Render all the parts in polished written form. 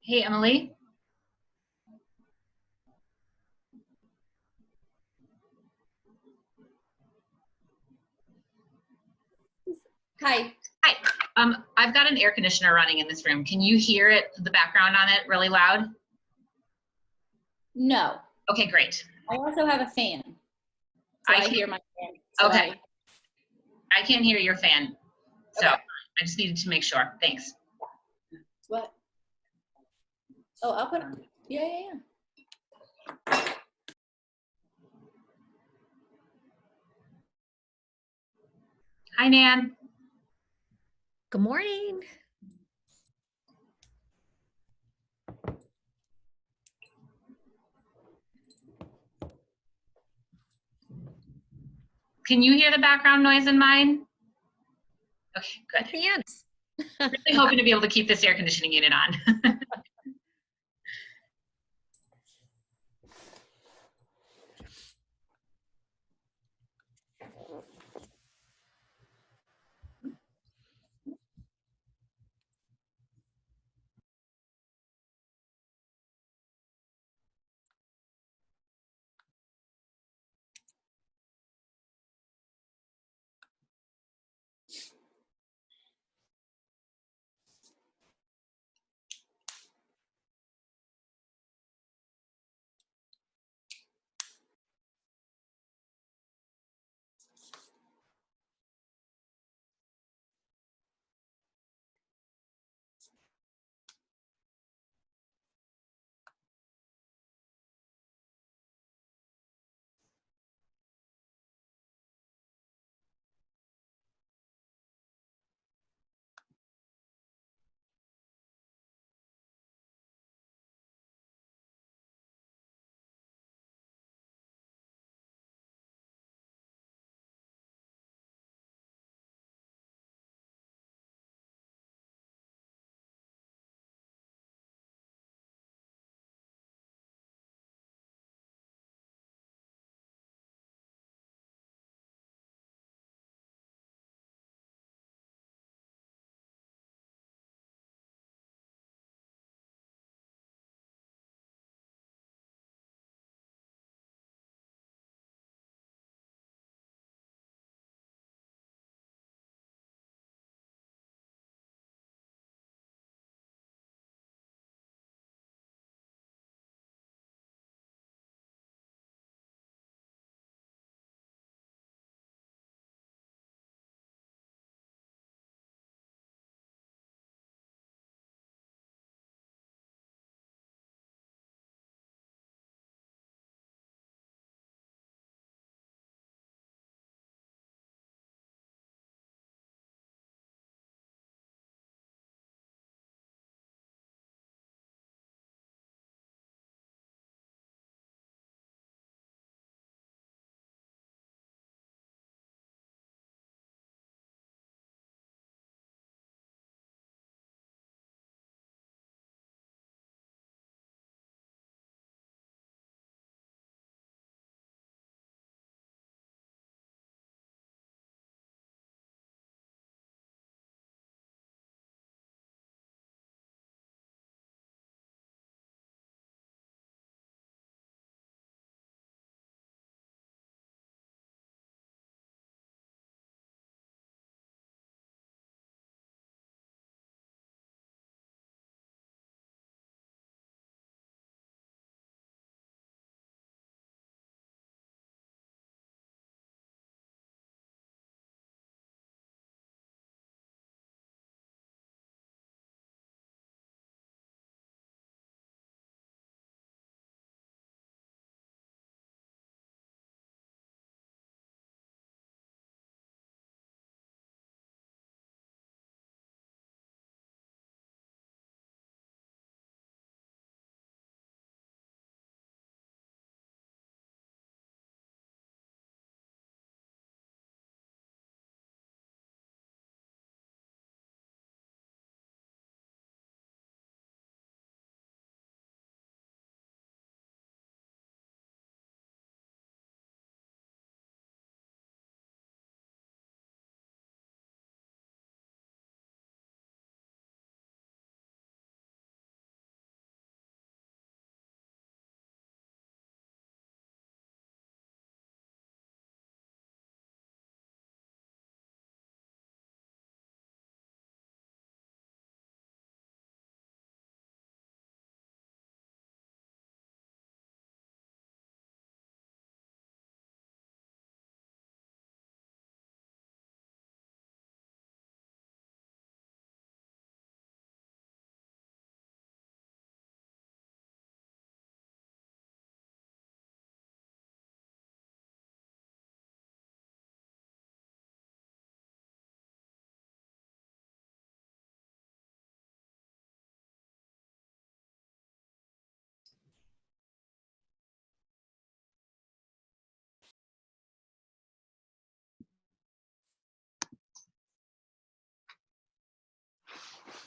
Hey, Emily. Hi. Hi. I've got an air conditioner running in this room. Can you hear it, the background on it, really loud? No. Okay, great. I also have a fan. So I hear my fan. So Okay. I can't hear your fan. So Okay. I just needed to make sure. Thanks. What? Oh, I'll put on. Yeah. Hi, Nan. Good morning. Can you hear the background noise in mine? Okay, good. Can't. Really hoping to be able to keep this air conditioning unit on.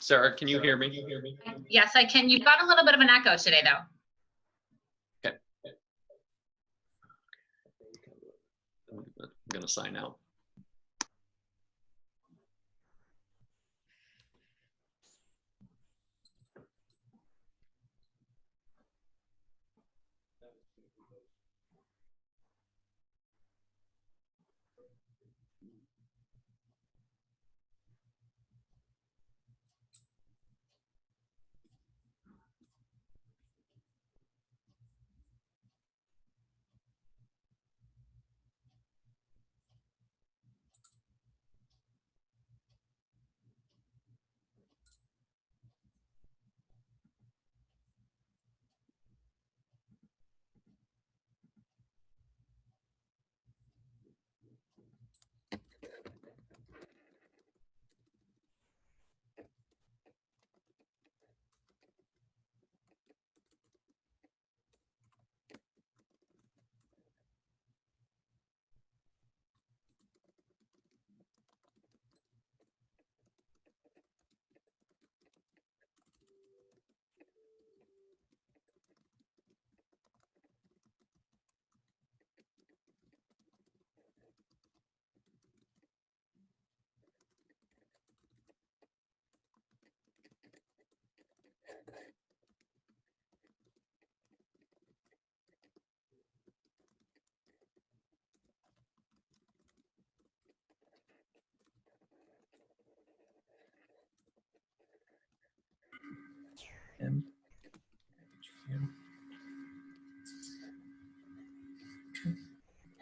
Sarah, can you hear me? Yes, I can. You've got a little bit of an echo today, though. Okay. I'm gonna sign out.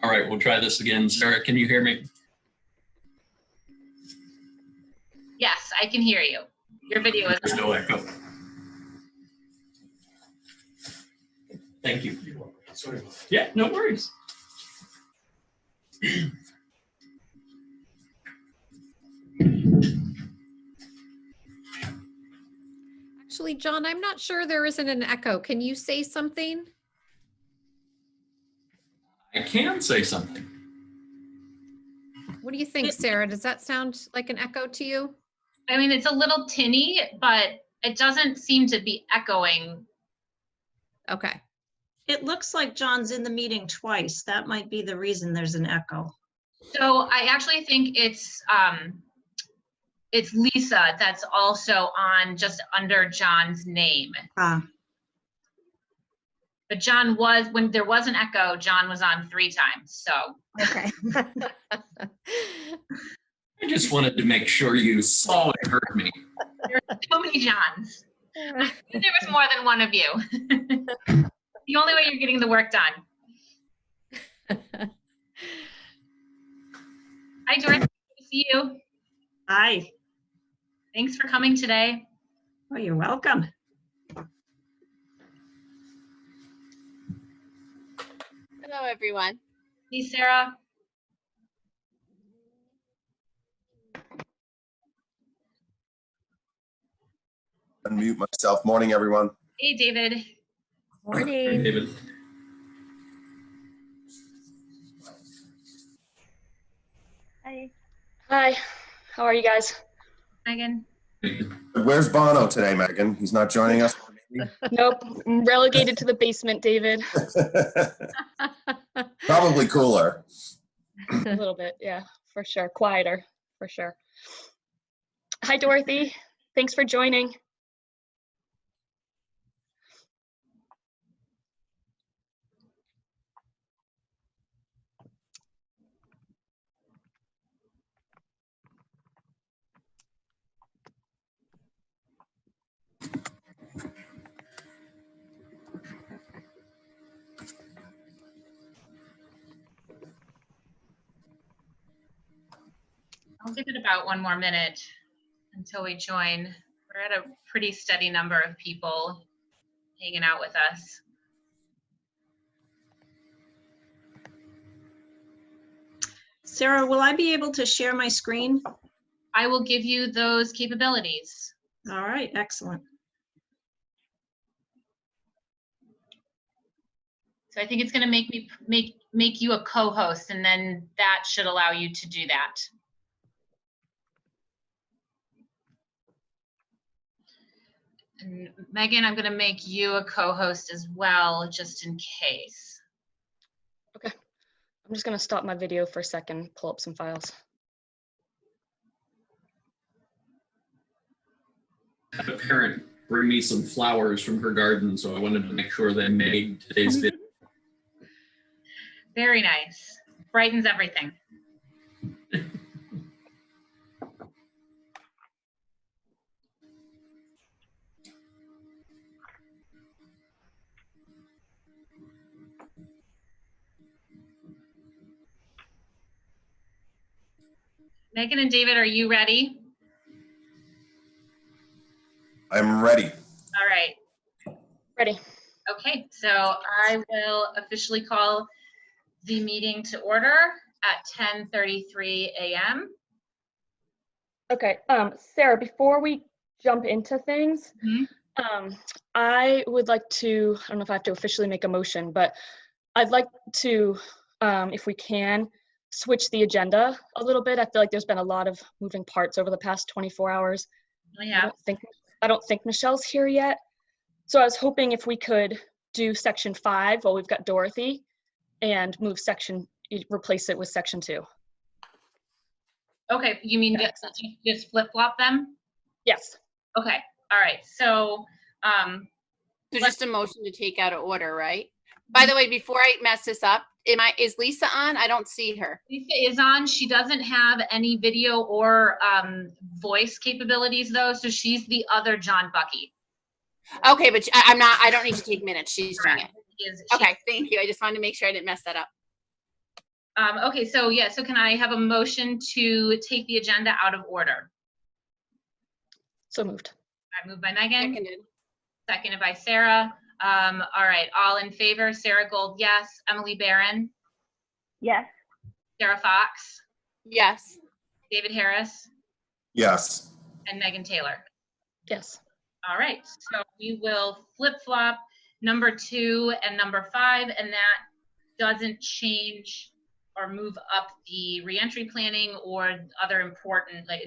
All right, we'll try this again. Sarah, can you hear me? Yes, I can hear you. Your video is There's no echo. Thank you. Sorry. Yeah, no worries. Actually, John, I'm not sure there isn't an echo. Can you say something? I can say something. What do you think, Sarah? Does that sound like an echo to you? I mean, it's a little tinny, but it doesn't seem to be echoing. Okay. It looks like John's in the meeting twice. That might be the reason there's an echo. So I actually think it's Lisa that's also on just under John's name. Ah, But John was, when there was an echo, John was on 3 times, so. okay. I just wanted to make sure you saw and heard me. There are so many Johns. I knew there was more than one of you. The only way you're getting the work done. Hi, Dorothy. Good to see you. Hi. Thanks for coming today. Oh, you're welcome. Hello, everyone. Hey, Sarah. Unmute myself. Morning, everyone. Hey, David. Hey, Morning. David. Hi. Hi. How are you guys? Megan. Where's Bono today, Megan? He's not joining us. Nope. I'm relegated to the basement, David. Probably cooler. A little bit, yeah, for sure. Quieter, for sure. Hi, Dorothy. Thanks for joining. I'll give it about 1 more minute until we join. We're at a pretty steady number of people hanging out with us. Sarah, will I be able to share my screen? I will give you those capabilities. All right, excellent. So I think it's going to make me make you a co-host, and then that should allow you to do that. And Megan, I'm going to make you a co-host as well, just in case. Okay. I'm just gonna stop my video for a second, pull up some files. I had a parent bring me some flowers from her garden, so I wanted to make sure they made today's video. Very nice. Brightens everything. Megan and David, are you ready? I'm ready. All right. Ready? Okay, so I will officially call the meeting to order at 10:33 a.m. Okay, Sarah, before we jump into things, Mhm. I would like to, I don't know if I have to officially make a motion, but I'd like to, if we can, switch the agenda a little bit. I feel like there's been a lot of moving parts over the past 24 hours. Yeah. I don't think Michelle's here yet. So I was hoping if we could do section 5 while we've got Dorothy and replace it with section 2. Okay, you mean just flip-flop them? Yes. Okay, all right, so, So just a motion to take out of order, right? By the way, before I mess this up, is Lisa on? I don't see her. Lisa is on. She doesn't have any video or voice capabilities though, so she's the other John Bucky. Okay, but I don't need to take minutes. She's doing it. Okay, thank you. I just wanted to make sure I didn't mess that up. Okay, so yeah, so can I have a motion to take the agenda out of order? So moved. I moved by Megan, Seconded. seconded by Sarah. All right, all in favor, Sarah Gold, yes. Emily Barron, Yes. Sarah Fox, Yes. David Harris, Yes. and Megan Taylor. Yes. All right, so we will flip-flop number 2 and number 5, and that doesn't change or move up the reentry planning or other important, like,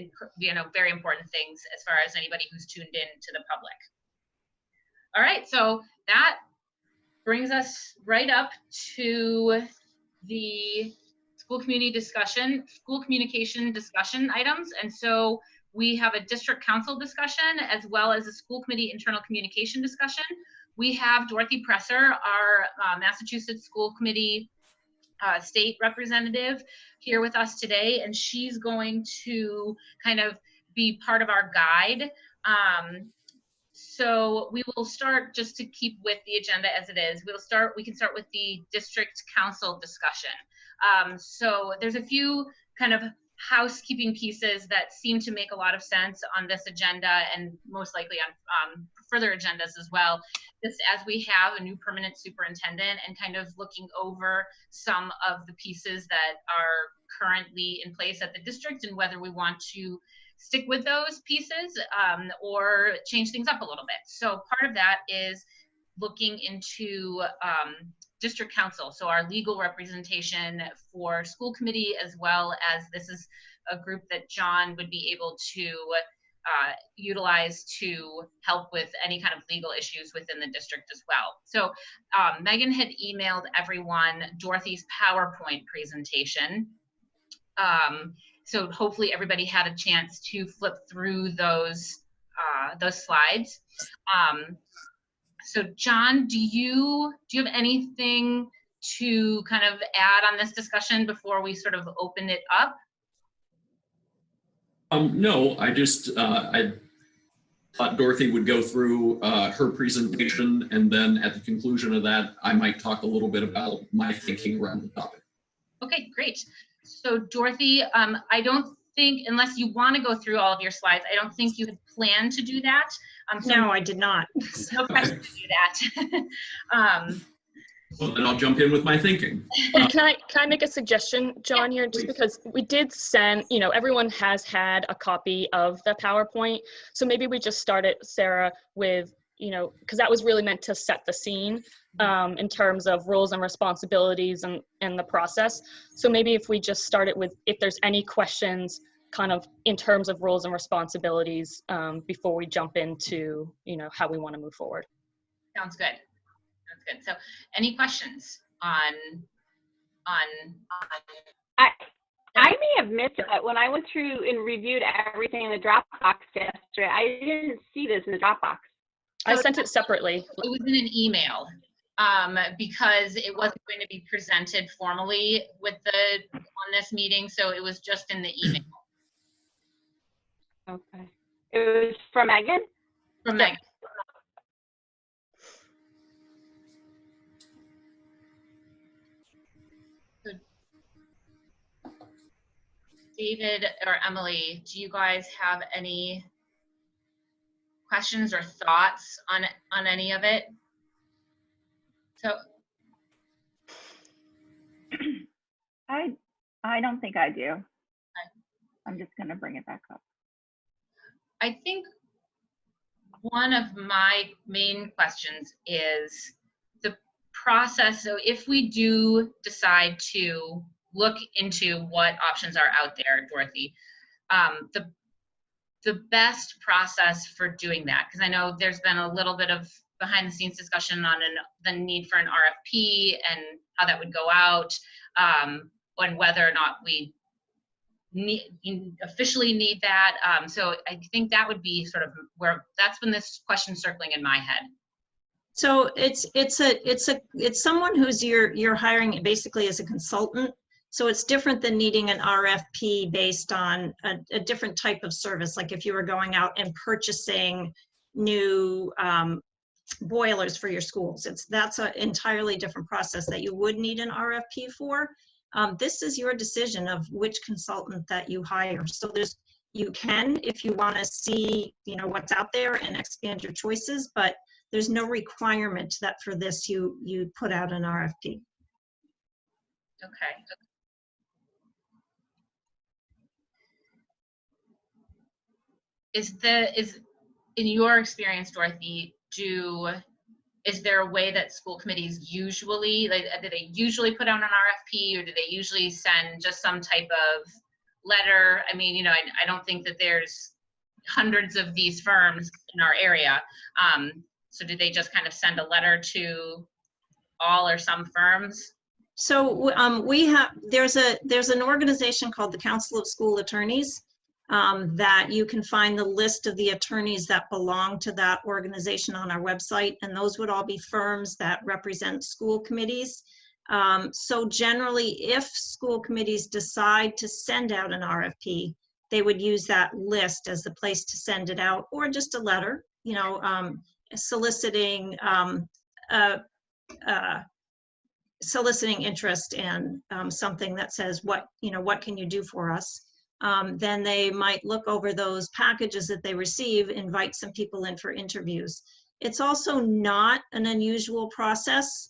very important things as far as anybody who's tuned in to the public. All right, so that brings us right up to the school communication discussion items. And so we have a district council discussion as well as a school committee internal communication discussion. We have Dorothy Presser, our Massachusetts School Committee state representative, here with us today, and she's going to kind of be part of our guide. So we will start, just to keep with the agenda as it is, we can start with the district council discussion. So there's a few kind of housekeeping pieces that seem to make a lot of sense on this agenda and most likely on further agendas as well. Just as we have a new permanent superintendent and kind of looking over some of the pieces that are currently in place at the district and whether we want to stick with those pieces or change things up a little bit. So part of that is looking into district council, so our legal representation for school committee, as well as this is a group that John would be able to utilize to help with any kind of legal issues within the district as well. So Megan had emailed everyone Dorothy's PowerPoint presentation. So hopefully everybody had a chance to flip through those slides. So John, do you have anything to kind of add on this discussion before we sort of open it up? No, I just, I thought Dorothy would go through her presentation, and then at the conclusion of that, I might talk a little bit about my thinking around the topic. Okay, great. So Dorothy, I don't think, unless you want to go through all of your slides, I don't think you had planned to do that. So No, I did not. no pressure to do that. Well, then I'll jump in with my thinking. Well, can I make a suggestion, John, here? Just please. because we did send, everyone has had a copy of the PowerPoint. So maybe we just start it, Sarah, with, because that was really meant to set the scene in terms of roles and responsibilities and the process. So maybe if we just start it with, if there's any questions kind of in terms of roles and responsibilities before we jump into, how we want to move forward. Sounds good. Sounds good. So any questions on I may have missed it, but when I went through and reviewed everything in the Dropbox yesterday, I didn't see this in the Dropbox. I sent it separately. It was in an email because it wasn't going to be presented formally on this meeting, so it was just in the email. Okay. It was from Megan? From Megan. So, David or Emily, do you guys have any questions or thoughts on any of it? So I don't think I do. I'm just going to bring it back up. I think one of my main questions is the process. So if we do decide to look into what options are out there, Dorothy, the best process for doing that, because I know there's been a little bit of behind the scenes discussion on the need for an RFP and how that would go out, and whether or not we officially need that. So I think that would be sort of that's been this question circling in my head. So it's someone who's you're hiring basically as a consultant. So it's different than needing an RFP based on a different type of service. Like if you were going out and purchasing new boilers for your schools, that's an entirely different process that you would need an RFP for. This is your decision of which consultant that you hire. So you can, if you want to see, what's out there and expand your choices, but there's no requirement that for this you put out an RFP. Okay. Is in your experience, Dorothy, is there a way that school committees usually, do they usually put out an RFP, or do they usually send just some type of letter? I mean, I don't think that there's hundreds of these firms in our area. So do they just kind of send a letter to all or some firms? So there's an organization called the Council of School Attorneys that you can find the list of the attorneys that belong to that organization on our website, and those would all be firms that represent school committees. So generally, if school committees decide to send out an RFP, they would use that list as the place to send it out, or just a letter, soliciting soliciting interest and something that says what can you do for us. Then they might look over those packages that they receive, invite some people in for interviews. It's also not an unusual process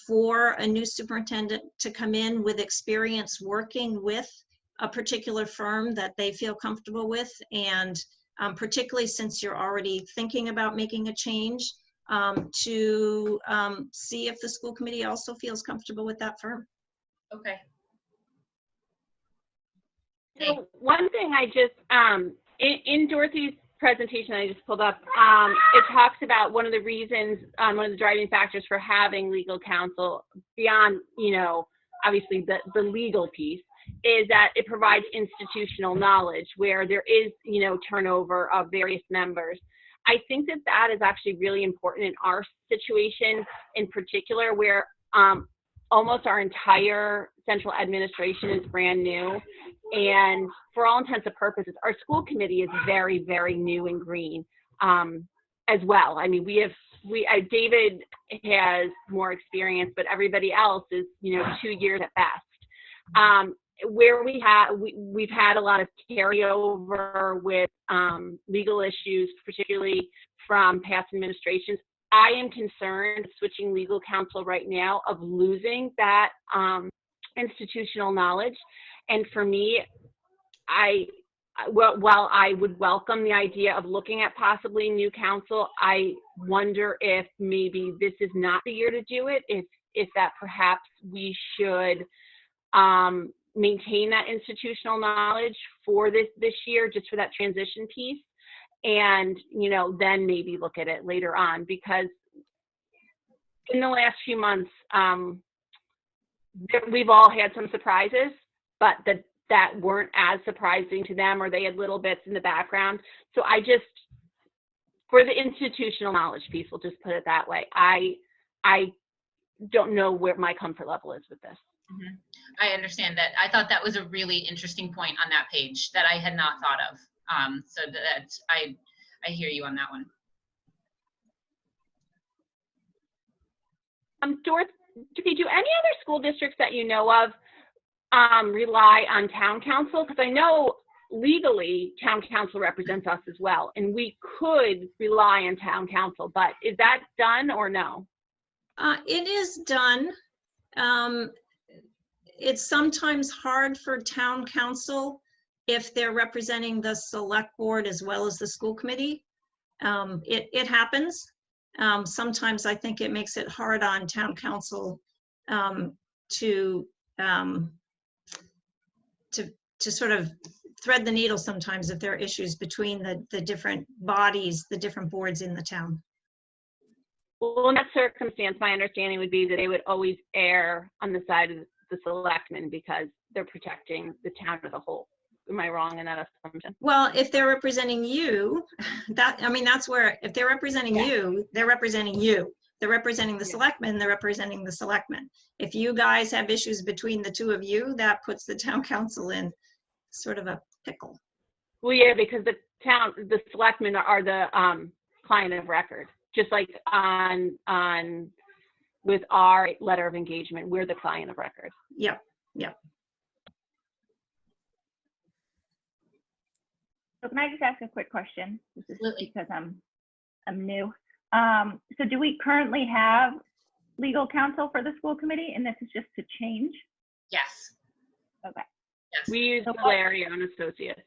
for a new superintendent to come in with experience working with a particular firm that they feel comfortable with, and particularly since you're already thinking about making a change, to see if the school committee also feels comfortable with that firm. Okay. So one thing I just, in Dorothy's presentation I just pulled up, it talks about one of the reasons, one of the driving factors for having legal counsel beyond, obviously the legal piece, is that it provides institutional knowledge where there is, turnover of various members. I think that is actually really important in our situation in particular, where almost our entire central administration is brand new. And for all intents and purposes, our school committee is very, very new and green as well. I mean, David has more experience, but everybody else is, 2 years at best. Where we've had a lot of carryover with legal issues, particularly from past administrations. I am concerned with legal counsel right now of losing that institutional knowledge. And for me, while I would welcome the idea of looking at possibly new counsel, I wonder if maybe this is not the year to do it. If that perhaps we should maintain that institutional knowledge for this year, just for that transition piece. And, you know, then maybe look at it later on, because in the last few months, we've all had some surprises, but that weren't as surprising to them, or they had little bits in the background. So I just, for the institutional knowledge piece, we'll just put it that way. I don't know where my comfort level is with this. Mm-hmm. I understand that. I thought that was a really interesting point on that page that I had not thought of. So that I hear you on that one. Dorothy, do any other school districts that you know of rely on town council? Because I know legally town council represents us as well, and we could rely on town council, but is that done or no? It is done. It's sometimes hard for town council if they're representing the select board as well as the school committee. It happens. Sometimes I think it makes it hard on town council to sort of thread the needle sometimes if there are issues between the different bodies, the different boards in the town. Well, in that circumstance, my understanding would be that they would always err on the side of the selectmen because they're protecting the town as a whole. Am I wrong in that assumption? Well, if they're representing you, that's where, if they're representing you, they're representing you. They're representing the selectmen, they're representing the selectmen. If you guys have issues between the two of you, that puts the town council in sort of a pickle. Well, yeah, because the selectmen are the client of record, just like on with our letter of engagement, we're the client of record. Yep. So can I just ask a quick question? This is Absolutely. because I'm new. So do we currently have legal counsel for the school committee, and this is just to change? Yes. Okay. Yes. We use So Valerio and Associates.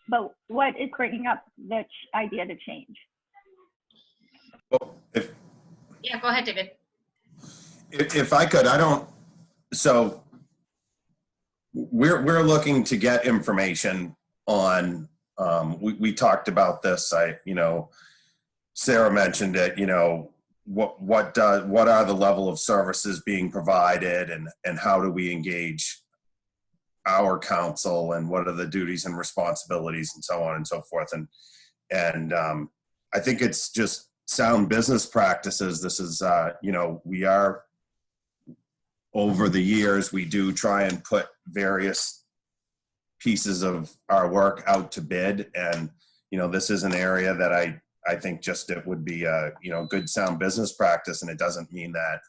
But what is bringing up the idea to change? Well, Yeah, go ahead, David. if I could, so we're looking to get information on, we talked about this, Sarah mentioned it, what are the level of services being provided, and how do we engage our council, and what are the duties and responsibilities, and so on and so forth. And I think it's just sound business practices. This is, we are, over the years, we do try and put various pieces of our work out to bid. And, this is an area that I think just it would be a, good sound business practice. And it doesn't mean that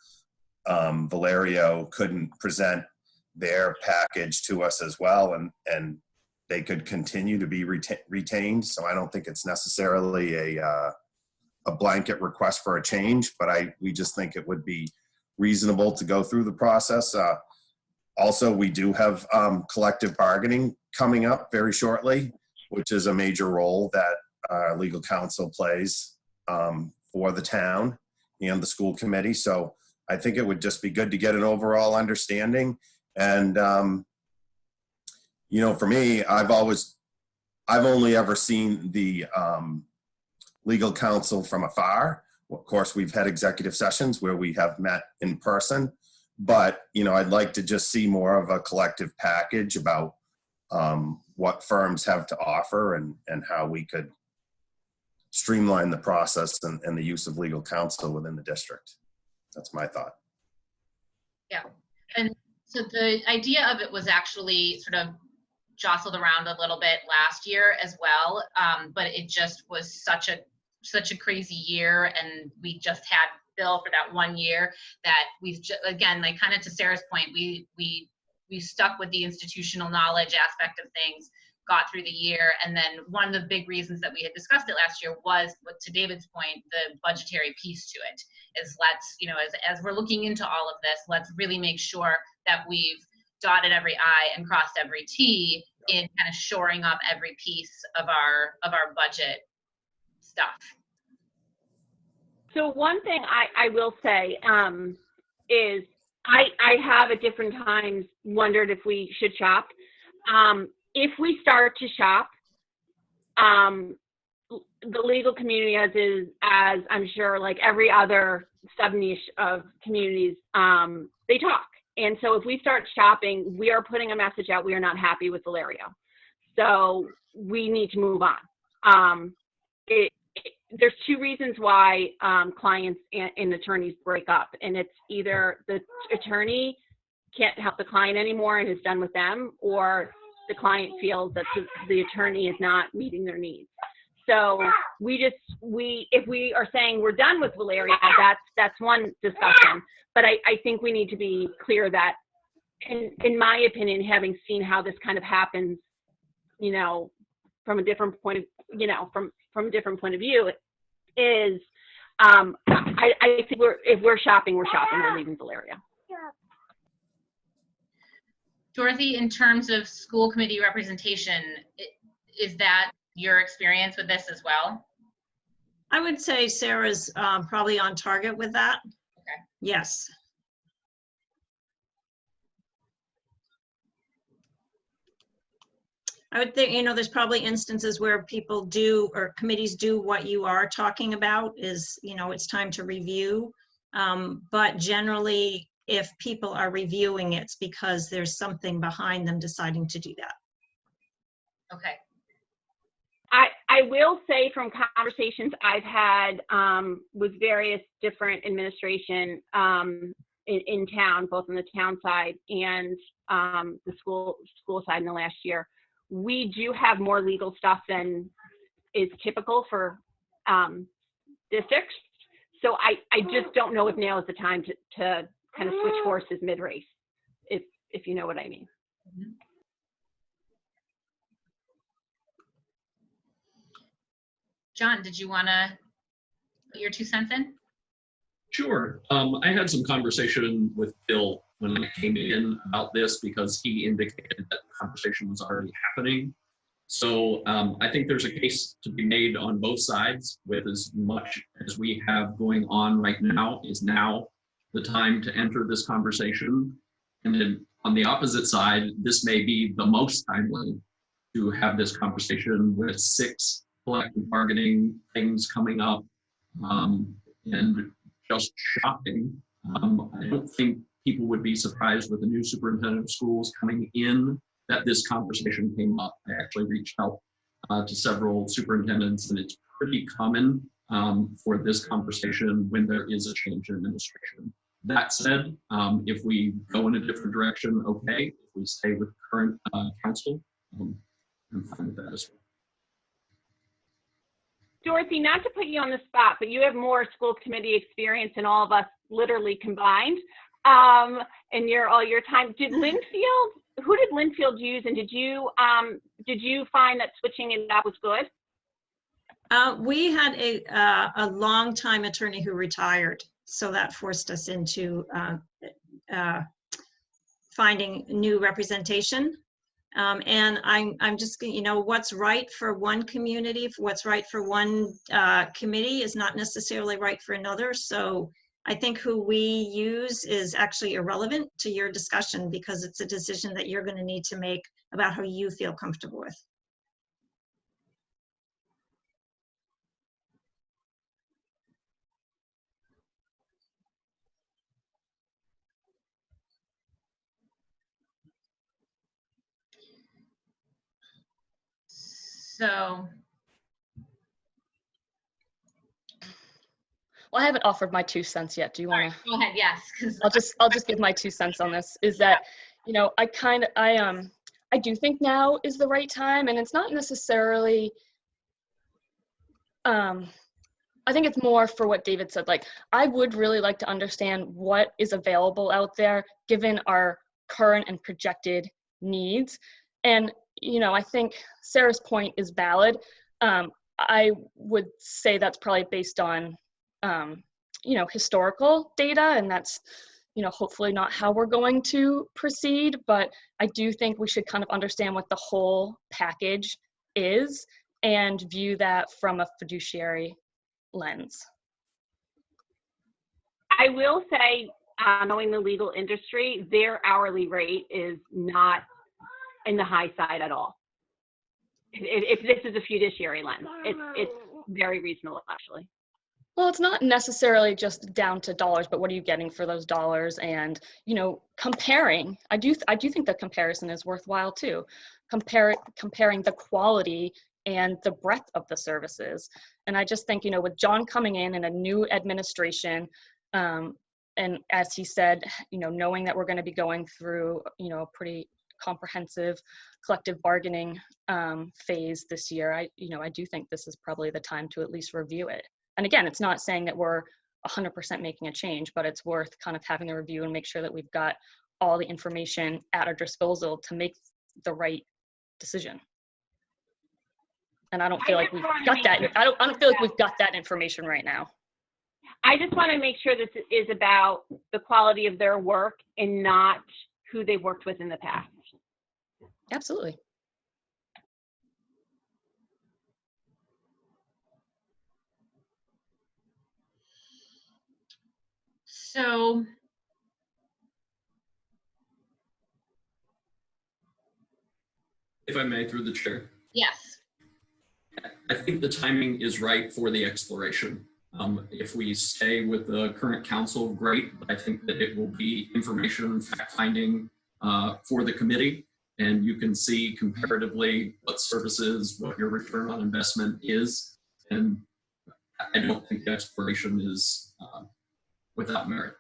Valerio couldn't present their package to us as well, and they could continue to be retained. So I don't think it's necessarily a blanket request for a change, but we just think it would be reasonable to go through the process. Also, we do have collective bargaining coming up very shortly, which is a major role that our legal counsel plays for the town and the school committee. So I think it would just be good to get an overall understanding. And, for me, I've only ever seen the legal counsel from afar. Of course, we've had executive sessions where we have met in person, but, I'd like to just see more of a collective package about what firms have to offer, and how we could streamline the process and the use of legal counsel within the district. That's my thought. Yeah. And so the idea of it was actually sort of jostled around a little bit last year as well. But it just was such a crazy year, and we just had Bill for that 1 year that we've again, like kind of to Sarah's point, we stuck with the institutional knowledge aspect of things, got through the year. And then one of the big reasons that we had discussed it last year was, to David's point, the budgetary piece to it is, let's, as we're looking into all of this, let's really make sure that we've dotted every I and crossed every T in kind of shoring up every piece of our budget stuff. So one thing I will say is I have at different times wondered if we should shop. If we start to shop, the legal community as I'm sure like every other sub-niche of communities, they talk. And so if we start shopping, we are putting a message out, we are not happy with Valerio. So we need to move on. There's two reasons why clients and attorneys break up. And it's either the attorney can't help the client anymore and is done with them, or the client feels that the attorney is not meeting their needs. So if we are saying we're done with Valeria, that's one discussion. But I think we need to be clear that, in my opinion, having seen how this kind of happens, from a different point of, from a different point of view, is I think if we're shopping, we're leaving Valeria. Dorothy, in terms of school committee representation, is that your experience with this as well? I would say Sarah's probably on target with that. Okay. Yes. I would think, there's probably instances where people do, or committees do what you are talking about is, it's time to review. But generally, if people are reviewing it, it's because there's something behind them deciding to do that. Okay. I will say from conversations I've had with various different administration in town, both on the town side and the school side in the last year, we do have more legal stuff than is typical for districts. So I just don't know if now is the time to kind of switch horses mid-race, if you know what I mean. Mm-hmm. John, did you want to put your 2 cents in? Sure. I had some conversation with Bill when I came in about this because he indicated that the conversation was already happening. So I think there's a case to be made on both sides. With as much as we have going on right now, is now the time to enter this conversation. And then on the opposite side, this may be the most timely to have this conversation with 6 collective bargaining things coming up, and just shopping. I don't think people would be surprised with the new superintendent of schools coming in that this conversation came up. I actually reached out to several superintendents, and it's pretty common for this conversation when there is a change in administration. That said, if we go in a different direction, okay. If we stay with current council, I'm fine with that as well. Dorothy, not to put you on the spot, but you have more school committee experience than all of us literally combined in all your time. Who did Linfield use, and did you find that switching it up was good? We had a longtime attorney who retired, so that forced us into finding new representation. And I'm just, what's right for one community, what's right for one committee is not necessarily right for another. So I think who we use is actually irrelevant to your discussion because it's a decision that you're going to need to make about how you feel comfortable with. So, well, I haven't offered my 2 cents yet. Do you want to? Go ahead. Yes, because I'll just give my 2 cents on this. Is that I do think now is the right time, and it's not necessarily. I think it's more for what David said. Like, I would really like to understand what is available out there given our current and projected needs. And, I think Sarah's point is valid. I would say that's probably based on, historical data, and that's, hopefully not how we're going to proceed. But I do think we should kind of understand what the whole package is and view that from a fiduciary lens. I will say knowing the legal industry, their hourly rate is not in the high side at all. If this is a fiduciary lens, it's very reasonable, actually. Well, it's not necessarily just down to dollars, but what are you getting for those dollars? And, you know, comparing, I do think the comparison is worthwhile too. Comparing the quality and the breadth of the services. And I just think, you know, with John coming in a new administration, and as he said, you know, knowing that we're going to be going through, you know, a pretty comprehensive collective bargaining phase this year, I do think this is probably the time to at least review it. And again, it's not saying that we're 100% making a change, but it's worth kind of having a review and make sure that we've got all the information at our disposal to make the right decision. And I don't feel like we've got that. I don't feel like we've got that information right now. I just want to make sure this is about the quality of their work and not who they've worked with in the past. Absolutely. So if I may, through the chair. yes. I think the timing is right for the exploration. If we stay with the current council, great. But I think that it will be information, fact-finding for the committee, and you can see comparatively what services, what your return on investment is. And I don't think the exploration is without merit.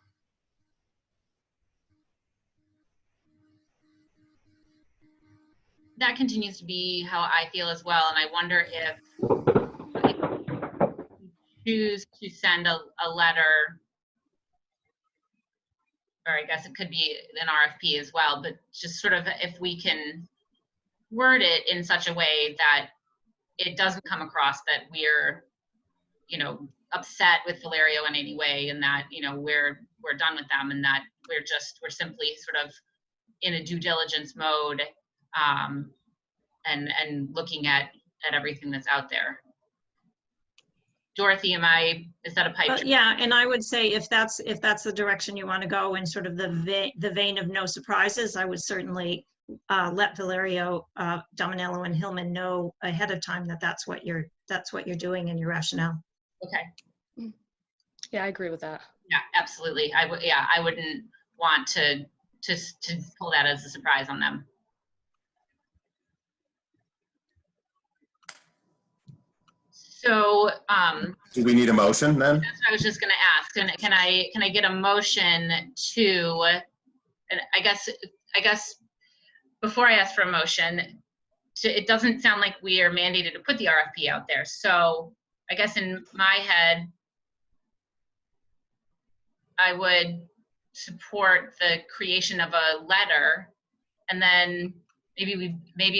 That continues to be how I feel as well. And I wonder if you choose to send a letter, or I guess it could be an RFP as well, but just sort of if we can word it in such a way that it doesn't come across that we're, you know, upset with Valerio in any way, and that, you know, we're done with them, and that we're simply sort of in a due diligence mode, and looking at everything that's out there. Dorothy, is that a pipe? Yeah, and I would say if that's the direction you want to go in sort of the vein of no surprises, I would certainly let Valerio, Dominello, and Hillman know ahead of time that that's what you're doing and your rationale. Okay. Yeah, I agree with that. Yeah, absolutely. I wouldn't want to pull that as a surprise on them. So, do we need a motion then? that's what I was just going to ask. Can I get a motion to, and I guess before I ask for a motion, it doesn't sound like we are mandated to put the RFP out there. So I guess in my head, I would support the creation of a letter, and then maybe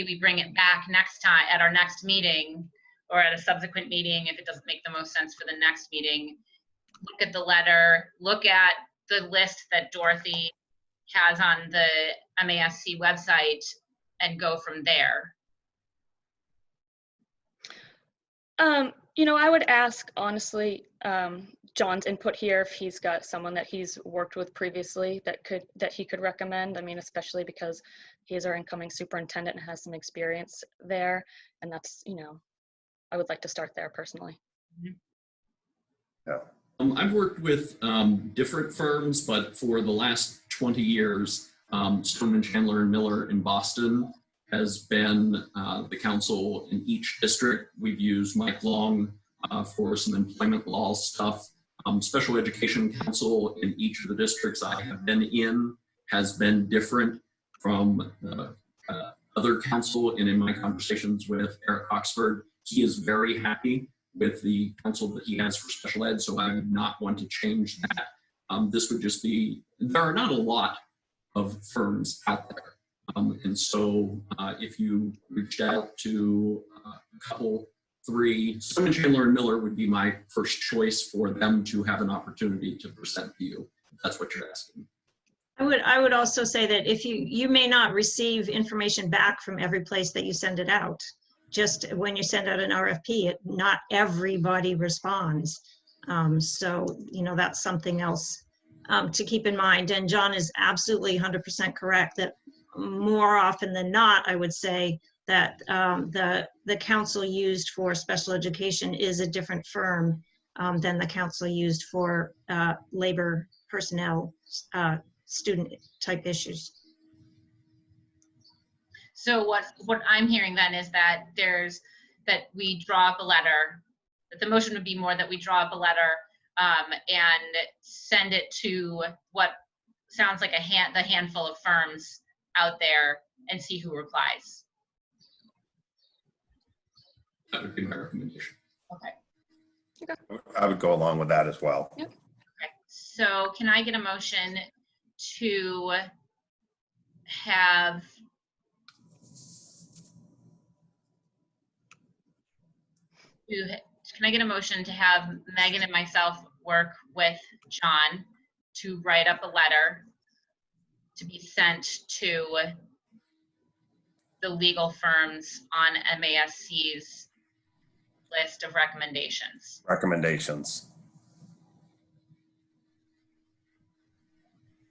we bring it back next time at our next meeting, or at a subsequent meeting if it doesn't make the most sense for the next meeting. Look at the letter, look at the list that Dorothy has on the MASC website, and go from there. You know, I would ask, honestly, John's input here, if he's got someone that he's worked with previously that he could recommend. I mean, especially because he is our incoming superintendent and has some experience there. And that's, you know, I would like to start there personally. Yeah. I've worked with different firms, but for the last 20 years, Stoneman, Chandler, and Miller in Boston has been the counsel in each district. We've used Mike Long for some employment law stuff. Special education counsel in each of the districts I have been in has been different from other counsel. And in my conversations with Eric Oxford, he is very happy with the counsel that he has for special ed, so I would not want to change that. This would just be, there are not a lot of firms out there. And so if you reached out to a couple, three, Stoneman, Chandler, and Miller would be my first choice for them to have an opportunity to present to you, if that's what you're asking. I would also say that if you may not receive information back from every place that you send it out. Just when you send out an RFP, not everybody responds. So, you know, that's something else to keep in mind. And John is absolutely 100% correct that more often than not, I would say that the council used for special education is a different firm than the council used for labor, personnel, student type issues. So what I'm hearing then is that we draw up a letter, that the motion would be more that we draw up a letter and send it to what sounds like the handful of firms out there and see who replies. That would be my recommendation. Okay. I would go along with that as well. Yep. Okay. So can I get a motion to have can I get a motion to have Megan and myself work with John to write up a letter to be sent to the legal firms on MASC's list of recommendations? Recommendations.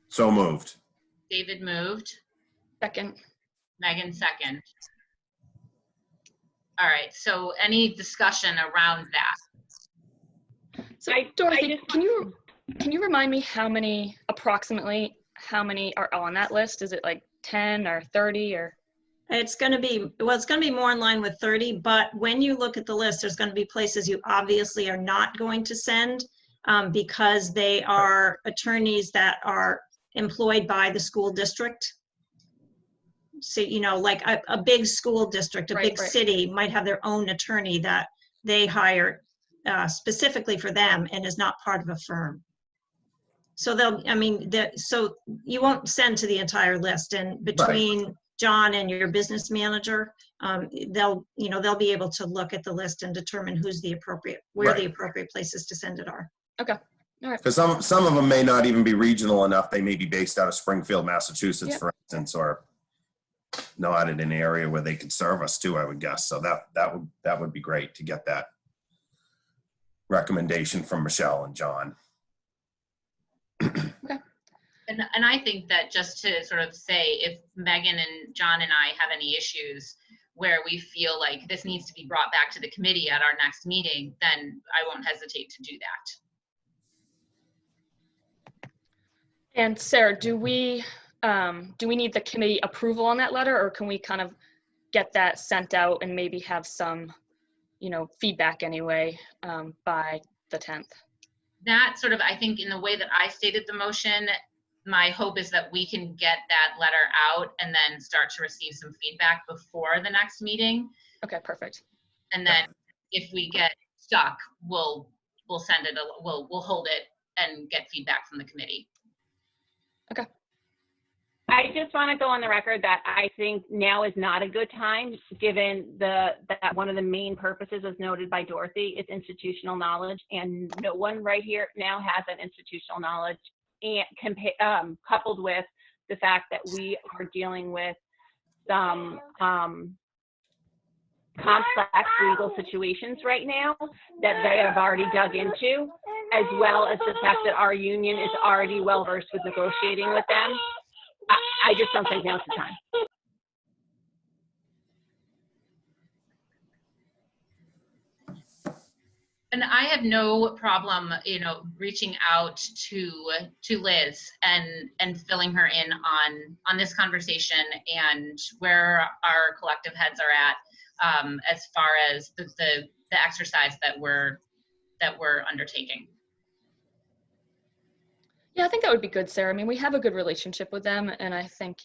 So moved. David moved. Second. Megan second. All right, so any discussion around that? So Dorothy, can you remind me approximately how many are on that list? Is it like 10 or 30 or? It's going to be more in line with 30, but when you look at the list, there's going to be places you obviously are not going to send because they are attorneys that are employed by the school district. So, you know, like a big school district, a big city might have their own attorney that they hire specifically for them and is not part of a firm. So so you won't send to the entire list, and between John and your business manager, they'll be able to look at the list and determine who's the appropriate places to send it are. Okay. All right. Because some of them may not even be regional enough. They may be based out of Springfield, Massachusetts, for instance, or not in an area where they could serve us too, I would guess. So that would be great to get that recommendation from Michelle and John. Okay. And I think that just to sort of say, if Megan and John and I have any issues where we feel like this needs to be brought back to the committee at our next meeting, then I won't hesitate to do that. And Sarah, do we need the committee approval on that letter, or can we kind of get that sent out and maybe have some, feedback anyway by the 10th? That sort of, I think in the way that I stated the motion, my hope is that we can get that letter out and then start to receive some feedback before the next meeting. Okay, perfect. And then if we get stuck, we'll send it, we'll hold it and get feedback from the committee. Okay. I just want to go on the record that I think now is not a good time, given that one of the main purposes, as noted by Dorothy, is institutional knowledge, and no one right here now has that institutional knowledge, and coupled with the fact that we are dealing with some complex legal situations right now that they have already dug into, as well as the fact that our union is already well versed with negotiating with them. I just don't think now's the time. And I have no problem, reaching out to Liz and filling her in on this conversation and where our collective heads are at as far as the exercise that we're undertaking. Yeah, I think that would be good, Sarah. I mean, we have a good relationship with them, and I think,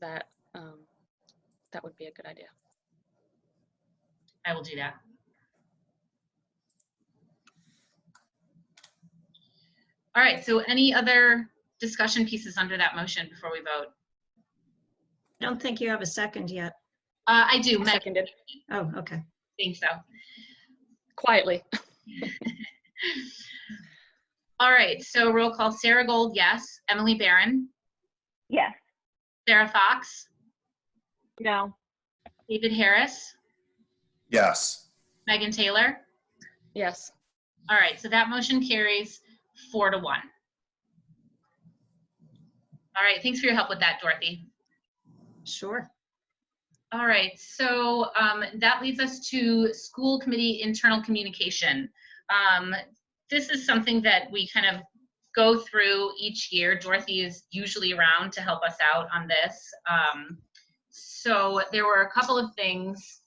that that would be a good idea. I will do that. All right, so any other discussion pieces under that motion before we vote? I don't think you have a second yet. I do. Seconded. Oh, okay. I think so. Quietly. All right, so roll call. Sarah Gold, yes. Emily Barron? Yes. Sarah Fox? No. David Harris? Yes. Megan Taylor? Yes. All right, so that motion carries 4-1. All right, thanks for your help with that, Dorothy. Sure. All right, so that leads us to school committee internal communication. This is something that we kind of go through each year. Dorothy is usually around to help us out on this. So there were a couple of things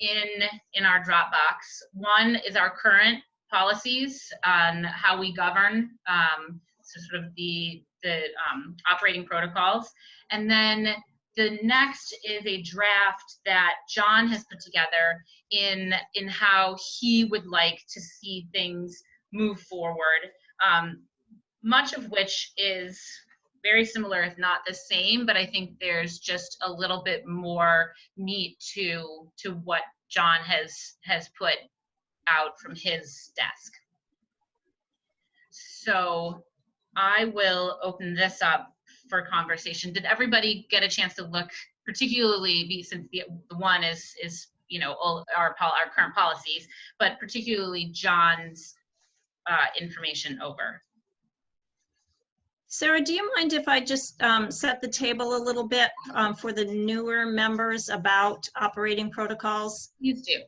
in our Dropbox. One is our current policies on how we govern, so sort of the operating protocols. And then the next is a draft that John has put together in how he would like to see things move forward, much of which is very similar, if not the same, but I think there's just a little bit more meat to what John has put out from his desk. So I will open this up for conversation. Did everybody get a chance to look, particularly since the one is you know, all our current policies, but particularly John's information over? Sarah, do you mind if I just set the table a little bit for the newer members about operating protocols? Please do.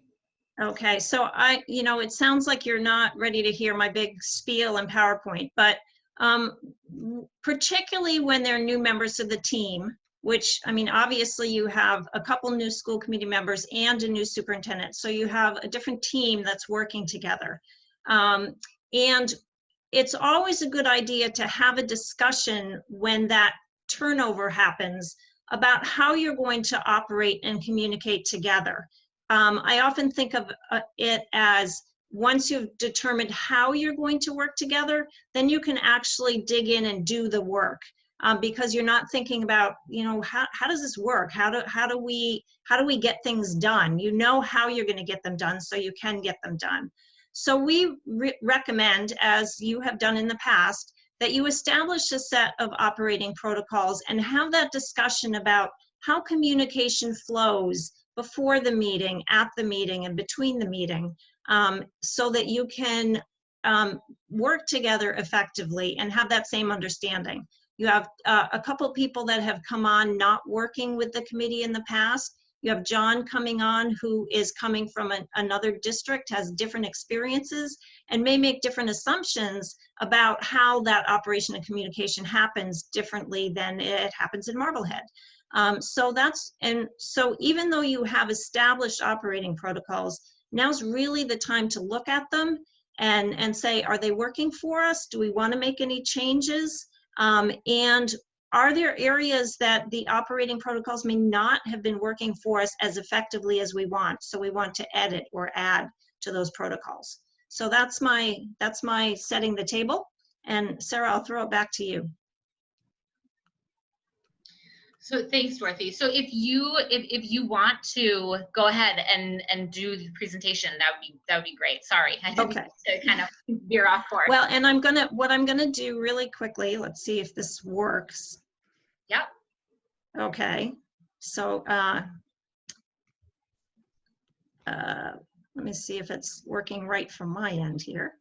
Okay, so you know, it sounds like you're not ready to hear my big spiel in PowerPoint, but particularly when they're new members of the team, which, I mean, obviously you have a couple new school committee members and a new superintendent, so you have a different team that's working together. And it's always a good idea to have a discussion when that turnover happens about how you're going to operate and communicate together. I often think of it as once you've determined how you're going to work together, then you can actually dig in and do the work, because you're not thinking about, you know, how does this work? How do we get things done? You know how you're going to get them done, so you can get them done. So we recommend, as you have done in the past, that you establish a set of operating protocols and have that discussion about how communication flows before the meeting, at the meeting, and between the meeting, so that you can work together effectively and have that same understanding. You have a couple people that have come on not working with the committee in the past. You have John coming on, who is coming from another district, has different experiences, and may make different assumptions about how that operation and communication happens differently than it happens in Marblehead. So even though you have established operating protocols, now's really the time to look at them and say, are they working for us? Do we want to make any changes? And are there areas that the operating protocols may not have been working for us as effectively as we want? So we want to edit or add to those protocols. So that's my setting the table. And Sarah, I'll throw it back to you. So thanks, Dorothy. So if you want to go ahead and do the presentation, that would be great. Sorry, I didn't Okay. to kind of veer off course. Well, and what I'm gonna do really quickly. Let's see if this works. Yep. Okay. So let me see if it's working right from my end here.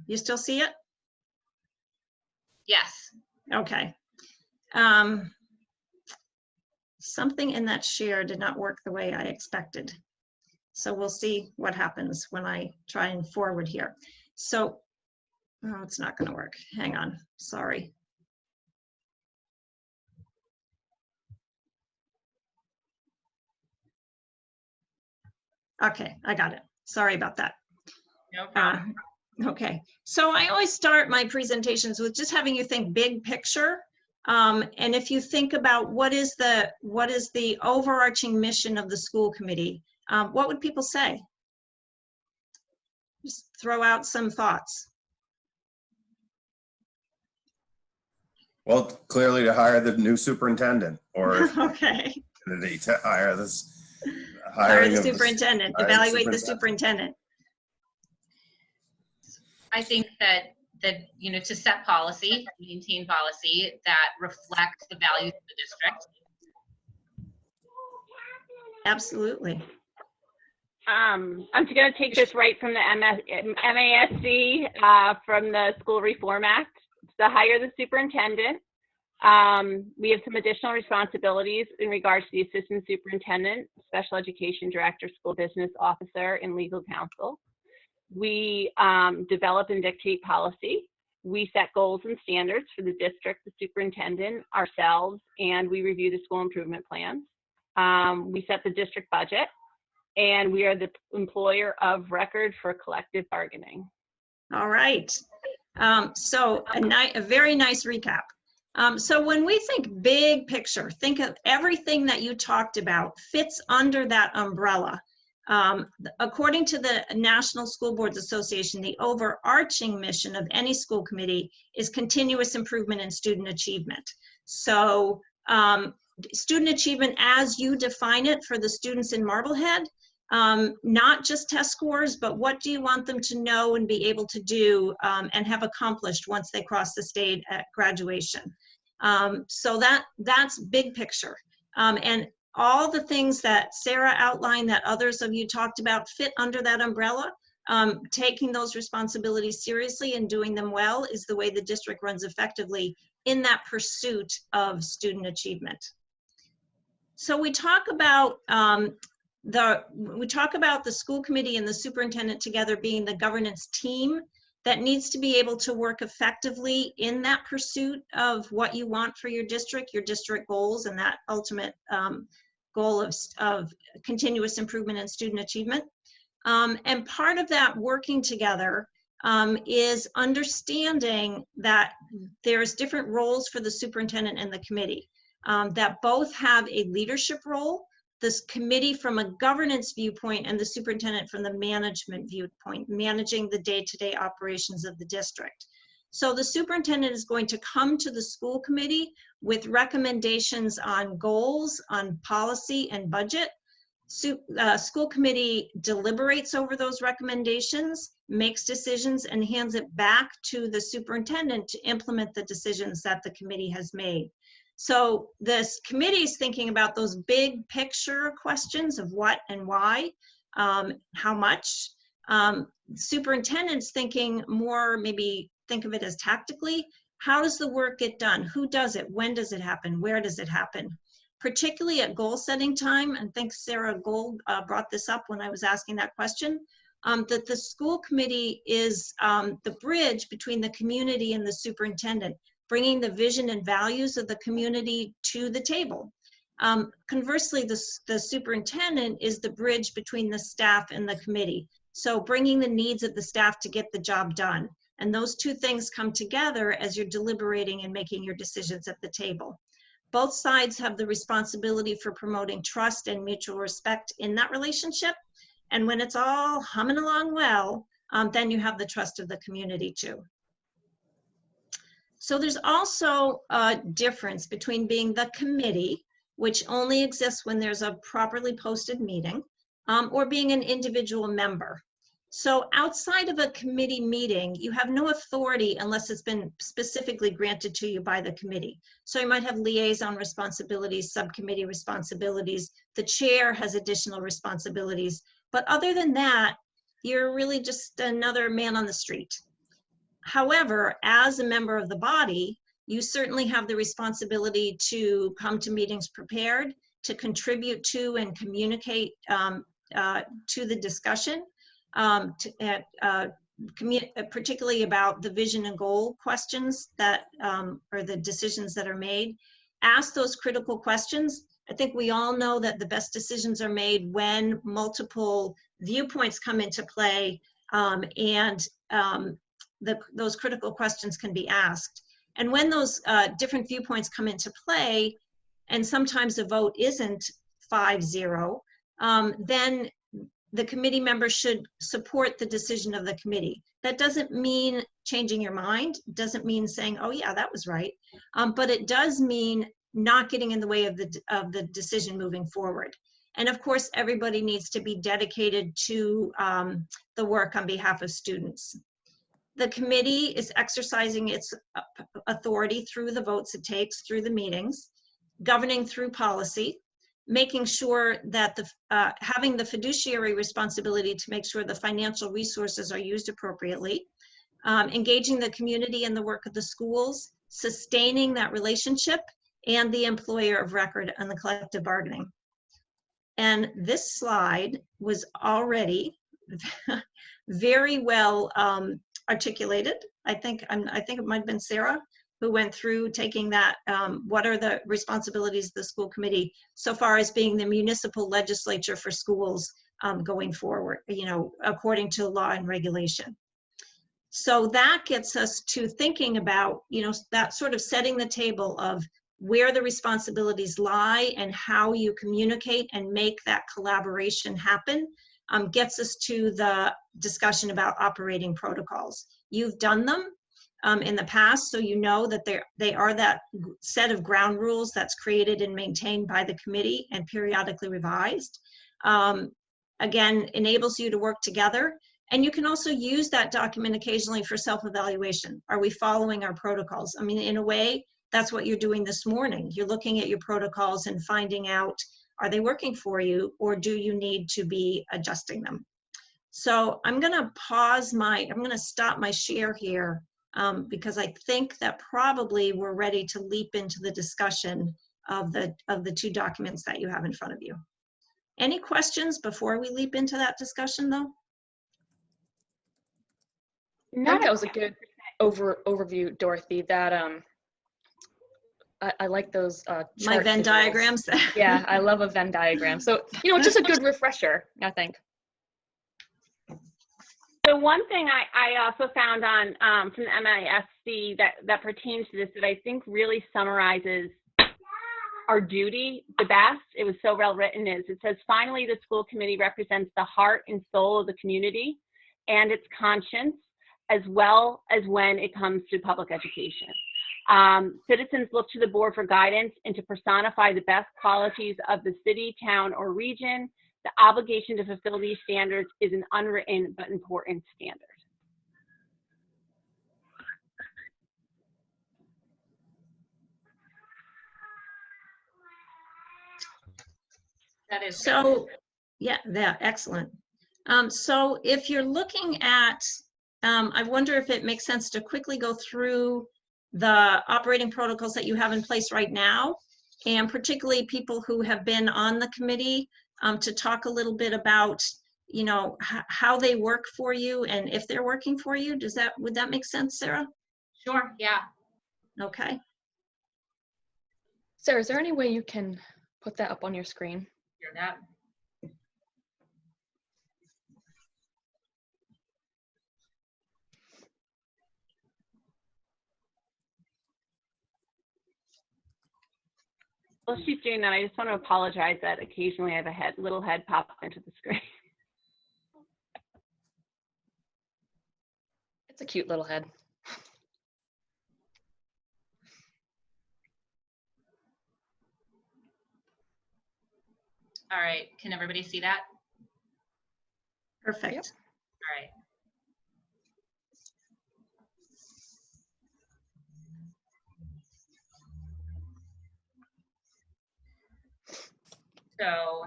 You still see it? Yes. Okay. Something in that share did not work the way I expected. So we'll see what happens when I try and forward here. So, oh, it's not going to work. Hang on. Sorry. Okay, I got it. Sorry about that. No problem. Okay, so I always start my presentations with just having you think big picture. And if you think about what is the overarching mission of the school committee, what would people say? Just throw out some thoughts. Well, clearly to hire the new superintendent, or okay. to hire this. Hire the superintendent, evaluate the superintendent. I think that you know, to set policy, maintain policy that reflects the values of the district. Absolutely. I'm just going to take this right from the MASC, from the School Reform Act. To hire the superintendent, we have some additional responsibilities in regards to the assistant superintendent, special education director, school business officer, and legal counsel. We develop and dictate policy. We set goals and standards for the district, the superintendent, ourselves, and we review the school improvement plans. We set the district budget, and we are the employer of record for collective bargaining. All right. So a very nice recap. So when we think big picture, think of everything that you talked about fits under that umbrella. According to the National School Boards Association, the overarching mission of any school committee is continuous improvement in student achievement. So student achievement as you define it for the students in Marblehead, not just test scores, but what do you want them to know and be able to do and have accomplished once they cross the stage at graduation. So that's big picture. And all the things that Sarah outlined that others of you talked about fit under that umbrella. Taking those responsibilities seriously and doing them well is the way the district runs effectively in that pursuit of student achievement. So we talk about the school committee and the superintendent together being the governance team that needs to be able to work effectively in that pursuit of what you want for your district goals, and that ultimate goal of continuous improvement in student achievement. And part of that working together is understanding that there's different roles for the superintendent and the committee, that both have a leadership role, this committee from a governance viewpoint and the superintendent from the management viewpoint, managing the day-to-day operations of the district. So the superintendent is going to come to the school committee with recommendations on goals, on policy and budget. School committee deliberates over those recommendations, makes decisions, and hands it back to the superintendent to implement the decisions that the committee has made. So this committee is thinking about those big picture questions of what and why, how much. Superintendent's thinking more, maybe think of it as tactically, how does the work get done? Who does it? When does it happen? Where does it happen? Particularly at goal setting time, and I think Sarah Gold brought this up when I was asking that question, that the school committee is the bridge between the community and the superintendent, bringing the vision and values of the community to the table. Conversely, the superintendent is the bridge between the staff and the committee. So bringing the needs of the staff to get the job done. And those two things come together as you're deliberating and making your decisions at the table. Both sides have the responsibility for promoting trust and mutual respect in that relationship. And when it's all humming along well, then you have the trust of the community too. So there's also a difference between being the committee, which only exists when there's a properly posted meeting, or being an individual member. So outside of a committee meeting, you have no authority unless it's been specifically granted to you by the committee. So you might have liaison responsibilities, subcommittee responsibilities. The chair has additional responsibilities. But other than that, you're really just another man on the street. However, as a member of the body, you certainly have the responsibility to come to meetings prepared, to contribute to and communicate to the discussion, particularly about the vision and goal questions that, or the decisions that are made. Ask those critical questions. I think we all know that the best decisions are made when multiple viewpoints come into play, and those critical questions can be asked. And when those different viewpoints come into play, and sometimes the vote isn't 5-0, then the committee members should support the decision of the committee. That doesn't mean changing your mind, doesn't mean saying, oh yeah, that was right, but it does mean not getting in the way of the decision moving forward. And of course, everybody needs to be dedicated to the work on behalf of students. The committee is exercising its authority through the votes it takes, through the meetings, governing through policy, making sure that having the fiduciary responsibility to make sure the financial resources are used appropriately, engaging the community in the work of the schools, sustaining that relationship, and the employer of record and the collective bargaining. And this slide was already very well articulated. I think it might have been Sarah who went through taking that, what are the responsibilities of the school committee so far as being the municipal legislature for schools going forward, according to law and regulation. So that gets us to thinking about, that sort of setting the table of where the responsibilities lie and how you communicate and make that collaboration happen, gets us to the discussion about operating protocols. You've done them in the past, so you know that they are that set of ground rules that's created and maintained by the committee and periodically revised. Again, enables you to work together. And you can also use that document occasionally for self-evaluation. Are we following our protocols? I mean, in a way, that's what you're doing this morning. You're looking at your protocols and finding out, are they working for you, or do you need to be adjusting them? So I'm gonna stop my share here because I think that probably we're ready to leap into the discussion of the two documents that you have in front of you. Any questions before we leap into that discussion though? I think that was a good overview, Dorothy. That I like those my Venn visuals. Diagrams. Yeah, I love a Venn diagram. So it's just a good refresher, I think. So one thing I also found on from the MISC that pertains to this that I think really summarizes our duty the best, it was so well written, is it says, finally, the school committee represents the heart and soul of the community and its conscience, as well as when it comes to public education. Citizens look to the board for guidance and to personify the best qualities of the city, town, or region. The obligation to fulfill these standards is an unwritten but important standard. That is so. Yeah, excellent. So if you're looking at, I wonder if it makes sense to quickly go through the operating protocols that you have in place right now, and particularly people who have been on the committee, to talk a little bit about, how they work for you and if they're working for you. Would that make sense, Sarah? Sure, yeah. Okay. Sarah, is there any way you can put that up on your screen? Hear that? While she's doing that, I just want to apologize that occasionally I have a little head pop into the screen. It's a cute little head. All right, can everybody see that? Perfect. Yep. All right. So,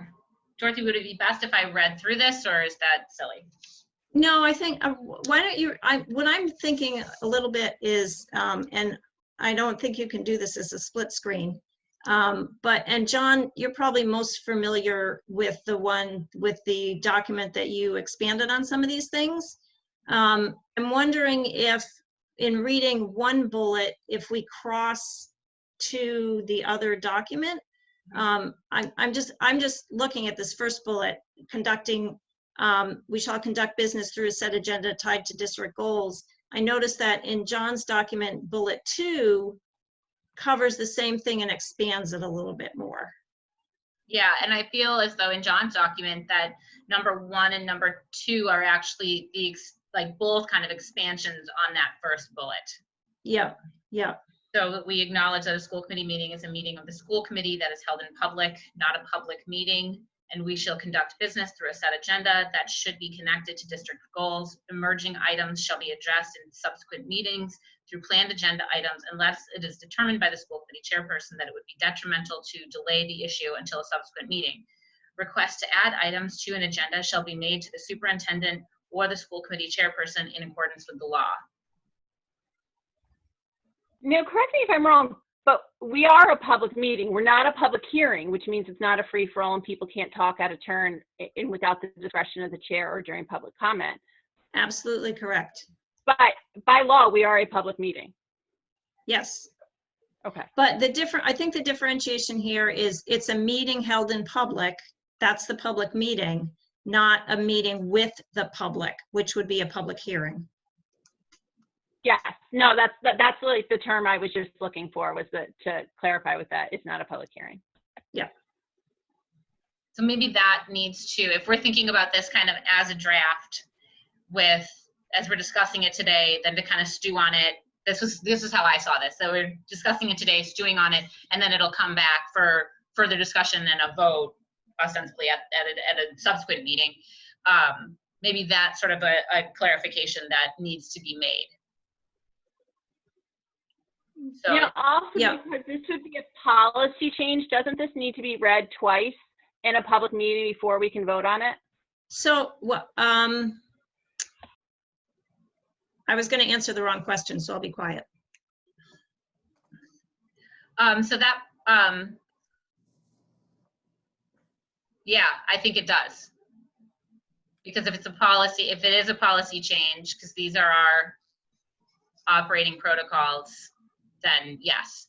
Dorothy, would it be best if I read through this, or is that silly? No, I think, why don't you, what I'm thinking a little bit is, and I don't think you can do this as a split screen, and John, you're probably most familiar with the document that you expanded on some of these things. I'm wondering if in reading one bullet, if we cross to the other document, I'm just looking at this first bullet, we shall conduct business through a set agenda tied to district goals. I noticed that in John's document, bullet 2 covers the same thing and expands it a little bit more. Yeah, and I feel as though in John's document that number 1 and number 2 are actually both kind of expansions on that first bullet. Yeah, yeah. So we acknowledge that a school committee meeting is a meeting of the school committee that is held in public, not a public meeting, and we shall conduct business through a set agenda that should be connected to district goals. Emerging items shall be addressed in subsequent meetings through planned agenda items unless it is determined by the school committee chairperson that it would be detrimental to delay the issue until a subsequent meeting. Requests to add items to an agenda shall be made to the superintendent or the school committee chairperson in accordance with the law. Now, correct me if I'm wrong, but we are a public meeting. We're not a public hearing, which means it's not a free-for-all and people can't talk out of turn in without the discretion of the chair or during public comment. Absolutely correct. But by law, we are a public meeting. Yes. Okay. But I think the differentiation here is it's a meeting held in public. That's the public meeting, not a meeting with the public, which would be a public hearing. Yes. No, that's like the term I was just looking for, was to clarify with that. It's not a public hearing. Yeah. So maybe that needs to, if we're thinking about this kind of as a draft with, as we're discussing it today, then to kind of stew on it. This is how I saw this. So we're discussing it today, stewing on it, and then it'll come back for further discussion and a vote, ostensibly at a subsequent meeting. Maybe that's sort of a clarification that needs to be made. So, also, because this would be a policy change, doesn't this need to be read twice in a public meeting before we can vote on it? So what? I was going to answer the wrong question, so I'll be quiet. So that, yeah, I think it does. Because if it's a policy, if it is a policy change, because these are our operating protocols, then yes.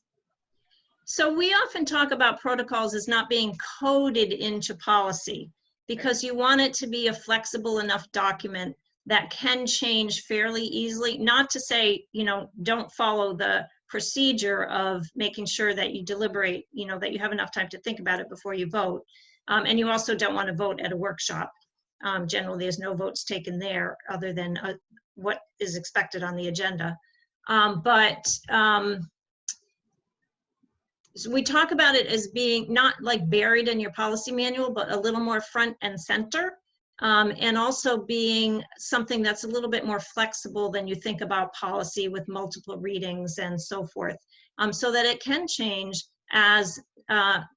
So we often talk about protocols as not being coded into policy because you want it to be a flexible enough document that can change fairly easily. Not to say, don't follow the procedure of making sure that you deliberate, that you have enough time to think about it before you vote. And you also don't want to vote at a workshop. Generally, there's no votes taken there other than what is expected on the agenda. So we talk about it as being not like buried in your policy manual, but a little more front and center. And also being something that's a little bit more flexible than you think about policy with multiple readings and so forth, so that it can change as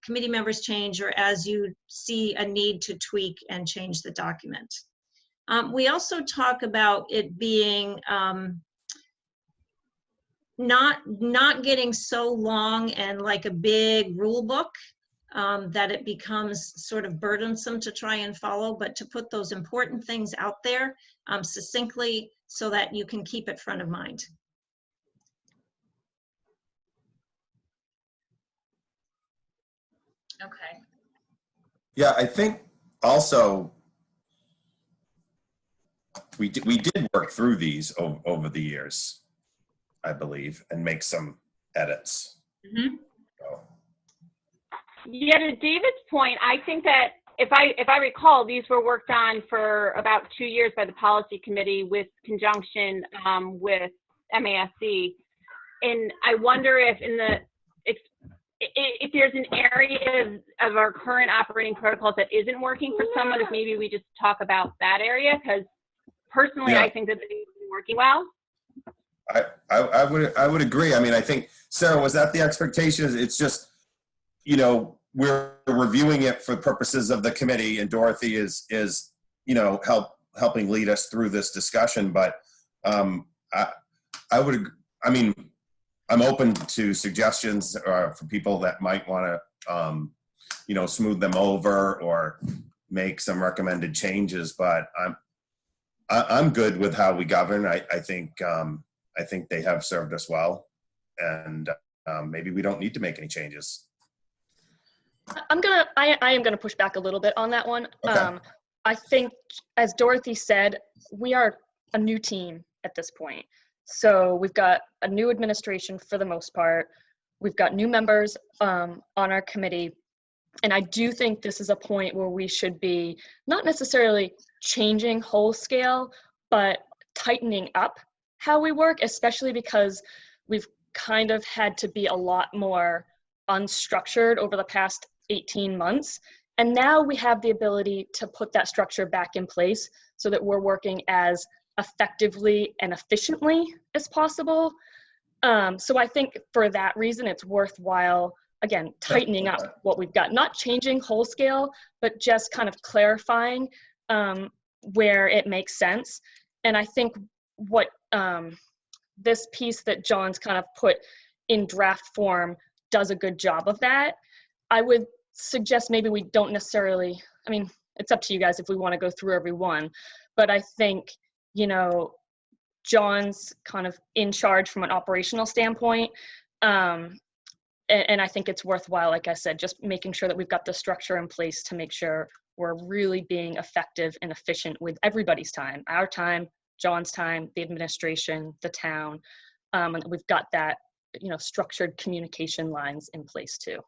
committee members change or as you see a need to tweak and change the document. We also talk about it being not getting so long and like a big rule book that it becomes sort of burdensome to try and follow, but to put those important things out there succinctly so that you can keep it front of mind. Okay. Yeah, I think also we did work through these over the years, I believe, and make some edits. Mm-hmm. So. Yeah, to David's point, I think that if I recall, these were worked on for about 2 years by the policy committee with conjunction with MASC. And I wonder if if there's an area of our current operating protocols that isn't working for someone, if maybe we just talk about that area, because personally, I think that they've been working well. I would agree. I mean, I think, Sarah, was that the expectation? It's just, we're reviewing it for purposes of the committee, and Dorothy is helping lead us through this discussion. But I'm open to suggestions for people that might want to, smooth them over or make some recommended changes. But I'm good with how we govern. I think they have served us well, and maybe we don't need to make any changes. I am gonna push back a little bit on that one. Okay. I think, as Dorothy said, we are a new team at this point. So we've got a new administration for the most part. We've got new members on our committee. And I do think this is a point where we should be not necessarily changing whole scale, but tightening up how we work, especially because we've kind of had to be a lot more unstructured over the past 18 months. And now we have the ability to put that structure back in place so that we're working as effectively and efficiently as possible. So I think for that reason, it's worthwhile, again, tightening up what we've got, not changing whole scale, but just kind of clarifying where it makes sense. And I think what this piece that John's kind of put in draft form does a good job of that. I would suggest maybe we don't necessarily, I mean, it's up to you guys if we want to go through every one, but I think, you know, John's kind of in charge from an operational standpoint. And I think it's worthwhile, like I said, just making sure that we've got the structure in place to make sure we're really being effective and efficient with everybody's time, our time, John's time, the administration, the town, and we've got that, you know, structured communication lines in place too.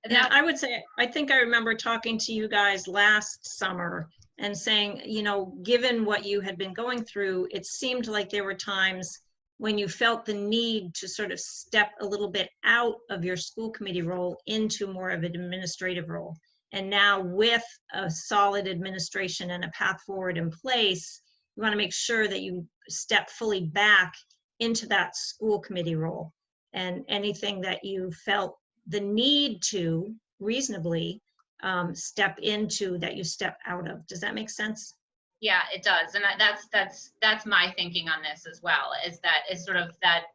Yeah, I would say, I think I remember talking to you guys last summer and saying, you know, given what you had been going through, it seemed like there were times when you felt the need to sort of step a little bit out of your school committee role into more of an administrative role. And now with a solid administration and a path forward in place, you want to make sure that you step fully back into that school committee role. And anything that you felt the need to reasonably step into, that you step out of. Does that make sense? Yeah, it does. And that's my thinking on this as well, is that is sort of that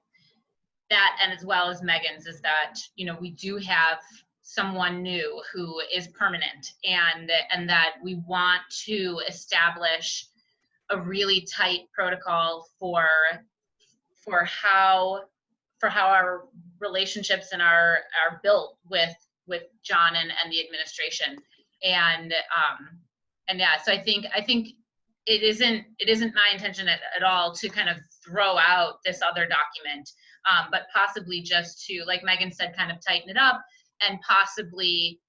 and as well as Megan's, is that, you know, we do have someone new who is permanent, and that we want to establish a really tight protocol for how our relationships and are built with John and the administration. And yeah, so I think it isn't my intention at all to kind of throw out this other document, but possibly just to, like Megan said, kind of tighten it up and possibly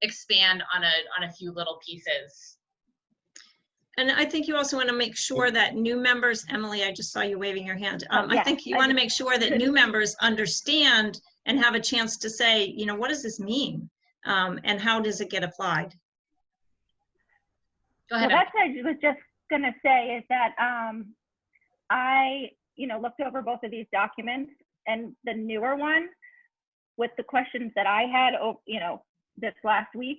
expand on a few little pieces. And I think you also want to make sure that new members, Emily, I just saw you waving your hand. I think you want to make sure that new members understand and have a chance to say, you know, what does this mean? And how does it get applied? Go ahead. Well, that's what I was just going to say, is that I, you know, looked over both of these documents, and the newer one with the questions that I had, you know, this last week,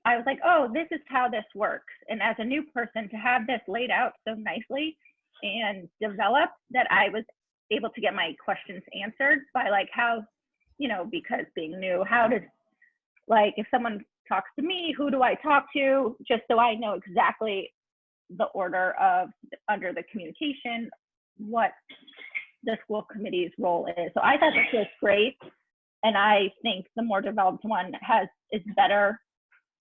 I was like, oh, this is how this works. And as a new person, to have this laid out so nicely and developed, that I was able to get my questions answered by, like, how, you know, because being new, how does, like, if someone talks to me, who do I talk to, just so I know exactly the order of, under the communication, what the school committee's role is. So I thought this was great. And I think the more developed one is better,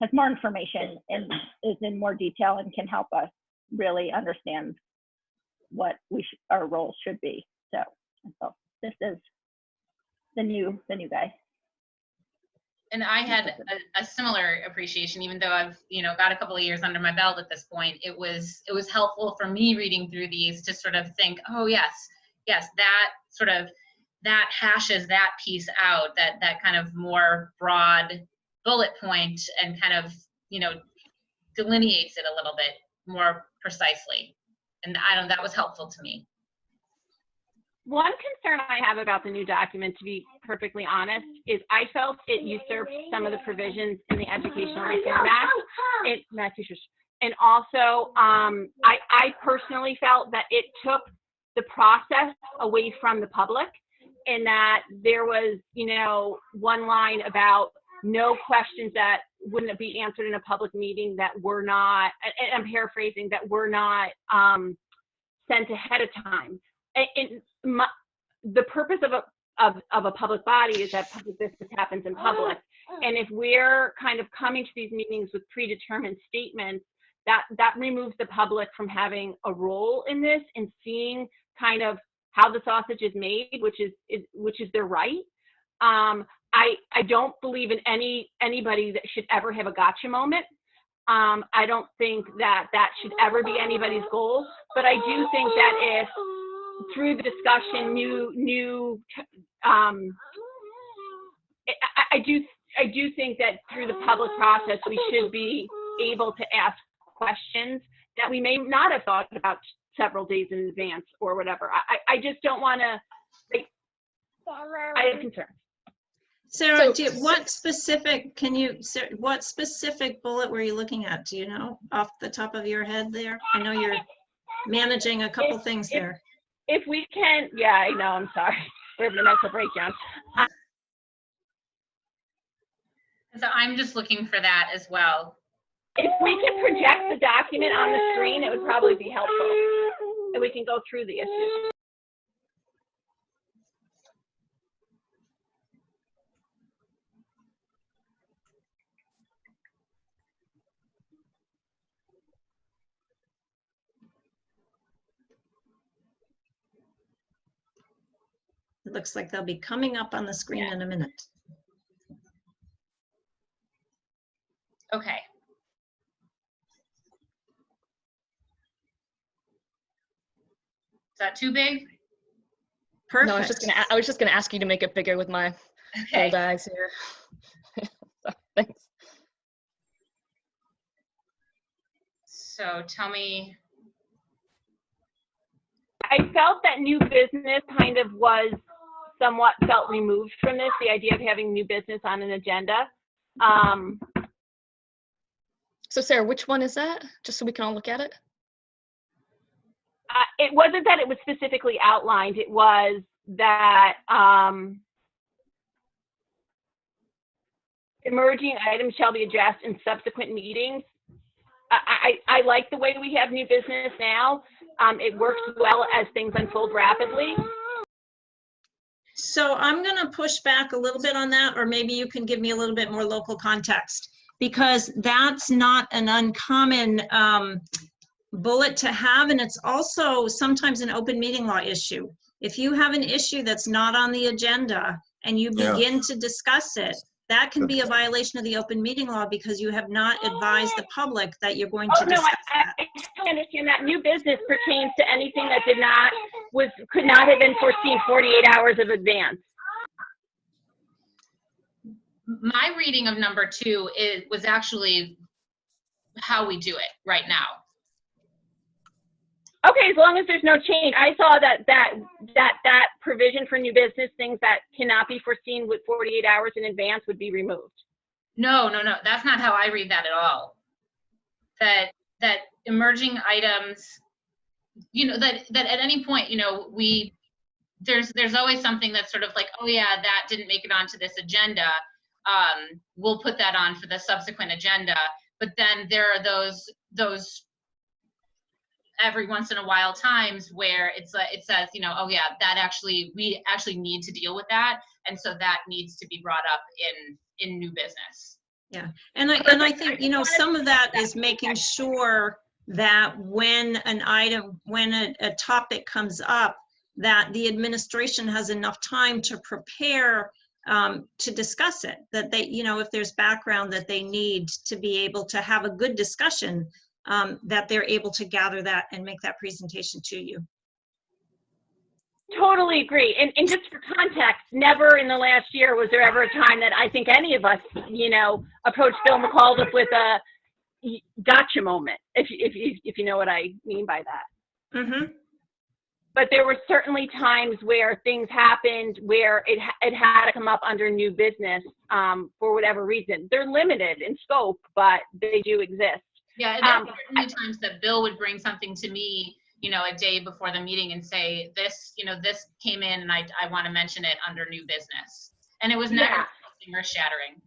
has more information and is in more detail and can help us really understand what our roles should be. So this is the new guy. And I had a similar appreciation, even though I've, you know, got a couple of years under my belt at this point. It was helpful for me reading through these to sort of think, oh yes, that hashes that piece out, that kind of more broad bullet point, and kind of, you know, delineates it a little bit more precisely. And that was helpful to me. One concern I have about the new document, to be perfectly honest, is I felt it usurped some of the provisions in the Educational Reform Act. And also, I personally felt that it took the process away from the public, in that there was, you know, one line about no questions that wouldn't be answered in a public meeting that were not, and I'm paraphrasing, that were not sent ahead of time. The purpose of a public body is that public business happens in public. And if we're kind of coming to these meetings with predetermined statements, that removes the public from having a role in this and seeing kind of how the sausage is made, which is their right. I don't believe in anybody that should ever have a gotcha moment. I don't think that should ever be anybody's goal, but I do think that if through the discussion, I do think that through the public process, we should be able to ask questions that we may not have thought about several days in advance or whatever. I just don't want to, I have concerns. Sarah, what specific bullet were you looking at? Do you know off the top of your head there? I know you're managing a couple things there. If we can, yeah, I know, I'm sorry. We're having a mental breakdown. So I'm just looking for that as well. If we can project the document on the screen, it would probably be helpful. And we can go through the issues. It looks like they'll be coming up on the screen in a minute. Okay. Is that too big? Perfect. No, I was just gonna ask you to make it bigger with my old eyes here. Thanks. So tell me. I felt that new business kind of was somewhat felt removed from this, the idea of having new business on an agenda. So Sarah, which one is that? Just so we can all look at it. It wasn't that it was specifically outlined, it was that emerging items shall be addressed in subsequent meetings. I like the way we have new business now. It works well as things unfold rapidly. So I'm going to push back a little bit on that, or maybe you can give me a little bit more local context, because that's not an uncommon bullet to have, and it's also sometimes an open meeting law issue. If you have an issue that's not on the agenda and you begin to discuss it, that can be a violation of the open meeting law because you have not advised the public that you're going to discuss that. I totally understand that. New business pertains to anything that could not have been foreseen 48 hours of advance. My reading of number 2 was actually how we do it right now. Okay, as long as there's no change. I saw that provision for new business, things that cannot be foreseen with 48 hours in advance, would be removed. No, that's not how I read that at all. That emerging items, that at any point, there's always something that's sort of like, oh yeah, that didn't make it onto this agenda. We'll put that on for the subsequent agenda. But then there are those every once in a while times where it says, oh yeah, we actually need to deal with that, and so that needs to be brought up in new business. Yeah, and I think some of that is making sure that when a topic comes up, that the administration has enough time to prepare to discuss it, that they, if there's background that they need to be able to have a good discussion, that they're able to gather that and make that presentation to you. Totally agree. And just for context, never in the last year was there ever a time that I think any of us, approached Bill McAuliffe with a gotcha moment, if you know what I mean by that. Mm-hmm. But there were certainly times where things happened where it had to come up under new business for whatever reason. They're limited in scope, but they do exist. Yeah, and there were certainly times that Bill would bring something to me, a day before the meeting and say, this came in and I want to mention it under new business. And it was never something earth-shattering.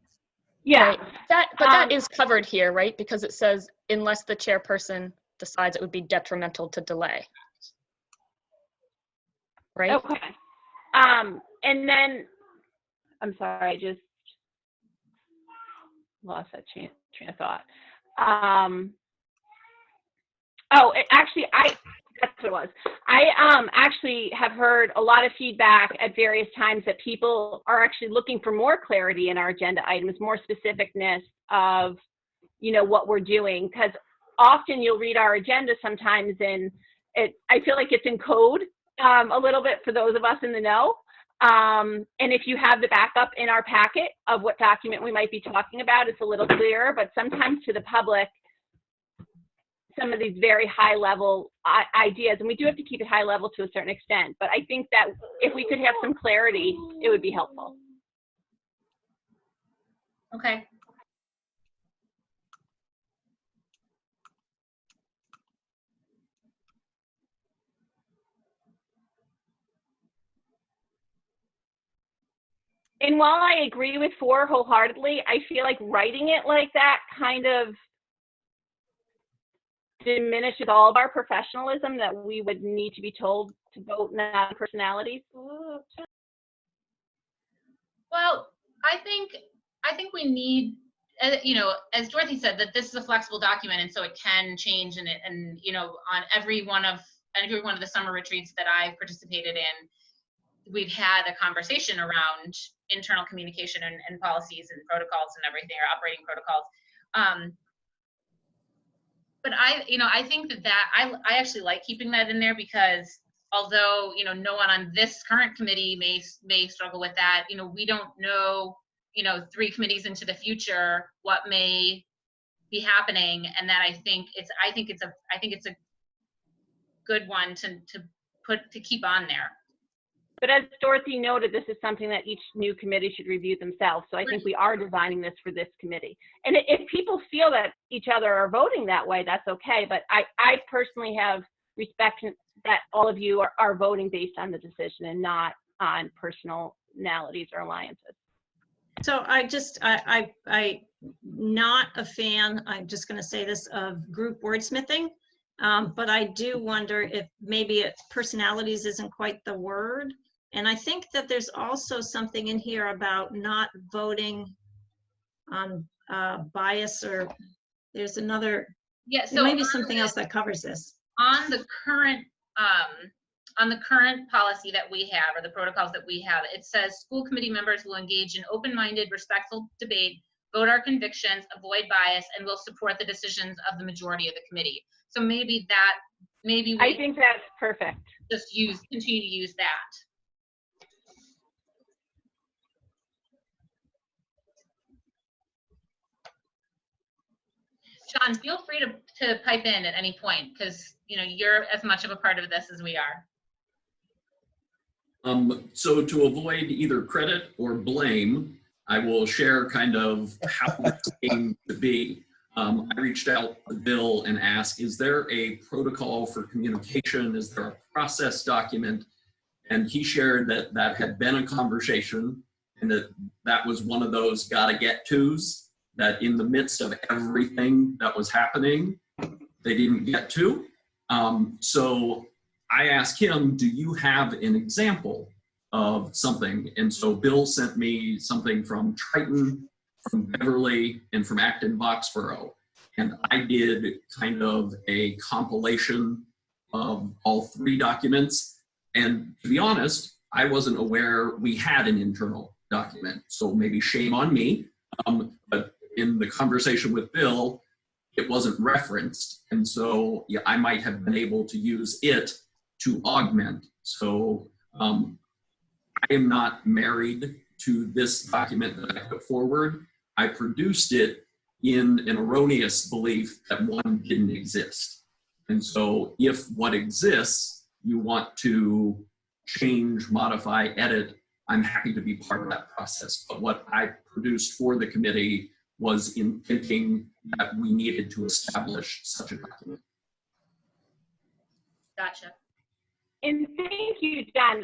Yeah. Right. That is covered here, right? Because it says, unless the chairperson decides it would be detrimental to delay. Right? Okay. And then, I'm sorry, I just lost that train of thought. That's what it was. I actually have heard a lot of feedback at various times that people are actually looking for more clarity in our agenda items, more specificness of, what we're doing. Because often you'll read our agenda sometimes and I feel like it's in code a little bit for those of us in the know. And if you have the backup in our packet of what document we might be talking about, it's a little clearer, but sometimes to the public, some of these very high level ideas, and we do have to keep it high level to a certain extent, but I think that if we could have some clarity, it would be helpful. Okay. And while I agree with 4 wholeheartedly, I feel like writing it like that kind of diminishes all of our professionalism that we would need to be told to vote not personalities. Well, I think we need, you know, as Dorothy said, that this is a flexible document, and so it can change. And you know, on every one of the summer retreats that I've participated in, we've had a conversation around internal communication and policies and protocols and everything, or operating protocols. But I think that I actually like keeping that in there, because although, you know, no one on this current committee may struggle with that, you know, we don't know, you know, 3 committees into the future what may be happening, and that I think it's a good one to keep on there. But as Dorothy noted, this is something that each new committee should review themselves. So I think we are designing this for this committee. And if people feel that each other are voting that way, that's okay. But I personally have respect that all of you are voting based on the decision and not on personalities or alliances. So I'm not a fan, I'm just going to say this, of group wordsmithing. But I do wonder if maybe personalities isn't quite the word. And I think that there's also something in here about not voting on bias, or there's another, so maybe something else that covers this. On the current policy that we have, or the protocols that we have, it says school committee members will engage in open-minded, respectful debate, vote our convictions, avoid bias, and will support the decisions of the majority of the committee. So maybe I think that's perfect. Just continue to use that. John, feel free to pipe in at any point, because you know you're as much of a part of this as we are. So to avoid either credit or blame, I will share kind of how this came to be. I reached out to Bill and asked, is there a protocol for communication? Is there a process document? And he shared that that had been a conversation, and that was one of those gotta get tos, that in the midst of everything that was happening, they didn't get to. So I asked him, do you have an example of something? And so Bill sent me something from Triton, from Beverly, and from Acton Boxborough. And I did kind of a compilation of all 3 documents. And to be honest, I wasn't aware we had an internal document. So maybe shame on me. But in the conversation with Bill, it wasn't referenced. And so yeah, I might have been able to use it to augment. So I am not married to this document that I put forward. I produced it in an erroneous belief that one didn't exist. And so if what exists, you want to change, modify, edit, I'm happy to be part of that process. But what I produced for the committee was in thinking that we needed to establish such a document. Gotcha. And thank you, John.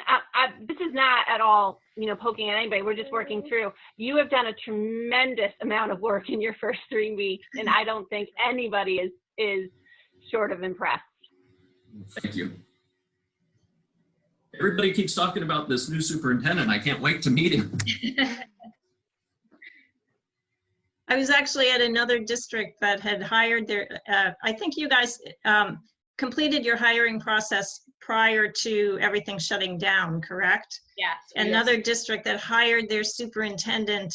This is not at all, you know, poking at anybody. We're just working through. You have done a tremendous amount of work in your first 3 weeks, and I don't think anybody is short of impressed. Thank you. Everybody keeps talking about this new superintendent. I can't wait to meet him. I was actually at another district that had hired their, I think you guys completed your hiring process prior to everything shutting down, correct? Yes. Another district that hired their superintendent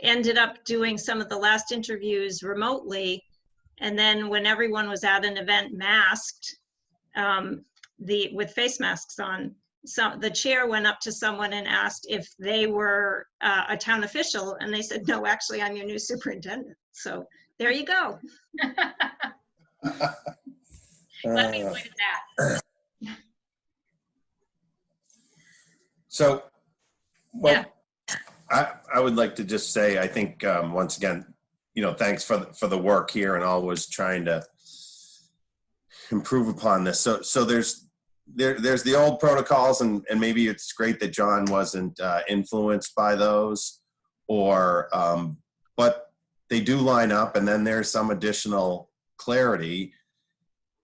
ended up doing some of the last interviews remotely. And then when everyone was at an event masked, with face masks on, so the chair went up to someone and asked if they were a town official, and they said, no, actually, I'm your new superintendent. So There you go. Glad we avoided that. So, well, Yeah. I would like to just say, I think, once again, thanks for the work here and always trying to improve upon this. So there's the old protocols, and maybe it's great that John wasn't influenced by those, but they do line up, and then there's some additional clarity.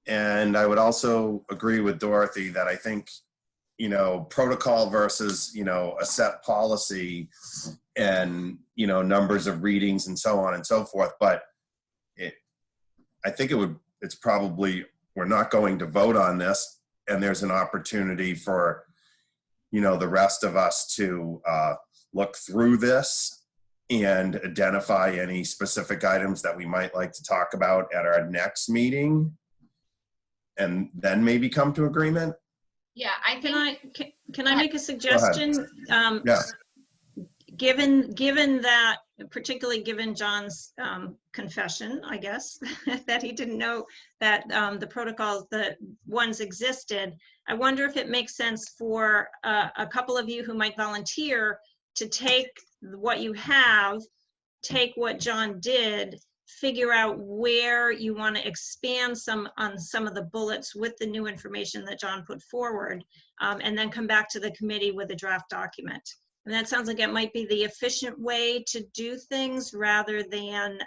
And I would also agree with Dorothy that I think, protocol versus, a set policy and, numbers of readings and so on and so forth. But I think it's probably, we're not going to vote on this, and there's an opportunity for, the rest of us to look through this and identify any specific items that we might like to talk about at our next meeting, and then maybe come to agreement. Yeah, I think. Can I make a suggestion? Yeah. Given that, particularly given John's confession, I guess, that he didn't know that the protocols, the ones existed, I wonder if it makes sense for a couple of you who might volunteer to take what you have, take what John did, figure out where you want to expand on some of the bullets with the new information that John put forward, and then come back to the committee with a draft document. And that sounds like it might be the efficient way to do things, rather than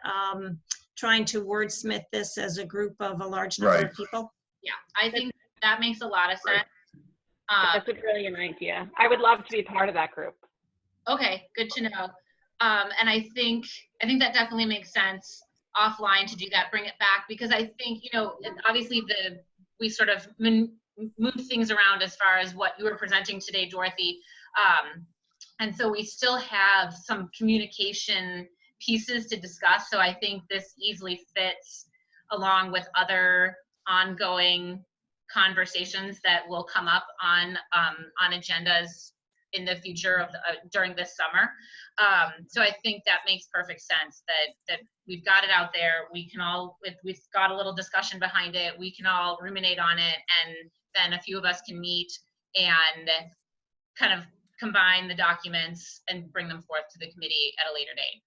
trying to wordsmith this as a group of a large number of people. Yeah, I think that makes a lot of sense. That's a brilliant idea. I would love to be part of that group. Okay, good to know. And I think that definitely makes sense offline to do that, bring it back, because I think, obviously we sort of moved things around as far as what you were presenting today, Dorothy. And so we still have some communication pieces to discuss. So I think this easily fits along with other ongoing conversations that will come up on agendas in the future of during this summer. So I think that makes perfect sense that we've got it out there. We can all, if we've got a little discussion behind it, we can all ruminate on it, and then a few of us can meet and kind of combine the documents and bring them forth to the committee at a later date.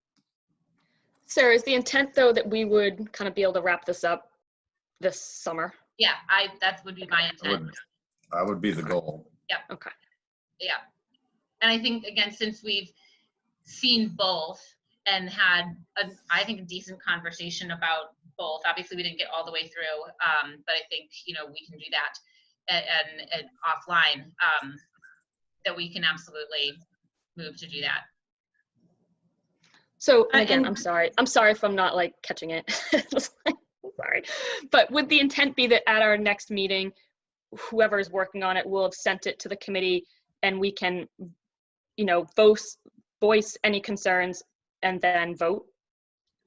Sarah, is the intent though that we would kind of be able to wrap this up this summer? Yeah, that would be my intent. That would be the goal. Yep. Okay. Yeah. And I think, again, since we've seen both and had, I think, a decent conversation about both, obviously we didn't get all the way through, but I think, we can do that and offline, that we can absolutely move to do that. So again, I'm sorry if I'm not like catching it. I'm sorry, but would the intent be that at our next meeting, whoever is working on it will have sent it to the committee, and we can, voice any concerns and then vote?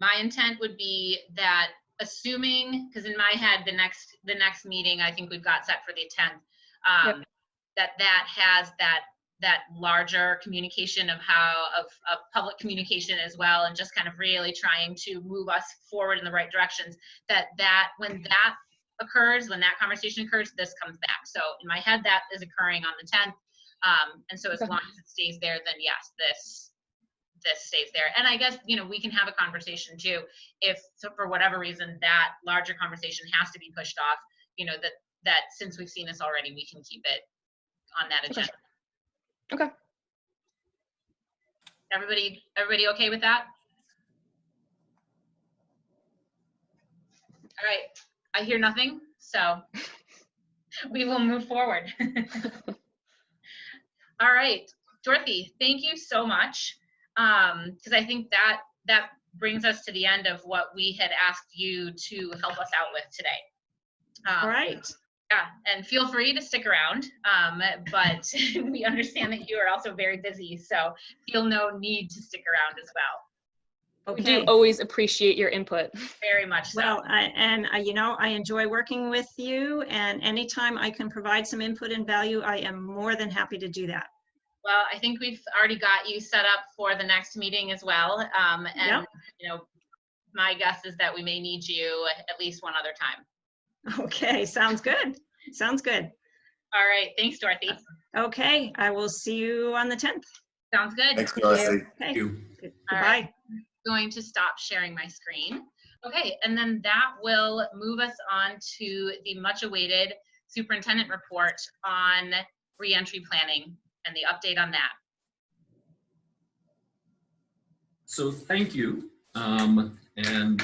My intent would be that, assuming, because in my head, the next meeting I think we've got set for the 10th, that has that larger communication of public communication as well, and just kind of really trying to move us forward in the right directions, that when that occurs, when that conversation occurs, this comes back. So in my head, that is occurring on the 10th. And so as long as it stays there, then yes, this stays there. And I guess, we can have a conversation too, if so for whatever reason that larger conversation has to be pushed off, that since we've seen this already, we can keep it on that agenda. Okay. Everybody okay with that? All right, I hear nothing, so we will move forward. All right, Dorothy, thank you so much, because I think that brings us to the end of what we had asked you to help us out with today. All right. Yeah, and feel free to stick around, but we understand that you are also very busy, so feel no need to stick around as well. Okay. We do always appreciate your input. Very much so. Well, I enjoy working with you, and anytime I can provide some input and value, I am more than happy to do that. Well, I think we've already got you set up for the next meeting as well, and my guess is that we may need you at least one other time. Okay, sounds good. Sounds good. All right, thanks, Dorothy. Okay, I will see you on the 10th. Sounds good. Thanks, Dorothy. Okay, Thank you. All goodbye. right. Going to stop sharing my screen. Okay, and then that will move us on to the much awaited superintendent report on reentry planning and the update on that. So thank you. And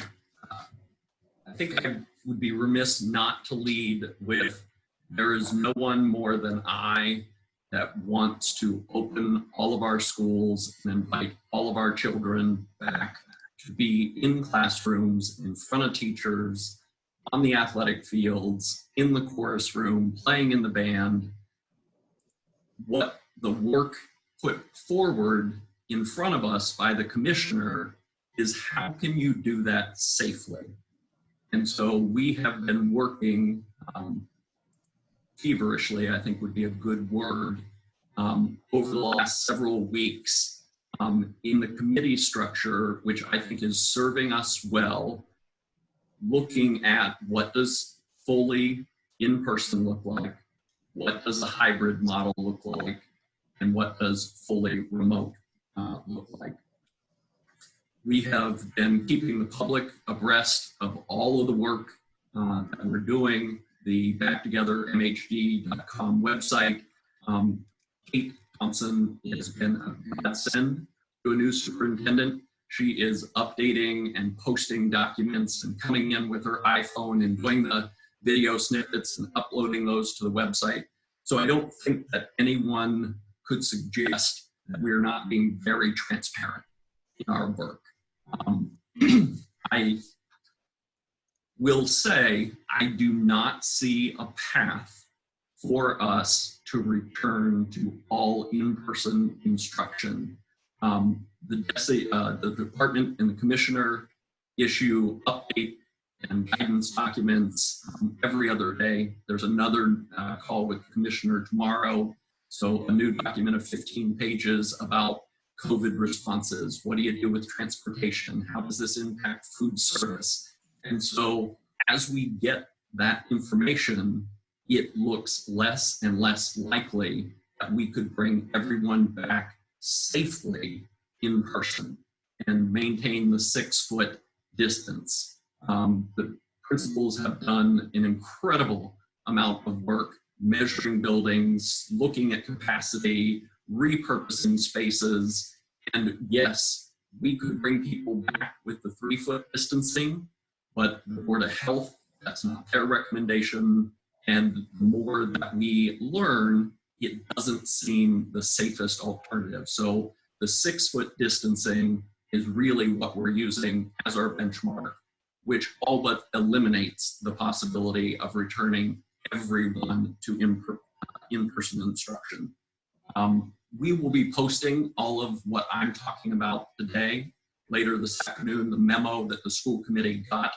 I think I would be remiss not to lead with, there is no one more than I that wants to open all of our schools and invite all of our children back to be in classrooms, in front of teachers, on the athletic fields, in the chorus room, playing in the band. What the work put forward in front of us by the commissioner is, how can you do that safely? And so we have been working feverishly, I think would be a good word, over the last several weeks in the committee structure, which I think is serving us well, looking at what does fully in-person look like, what does a hybrid model look like, and what does fully remote look like. We have been keeping the public abreast of all of the work that we're doing. The backtogethermhd.com website. Kate Thompson has been a godsend to a new superintendent. She is updating and posting documents and coming in with her iPhone and doing the video snippets and uploading those to the website. So I don't think that anyone could suggest that we're not being very transparent in our work. I will say I do not see a path for us to return to all in-person instruction. The department and the commissioner issue update and guidance documents every other day. There's another call with the commissioner tomorrow. So a new document of 15 pages about COVID responses. What do you do with transportation? How does this impact food service? And so as we get that information, it looks less and less likely that we could bring everyone back safely in person and maintain the 6-foot distance. The principals have done an incredible amount of work measuring buildings, looking at capacity, repurposing spaces, and yes, we could bring people back with the 3-foot distancing, but the Board of Health, that's not their recommendation, and the more that we learn, it doesn't seem the safest alternative. So the 6-foot distancing is really what we're using as our benchmark, which all but eliminates the possibility of returning everyone to in-person instruction. We will be posting all of what I'm talking about today, later this afternoon, the memo that the school committee got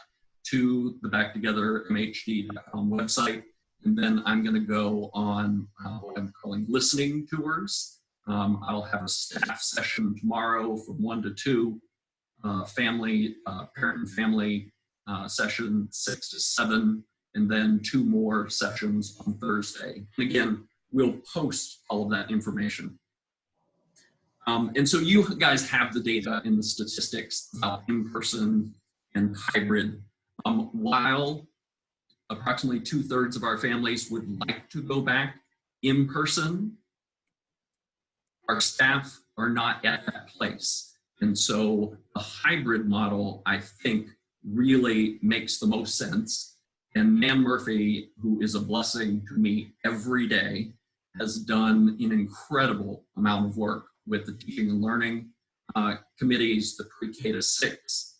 to the backtogethermhd.com website. And then I'm going to go on what I'm calling listening tours. I'll have a staff session tomorrow from 1 to 2, parent and family session 6 to 7, and then 2 more sessions on Thursday. And again, we'll post all of that information. And so you guys have the data and the statistics about in-person and hybrid. While approximately 2/3 of our families would like to go back in person, our staff are not at that place. And so a hybrid model, I think, really makes the most sense. And Nan Murphy, who is a blessing to me every day, has done an incredible amount of work with the teaching and learning committees, the pre-K to 6,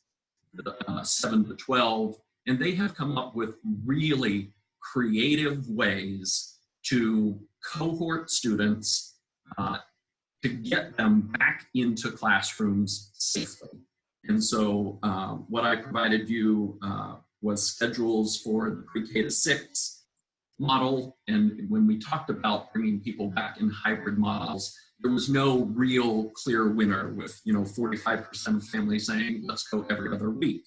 the 7 to 12, and they have come up with really creative ways to cohort students to get them back into classrooms safely. And so what I provided you was schedules for the pre-K to 6 model. And when we talked about bringing people back in hybrid models, there was no real clear winner with 45% of families saying, let's go every other week.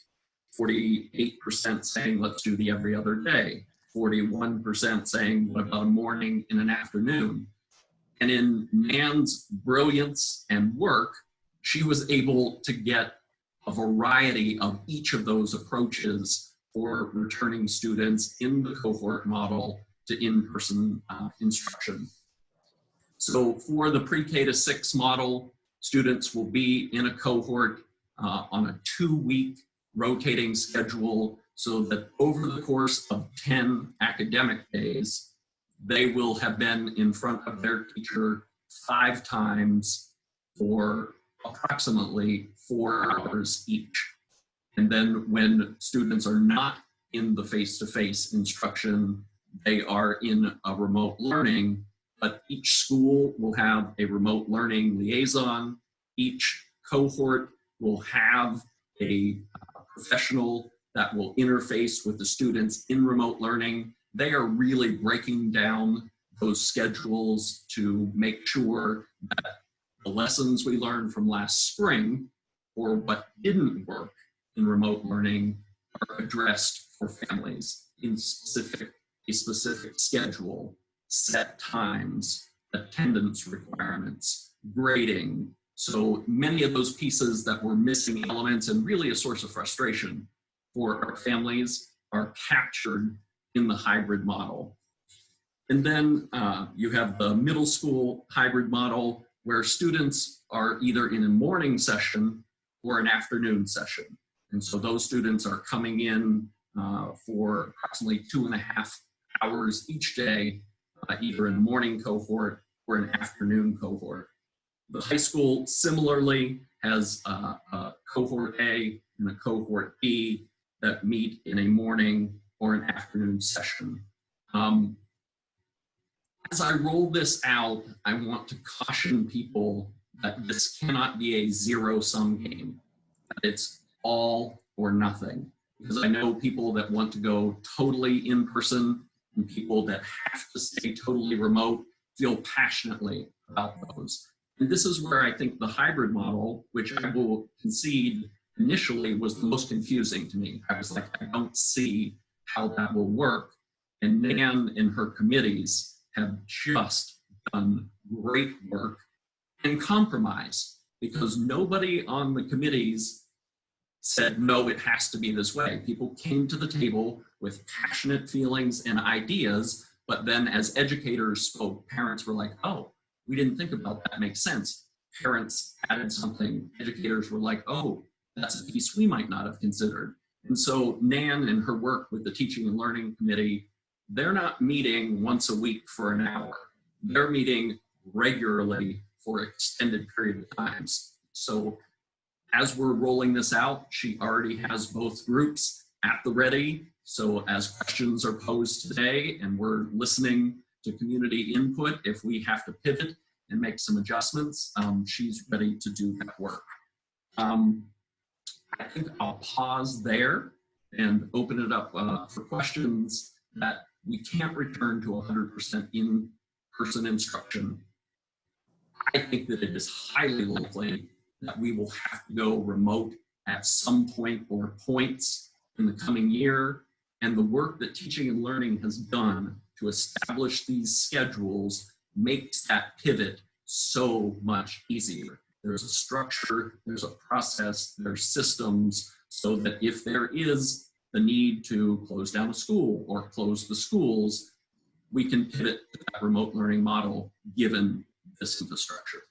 48% saying let's do the every other day, 41% saying what about a morning and an afternoon. And in Nan's brilliance and work, she was able to get a variety of each of those approaches for returning students in the cohort model to in-person instruction. So for the pre-K to 6 model, students will be in a cohort on a 2-week rotating schedule, so that over the course of 10 academic days, they will have been in front of their teacher 5 times for approximately 4 hours each. And then when students are not in the face-to-face instruction, they are in a remote learning, but each school will have a remote learning liaison. Each cohort will have a professional that will interface with the students in remote learning. They are really breaking down those schedules to make sure that the lessons we learned from last spring, or what didn't work in remote learning, are addressed for families in a specific schedule, set times, attendance requirements, grading. So many of those pieces that were missing elements and really a source of frustration for our families are captured in the hybrid model. And then you have the middle school hybrid model, where students are either in a morning session or an afternoon session. And so those students are coming in for approximately 2.5 hours each day, either in a morning cohort or an afternoon cohort. The high school similarly has a cohort A and a cohort B that meet in a morning or an afternoon session. As I roll this out, I want to caution people that this cannot be a zero-sum game. It's all or nothing. Because I know people that want to go totally in person and people that have to stay totally remote feel passionately about those. And this is where I think the hybrid model, which I will concede initially was the most confusing to me. I was like, I don't see how that will work. And Nan and her committees have just done great work and compromise, because nobody on the committees said, no, it has to be this way. People came to the table with passionate feelings and ideas, but then as educators spoke, parents were like, oh, we didn't think about that, makes sense. Parents added something, educators were like, oh, that's a piece we might not have considered. And so Nan and her work with the Teaching and Learning Committee, they're not meeting once a week for an hour. They're meeting regularly for extended period of times. So as we're rolling this out, she already has both groups at the ready. So as questions are posed today and we're listening to community input, if we have to pivot and make some adjustments, she's ready to do that work. I think I'll pause there and open it up for questions. That we can't return to 100% in-person instruction. I think that it is highly likely that we will have to go remote at some point or points in the coming year. And the work that Teaching and Learning has done to establish these schedules makes that pivot so much easier. There's a structure, there's a process, there's systems, so that if there is the need to close down a school or close the schools, we can pivot to that remote learning model given this infrastructure.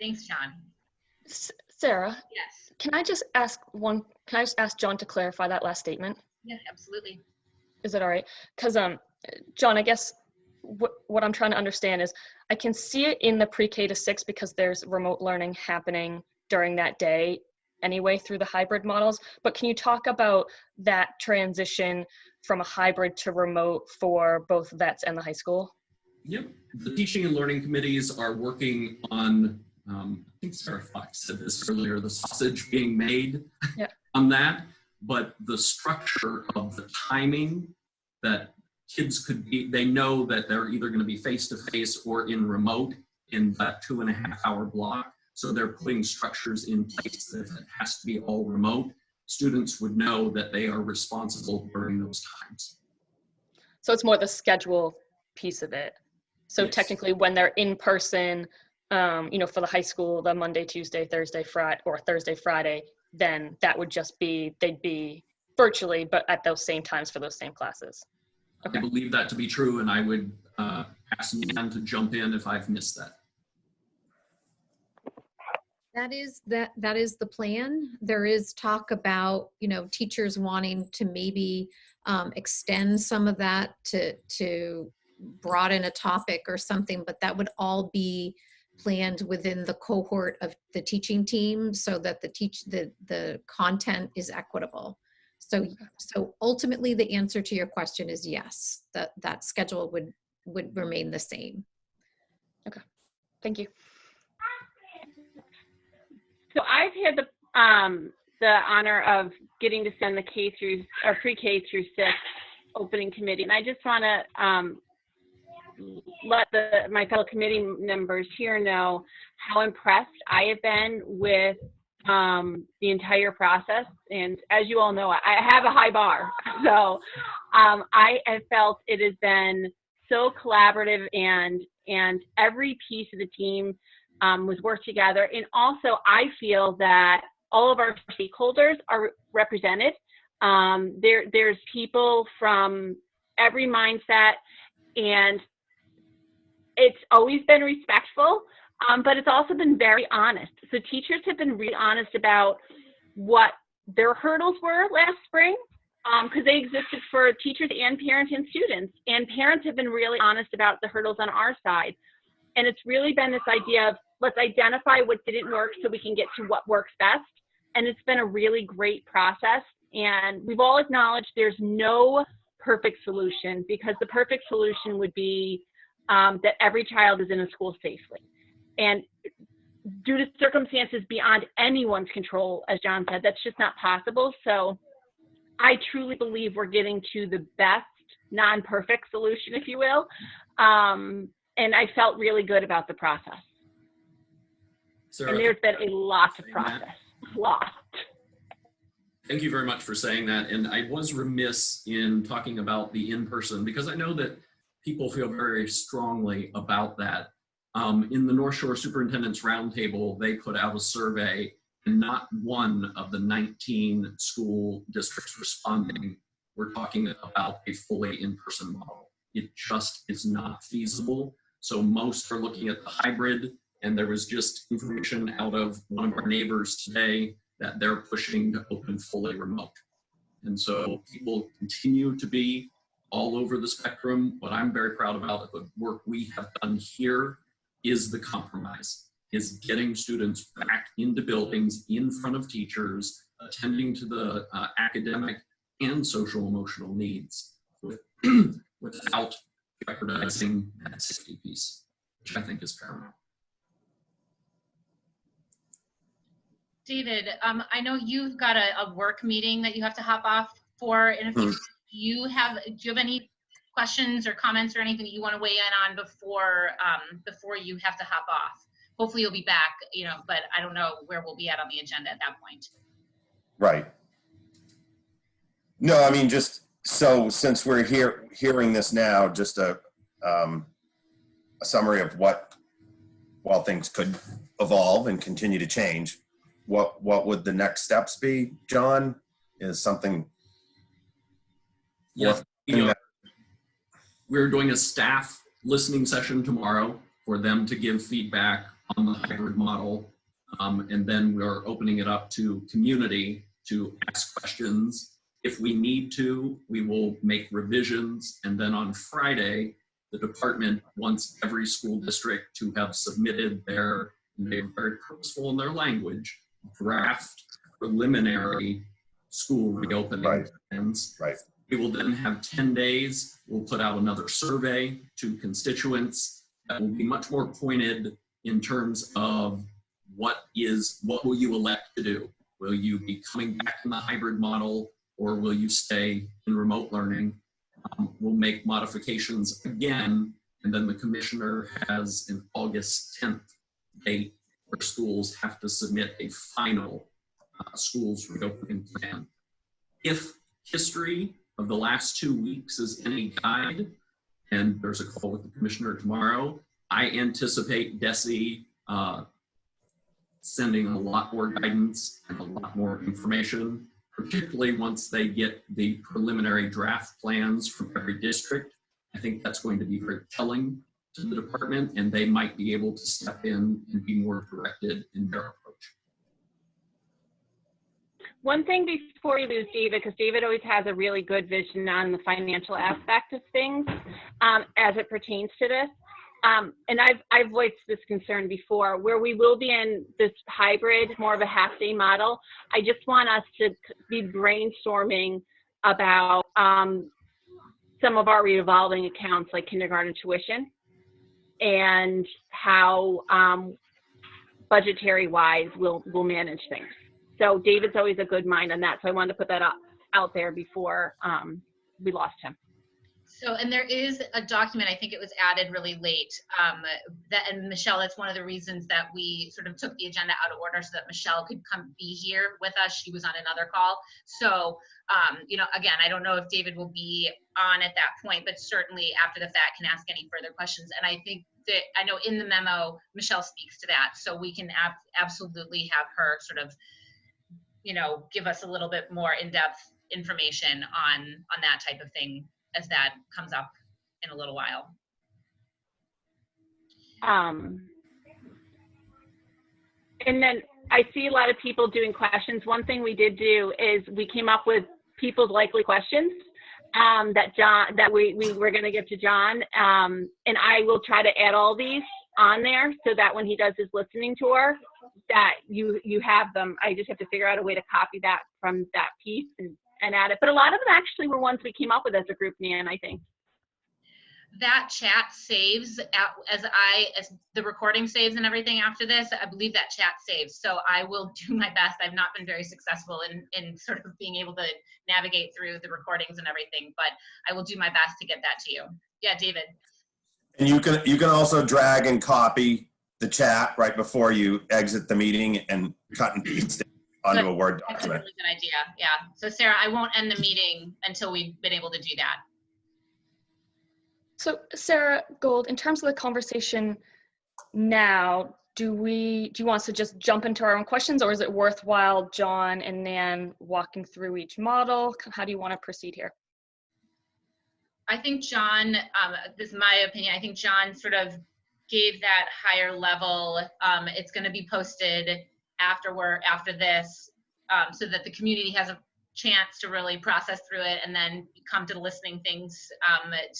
Thanks, John. Sarah, Yes. can I just ask John to clarify that last statement? Yeah, absolutely. Is that all right? Because John, I guess what I'm trying to understand is I can see it in the pre-K to 6 because there's remote learning happening during that day anyway through the hybrid models, but can you talk about that transition from a hybrid to remote for both vets and the high school? Yep, the Teaching and Learning Committees are working on, I think Sarah Fox said this earlier, the sausage being made on that, but the structure of the timing that kids could be, they know that they're either going to be face-to-face or in remote in that 2.5 hour block. So they're putting structures in place that if it has to be all remote, students would know that they are responsible during those times. So it's more the schedule piece of it. So Yes. technically when they're in person, you know, for the high school, the Monday, Tuesday, Thursday, Friday, or Thursday, Friday, then that would just be, they'd be virtually, but at those same times for those same classes. I believe that to be true, and I would ask Nan to jump in if I've missed that. That is the plan. There is talk about, you know, teachers wanting to maybe extend some of that to broaden a topic or something, but that would all be planned within the cohort of the teaching team so that the content is equitable. So ultimately the answer to your question is yes, that schedule would remain the same. Okay, thank you. So I've had the honor of getting to send the K through or pre-K through 6 opening committee, and I just want to let my fellow committee members here know how impressed I have been with the entire process. And as you all know, I have a high bar, so I have felt it has been so collaborative, and every piece of the team was worked together. And also, I feel that all of our stakeholders are represented. There's people from every mindset, and it's always been respectful, but it's also been very honest. So teachers have been really honest about what their hurdles were last spring, because they existed for teachers and parents and students. And parents have been really honest about the hurdles on our side. And it's really been this idea of let's identify what didn't work so we can get to what works best. And it's been a really great process. And we've all acknowledged there's no perfect solution, because the perfect solution would be that every child is in a school safely. And due to circumstances beyond anyone's control, as John said, that's just not possible. So I truly believe we're getting to the best non-perfect solution, if you will. And I felt really good about the process. Sarah, and there's been a lot of process, lot. Thank you very much for saying that. And I was remiss in talking about the in-person, because I know that people feel very strongly about that. In the North Shore Superintendent's Roundtable, they put out a survey, and not one of the 19 school districts responding were talking about a fully in-person model. It just is not feasible. So most are looking at the hybrid, and there was just information out of one of our neighbors today that they're pushing to open fully remote. And so people continue to be all over the spectrum. What I'm very proud about, the work we have done here, is the compromise, is getting students back into buildings in front of teachers, attending to the academic and social emotional needs without jeopardizing that safety piece, which I think is paramount. David, I know you've got a work meeting that you have to hop off for in a few. Do you have any questions or comments or anything that you want to weigh in on before you have to hop off? Hopefully you'll be back, but I don't know where we'll be at on the agenda at that point. Right. No, I mean, just so since we're hearing this now, just a summary of what, while things could evolve and continue to change, what would the next steps be, John? Is something? Yeah, we're doing a staff listening session tomorrow for them to give feedback on the hybrid model. And then we're opening it up to community to ask questions. If we need to, we will make revisions. And then on Friday, the department wants every school district to have submitted they're very purposeful in their language, draft preliminary school reopening plans. Right. We will then have 10 days. We'll put out another survey to constituents that will be much more pointed in terms of what will you elect to do? Will you be coming back in the hybrid model, or will you stay in remote learning? We'll make modifications again, and then the commissioner has an August 10th date where schools have to submit a final schools reopening plan. If history of the last 2 weeks is any guide, and there's a call with the commissioner tomorrow, I anticipate DESE sending a lot more guidance and a lot more information, particularly once they get the preliminary draft plans from every district. I think that's going to be very telling to the department, and they might be able to step in and be more directed in their approach. One thing before you lose David, because David always has a really good vision on the financial aspect of things as it pertains to this. And I've voiced this concern before, where we will be in this hybrid, more of a half-day model. I just want us to be brainstorming about some of our revolving accounts, like kindergarten tuition, and how budgetary-wise we'll manage things. So David's always a good mind on that. So I wanted to put that out there before we lost him. So, and there is a document, I think it was added really late, and Michelle, that's one of the reasons that we sort of took the agenda out of order so that Michelle could come be here with us. She was on another call. So, you know, again, I don't know if David will be on at that point, but certainly after the fact can ask any further questions. And I think that, I know in the memo, Michelle speaks to that. So we can absolutely have her sort of, you know, give us a little bit more in-depth information on that type of thing as that comes up in a little while. And then I see a lot of people doing questions. One thing we did do is we came up with people's likely questions that we were going to give to John. And I will try to add all these on there so that when he does his listening tour, that you have them. I just have to figure out a way to copy that from that piece and add it. But a lot of them actually were ones we came up with as a group, Nan, I think. That chat saves as the recording saves and everything after this. I believe that chat saves. So I will do my best. I've not been very successful in sort of being able to navigate through the recordings and everything, but I will do my best to get that to you. Yeah, David. And you can also drag and copy the chat right before you exit the meeting and cut and paste it onto a Word document. That's a really good idea. Yeah. So Sarah, I won't end the meeting until we've been able to do that. So Sarah Gold, in terms of the conversation now, do you want us to just jump into our own questions, or is it worthwhile John and Nan walking through each model? How do you want to proceed here? I think John, this is my opinion, I think John sort of gave that higher level. It's going to be posted after this so that the community has a chance to really process through it and then come to the listening things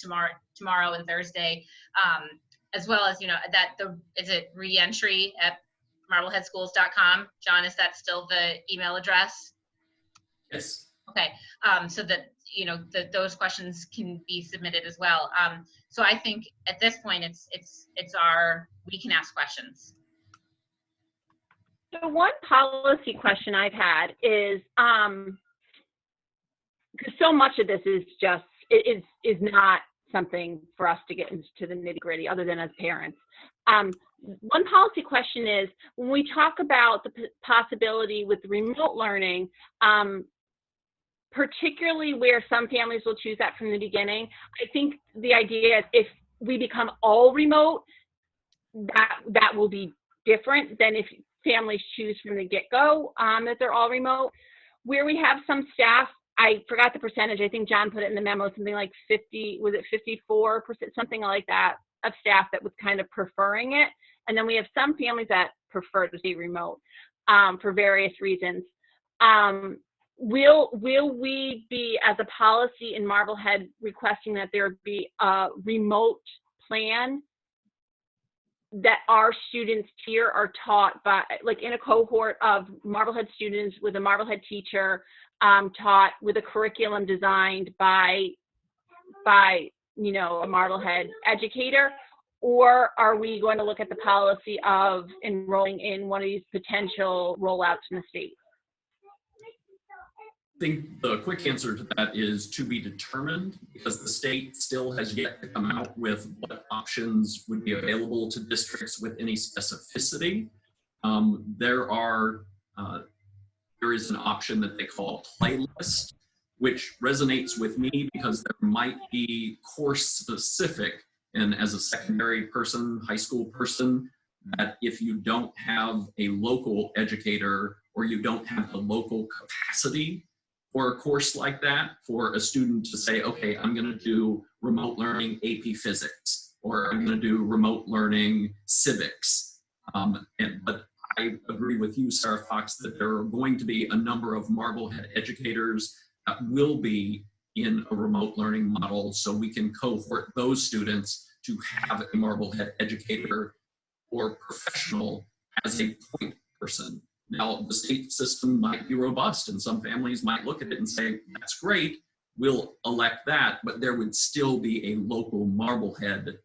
tomorrow and Thursday, as well as, you know, is it reentry at marbleheadschools.com? John, is that still the email address? Yes. Okay, so that, you know, those questions can be submitted as well. So I think at this point, we can ask questions. So one policy question I've had is, because so much of this is just, is not something for us to get into the nitty gritty other than as parents. One policy question is, when we talk about the possibility with remote learning, particularly where some families will choose that from the beginning, I think the idea is if we become all remote, that will be different than if families choose from the get-go that they're all remote. Where we have some staff, I forgot the percentage, I think John put it in the memo, something like 50, was it 54%, something like that, of staff that was kind of preferring it. And then we have some families that prefer to be remote for various reasons. Will we be, as a policy in Marblehead, requesting that there be a remote plan that our students here are taught by, like in a cohort of Marblehead students with a Marblehead teacher, taught with a curriculum designed by you know, a Marblehead educator? Or are we going to look at the policy of enrolling in one of these potential rollouts in the state? I think the quick answer to that is to be determined, because the state still has yet to come out with what options would be available to districts with any specificity. There is an option that they call playlist, which resonates with me because there might be course specific, and as a secondary person, high school person, that if you don't have a local educator or you don't have the local capacity for a course like that, for a student to say, okay, I'm going to do remote learning AP Physics, or I'm going to do remote learning civics. But I agree with you, Sarah Fox, that there are going to be a number of Marblehead educators that will be in a remote learning model, so we can cohort those students to have a Marblehead educator or professional as a point person. Now, the state system might be robust, and some families might look at it and say, that's great, we'll elect that, but there would still be a local Marblehead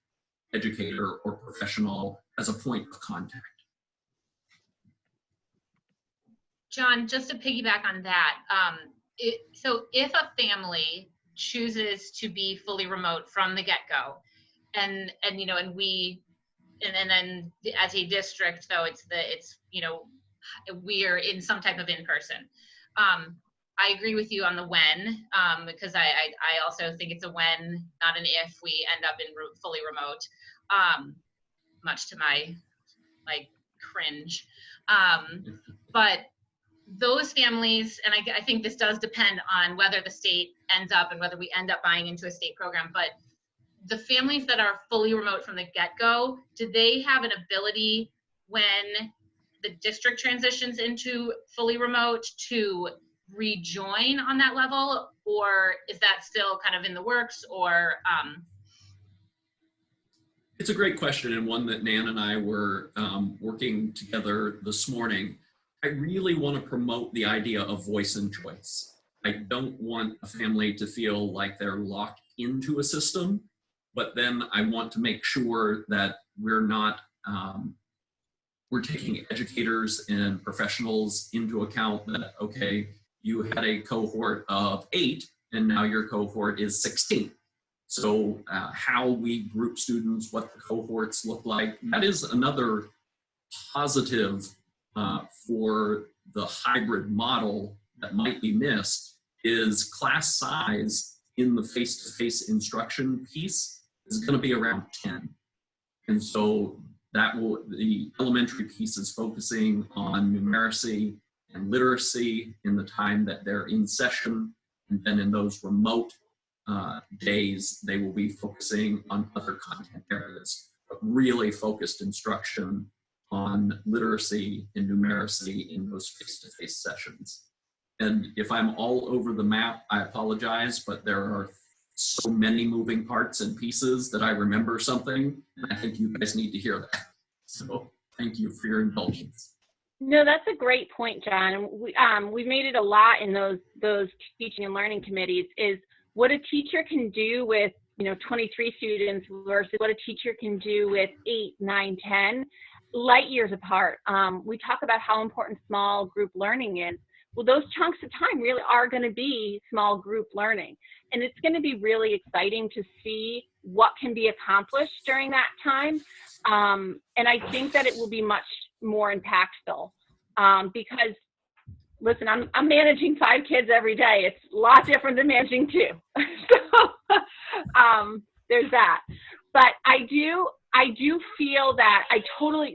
educator or professional as a point of contact. John, just to piggyback on that, so if a family chooses to be fully remote from the get-go, and then as a district, though, we are in some type of in-person. I agree with you on the when, because I also think it's a when, not an if, we end up in fully remote, much to my cringe. But those families, and I think this does depend on whether the state ends up and whether we end up buying into a state program, but the families that are fully remote from the get-go, do they have an ability when the district transitions into fully remote to rejoin on that level, or is that still kind of in the works, or It's a great question, and one that Nan and I were working together this morning. I really want to promote the idea of voice and choice. I don't want a family to feel like they're locked into a system, but then I want to make sure that we're not, we're taking educators and professionals into account that, okay, you had a cohort of 8 and now your cohort is 16. So how we group students, what the cohorts look like, that is another positive for the hybrid model that might be missed, is class size in the face-to-face instruction piece is going to be around 10. And so the elementary piece is focusing on numeracy and literacy in the time that they're in session. And then in those remote days, they will be focusing on other content areas, but really focused instruction on literacy and numeracy in those face-to-face sessions. And if I'm all over the map, I apologize, but there are so many moving parts and pieces that I remember something, and I think you guys need to hear that. So thank you for your indulgence. No, that's a great point, John. We've made it a lot in those teaching and learning committees, is what a teacher can do with 23 students versus what a teacher can do with 8, 9, 10, light years apart. We talk about how important small group learning is. Well, those chunks of time really are going to be small group learning. And it's going to be really exciting to see what can be accomplished during that time. And I think that it will be much more impactful because, listen, I'm managing 5 kids every day. It's a lot different than managing 2. So there's that. But I do feel that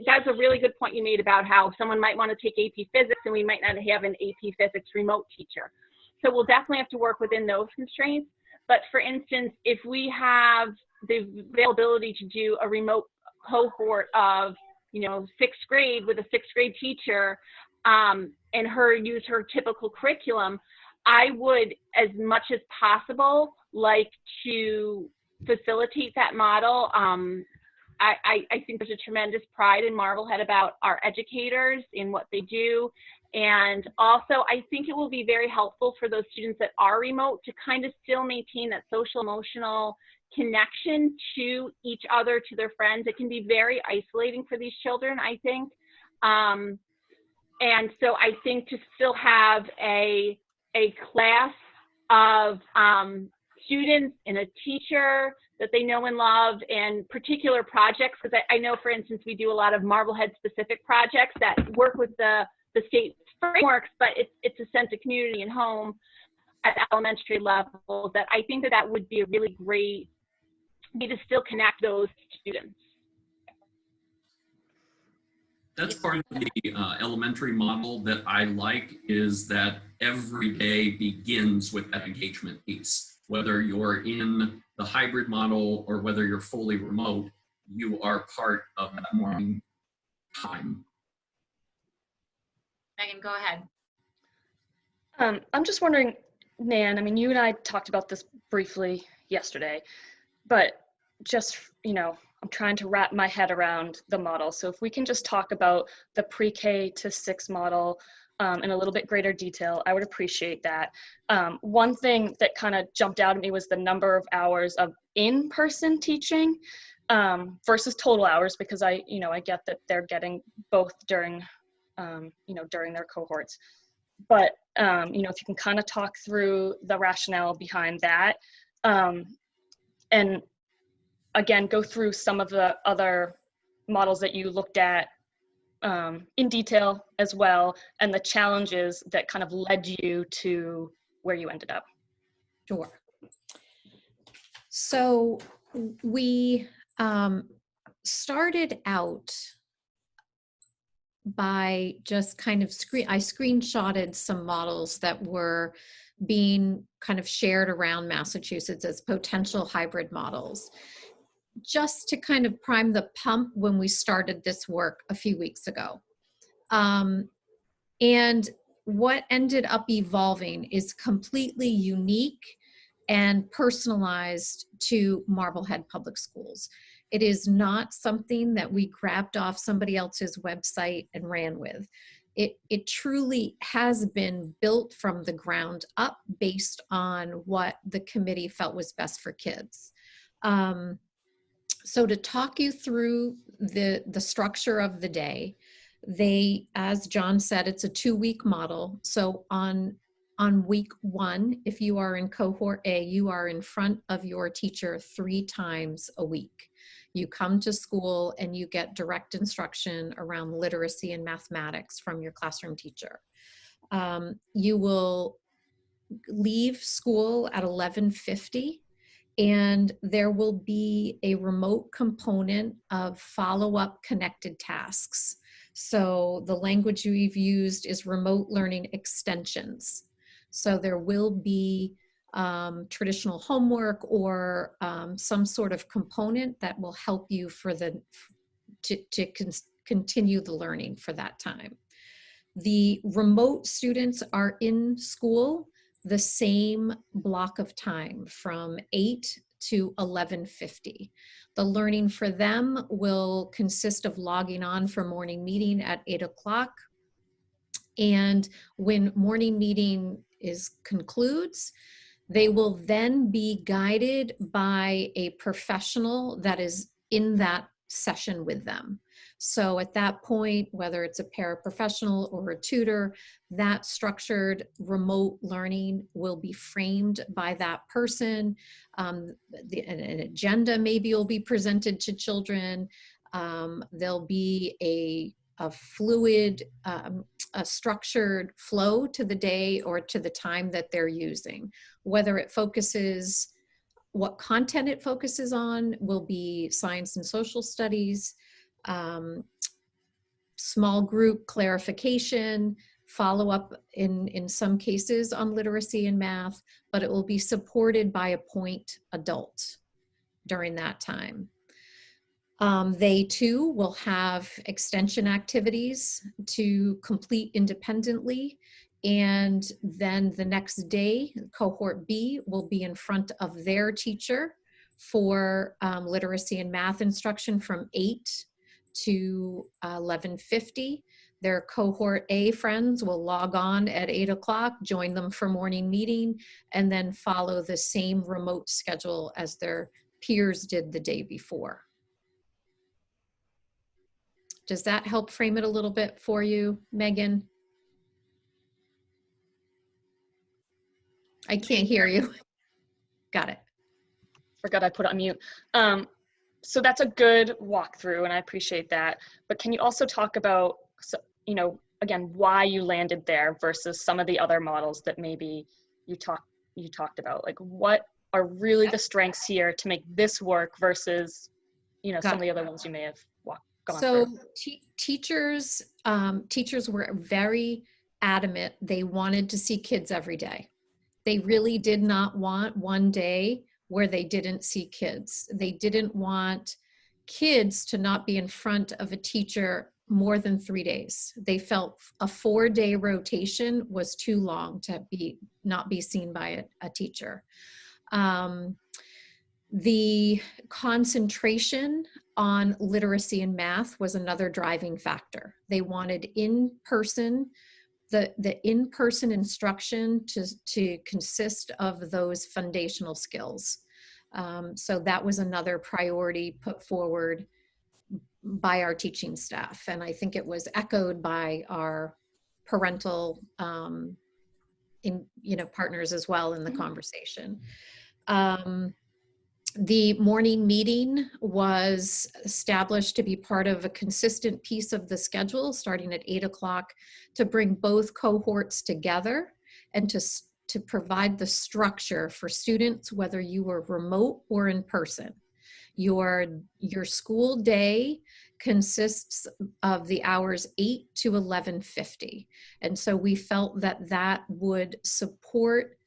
that's a really good point you made about how someone might want to take AP Physics and we might not have an AP Physics remote teacher. So we'll definitely have to work within those constraints. But for instance, if we have the availability to do a remote cohort of, 6th grade with a 6th grade teacher and her use her typical curriculum, I would, as much as possible, like to facilitate that model. I think there's a tremendous pride in Marblehead about our educators in what they do. And also, I think it will be very helpful for those students that are remote to kind of still maintain that social emotional connection to each other, to their friends. It can be very isolating for these children, I think. And so I think to still have a class of students and a teacher that they know and love, and particular projects, because I know, for instance, we do a lot of Marblehead specific projects that work with the state frameworks, but it's a sense of community and home at the elementary level, that I think that would be a really great way to still connect those students. That's part of the elementary model that I like, is that every day begins with that engagement piece. Whether you're in the hybrid model or whether you're fully remote, you are part of that morning time. Megan, go ahead. I'm just wondering, Nan, I mean, you and I talked about this briefly yesterday, but just, I'm trying to wrap my head around the model. So if we can just talk about the pre-K to 6 model in a little bit greater detail, I would appreciate that. One thing that kind of jumped out at me was the number of hours of in-person teaching versus total hours, because I get that they're getting both during, during their cohorts. But, if you can kind of talk through the rationale behind that, and again, go through some of the other models that you looked at in detail as well, and the challenges that kind of led you to where you ended up. Sure. So we started out by just kind of I screenshotted some models that were being kind of shared around Massachusetts as potential hybrid models, just to kind of prime the pump when we started this work a few weeks ago. And what ended up evolving is completely unique and personalized to Marblehead Public Schools. It is not something that we grabbed off somebody else's website and ran with. It truly has been built from the ground up based on what the committee felt was best for kids. So to talk you through the structure of the day, as John said, it's a 2-week model. So on week 1, if you are in cohort A, you are in front of your teacher 3 times a week. You come to school and you get direct instruction around literacy and mathematics from your classroom teacher. You will leave school at 11:50. And there will be a remote component of follow-up connected tasks. So the language we've used is remote learning extensions. So there will be traditional homework or some sort of component that will help you to continue the learning for that time. The remote students are in school the same block of time from 8 to 11:50. The learning for them will consist of logging on for morning meeting at 8 o'clock. And when morning meeting concludes, they will then be guided by a professional that is in that session with them. So at that point, whether it's a paraprofessional or a tutor, that structured remote learning will be framed by that person. An agenda maybe will be presented to children. There'll be a fluid, a structured flow to the day or to the time that they're using. Whether it focuses, what content it focuses on will be science and social studies, small group clarification, follow up in some cases on literacy and math, but it will be supported by a point adult during that time. They too will have extension activities to complete independently. And then the next day, cohort B will be in front of their teacher for literacy and math instruction from 8 to 11:50. Their cohort A friends will log on at 8 o'clock, join them for morning meeting, and then follow the same remote schedule as their peers did the day before. Does that help frame it a little bit for you, Megan? I can't hear you. Got it. forgot I put it on mute. So that's a good walkthrough, and I appreciate that. But can you also talk about, you know, again, why you landed there versus some of the other models that maybe you talked about? Like, what are really the strengths here to make this work versus, you know, some of the other ones you may have gone so through? teachers were very adamant. They wanted to see kids every day. They really did not want one day where they didn't see kids. They didn't want kids to not be in front of a teacher more than 3 days. They felt a 4-day rotation was too long to not be seen by a teacher. The concentration on literacy and math was another driving factor. They wanted in-person, the in-person instruction to consist of those foundational skills. So that was another priority put forward by our teaching staff. And I think it was echoed by our parental partners as well in the conversation. The morning meeting was established to be part of a consistent piece of the schedule starting at 8 o'clock to bring both cohorts together and to provide the structure for students, whether you were remote or in person. Your school day consists of the hours 8 to 11:50. And so we felt that that would support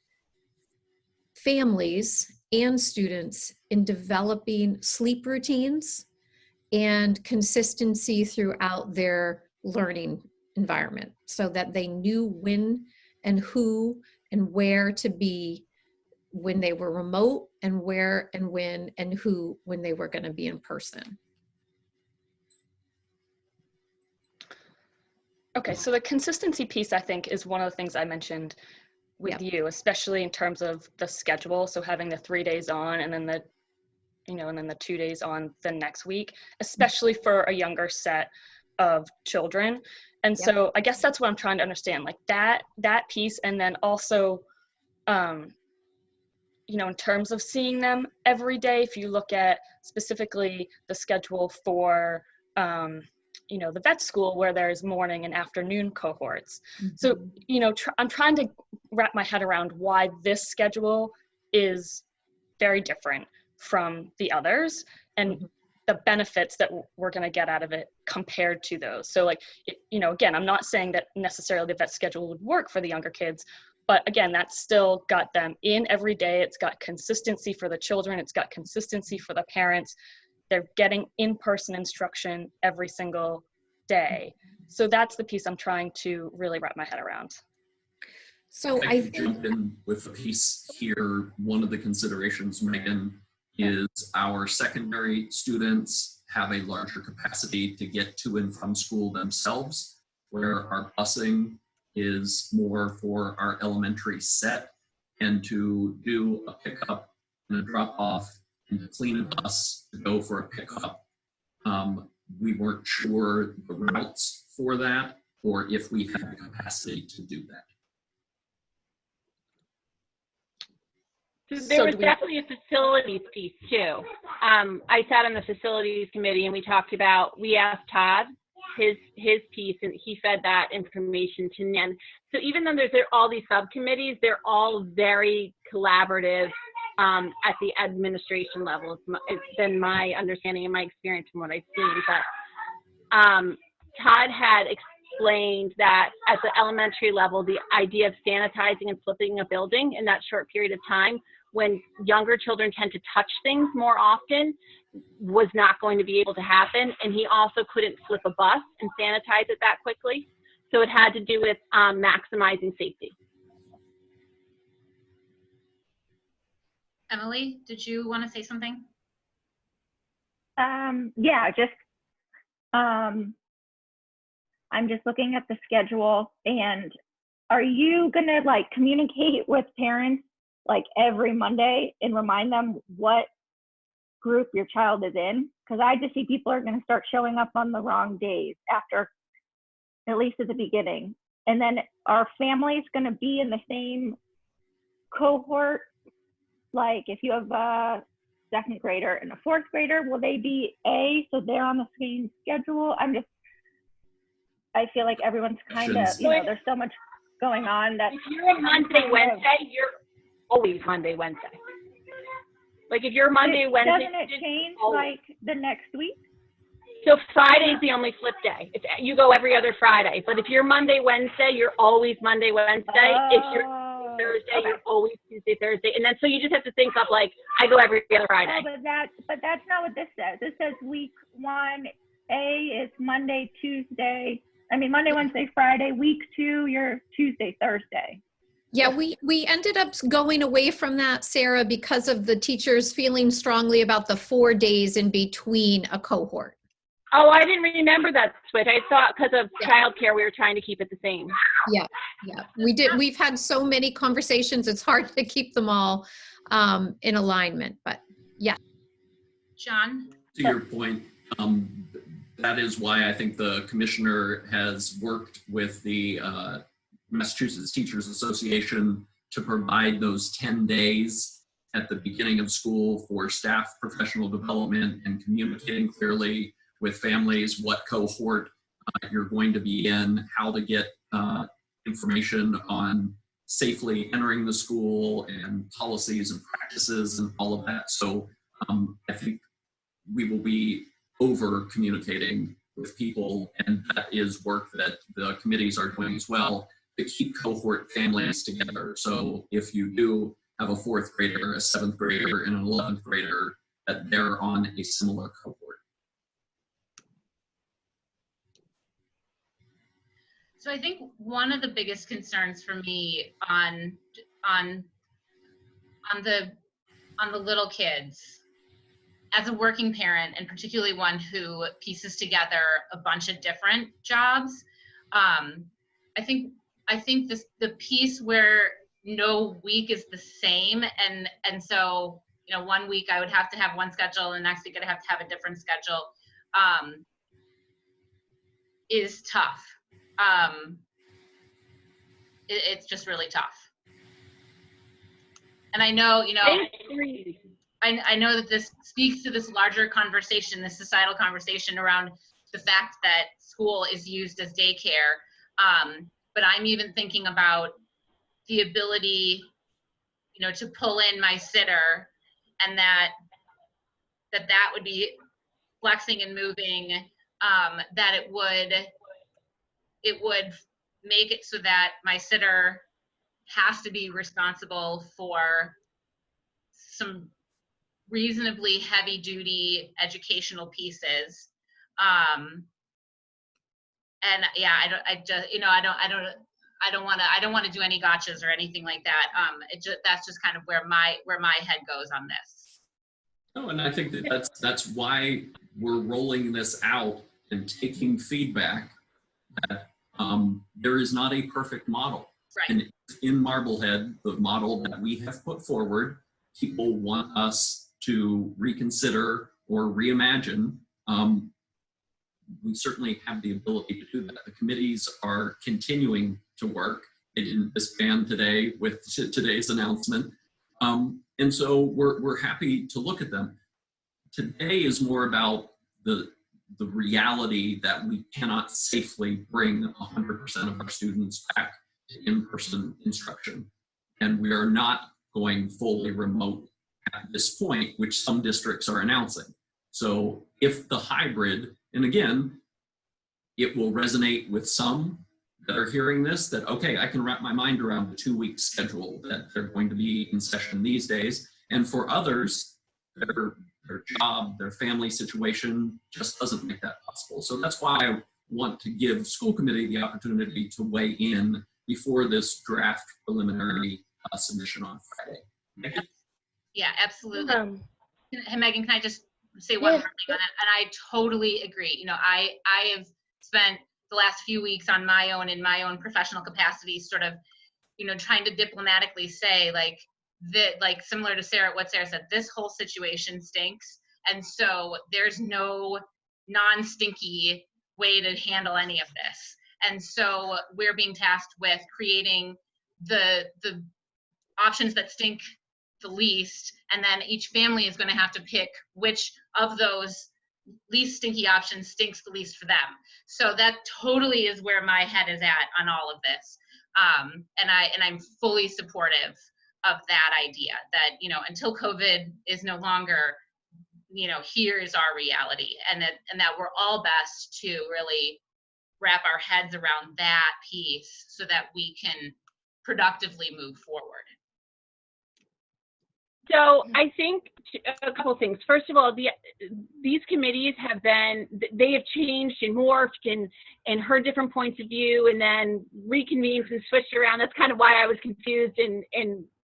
families and students in developing sleep routines and consistency throughout their learning environment so that they knew when and who and where to be when they were remote, and where and when and who when they were going to be in person. Okay, so the consistency piece, I think, is one of the things I mentioned with you, especially in terms of the schedule. So having the 3 days on and then the 2 days on the next week, especially for a younger set of children. And so I guess that's what I'm trying to understand, like that piece. And then also, in terms of seeing them every day, if you look at specifically the schedule for, the vet school where there's morning and afternoon cohorts. Mm-hmm. So, I'm trying to wrap my head around why this schedule is very different from the others and the benefits that we're going to get out of it compared to those. So again, I'm not saying that necessarily the vet schedule would work for the younger kids, but again, that's still got them in every day. It's got consistency for the children. It's got consistency for the parents. They're getting in-person instruction every single day. So that's the piece I'm trying to really wrap my head around. So I think jump in with a piece here. One of the considerations, Megan, is our secondary students have a larger capacity to get to and from school themselves, where our busing is more for our elementary set, and to do a pickup and a drop off and to clean a bus to go for a pickup. We weren't sure the routes for that or if we had the capacity to do that. There was definitely a facilities piece too. I sat on the facilities committee and we asked Todd his piece, and he fed that information to Nan. So even though there's all these subcommittees, they're all very collaborative at the administration level. It's been my understanding and my experience from what I've seen. But Todd had explained that at the elementary level, the idea of sanitizing and flipping a building in that short period of time, when younger children tend to touch things more often, was not going to be able to happen. And he also couldn't flip a bus and sanitize it that quickly. So it had to do with maximizing safety. Emily, did you want to say something? I'm just looking at the schedule, and are you gonna communicate with parents every Monday and remind them what group your child is in? Because I just see people are gonna start showing up on the wrong days after, at least at the beginning. And then are families gonna be in the same cohort? Like if you have second grader and a fourth grader, will they be A, so they're on the same schedule? I feel like everyone's kind of, you know, there's so much going on that. If you're a Monday, Wednesday, you're always Monday, Wednesday. Like if you're Monday, Wednesday. Doesn't it change like the next week? So Friday's the only flip day. You go every other Friday. But if you're Monday, Wednesday, you're always Monday, Wednesday. If you're Thursday, you're always Tuesday, Thursday. And then so you just have to think of like, I go every other Friday. Oh, but that's not what this says. This says week 1, A is Monday, Wednesday, Friday. Week 2, you're Tuesday, Thursday. Yeah, we ended up going away from that, Sarah, because of the teachers feeling strongly about the 4 days in between a cohort. Oh, I didn't remember that switch. I thought because of childcare, we were trying to keep it the same. Yeah, we did. We've had so many conversations. It's hard to keep them all in alignment, but yeah. John? To your point, that is why I think the commissioner has worked with the Massachusetts Teachers Association to provide those 10 days at the beginning of school for staff professional development and communicating clearly with families what cohort you're going to be in, how to get information on safely entering the school and policies and practices and all of that. So I think we will be over communicating with people, and that is work that the committees are doing as well to keep cohort families together. So if you do have a 4th grader, a 7th grader, and an 11th grader, that they're on a similar cohort. So I think one of the biggest concerns for me on the little kids, as a working parent, and particularly one who pieces together a bunch of different jobs, I think the piece where no week is the same, and so, you know, 1 week I would have to have one schedule, and the next week I'd have to have a different schedule, is tough. It's just really tough. And I know, you know, I know that this speaks to this larger conversation, this societal conversation around the fact that school is used as daycare. But I'm even thinking about the ability, you know, to pull in my sitter, and that would be flexing and moving, that it would make it so that my sitter has to be responsible for some reasonably heavy duty educational pieces. And yeah, I don't want to do any gotchas or anything like that. That's just kind of where my head goes on this. No, and I think that's why we're rolling this out and taking feedback. That there is not a perfect model. Right. And in Marblehead, the model that we have put forward, people want us to reconsider or reimagine. We certainly have the ability to do that. The committees are continuing to work. They didn't disband today with today's announcement. And so we're happy to look at them. Today is more about the reality that we cannot safely bring 100% of our students back to in-person instruction. And we are not going fully remote at this point, which some districts are announcing. So if the hybrid, and again, it will resonate with some that are hearing this, that, okay, I can wrap my mind around the 2-week schedule that they're going to be in session these days. And for others, their job, their family situation just doesn't make that possible. So that's why I want to give school committee the opportunity to weigh in before this draft preliminary submission on Friday. Megan? Yeah, absolutely. Hey, Megan, can I just say one more thing on that? And I totally agree. You know, I have spent the last few weeks on my own, in my own professional capacity, sort of, you know, trying to diplomatically say, like, that, like, similar to what Sarah said, this whole situation stinks. And so there's no non-stinky way to handle any of this. And so we're being tasked with creating the options that stink the least, and then each family is going to have to pick which of those least stinky options stinks the least for them. So that totally is where my head is at on all of this. And I'm fully supportive of that idea that, you know, until COVID is no longer, you know, here's our reality, and that we're all best to really wrap our heads around that piece so that we can productively move forward. So I think a couple of things. First of all, these committees they have changed and morphed and heard different points of view and then reconvened and switched around. That's kind of why I was confused and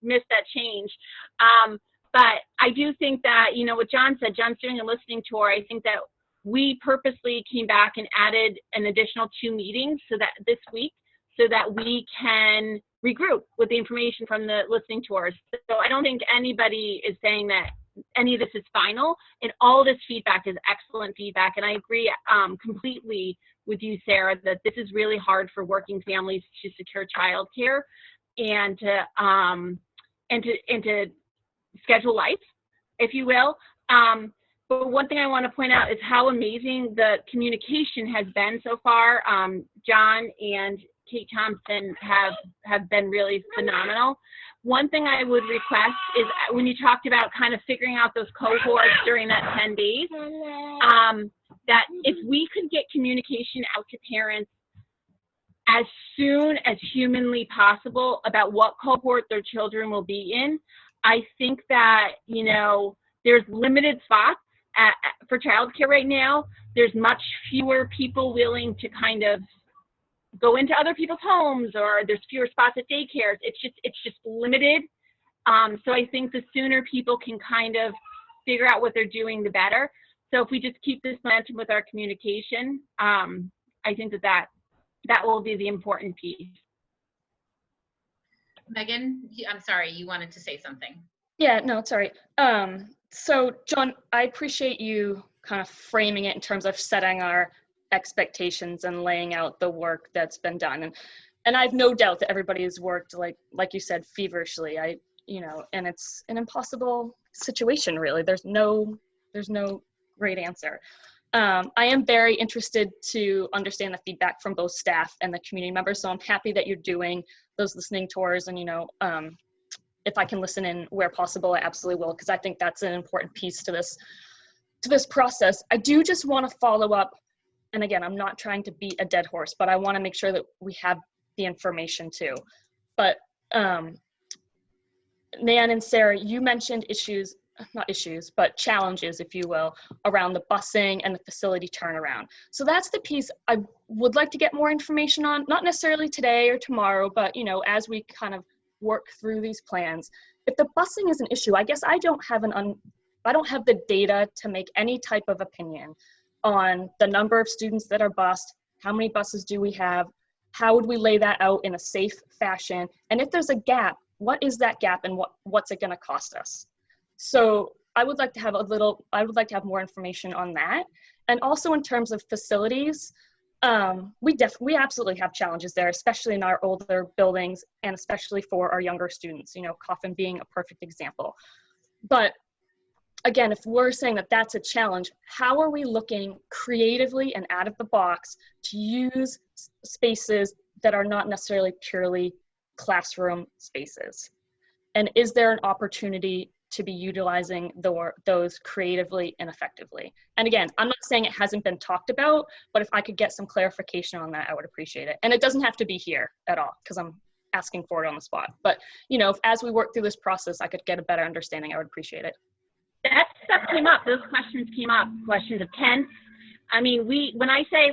missed that change. But I do think that, you know, what John said, John's doing a listening tour. I think that we purposely came back and added an additional 2 meetings so that this week, so that we can regroup with the information from the listening tours. So I don't think anybody is saying that any of this is final, and all this feedback is excellent feedback. And I agree completely with you, Sarah, that this is really hard for working families to secure childcare and to schedule life, if you will. But one thing I want to point out is how amazing the communication has been so far. John and Kate Thompson have been really phenomenal. One thing I would request is when you talked about kind of figuring out those cohorts during that 10 days, that if we could get communication out to parents as soon as humanly possible about what cohort their children will be in, I think that, you know, there's limited spots for childcare right now. There's much fewer people willing to kind of go into other people's homes, or there's fewer spots at daycares. It's just limited. So I think the sooner people can kind of figure out what they're doing, the better. So if we just keep this momentum with our communication, I think that will be the important piece. Megan, I'm sorry, you wanted to say something. Yeah, no, it's all right. So John, I appreciate you kind of framing it in terms of setting our expectations and laying out the work that's been done. And I have no doubt that everybody has worked, like you said, feverishly. And it's an impossible situation, really. There's no great answer. I am very interested to understand the feedback from both staff and the community members. So I'm happy that you're doing those listening tours, and, if I can listen in where possible, I absolutely will, because I think that's an important piece to this process. I do just want to follow up, and again, I'm not trying to beat a dead horse, but I want to make sure that we have the information too. But Nan and Sarah, you mentioned challenges, if you will, around the busing and the facility turnaround. So that's the piece I would like to get more information on, not necessarily today or tomorrow, but, as we kind of work through these plans. If the busing is an issue, I guess I don't have the data to make any type of opinion on the number of students that are bused, how many buses do we have, how would we lay that out in a safe fashion, and if there's a gap, what is that gap and what's it going to cost us? So I would like to have more information on that. And also in terms of facilities, we absolutely have challenges there, especially in our older buildings and especially for our younger students, Coffin being a perfect example. But again, if we're saying that that's a challenge, how are we looking creatively and out of the box to use spaces that are not necessarily purely classroom spaces? And is there an opportunity to be utilizing those creatively and effectively? And again, I'm not saying it hasn't been talked about, but if I could get some clarification on that, I would appreciate it. And it doesn't have to be here at all, because I'm asking for it on the spot. But, if as we work through this process, I could get a better understanding, I would appreciate it. That stuff came up. Those questions came up. Questions of tents. I mean, when I say,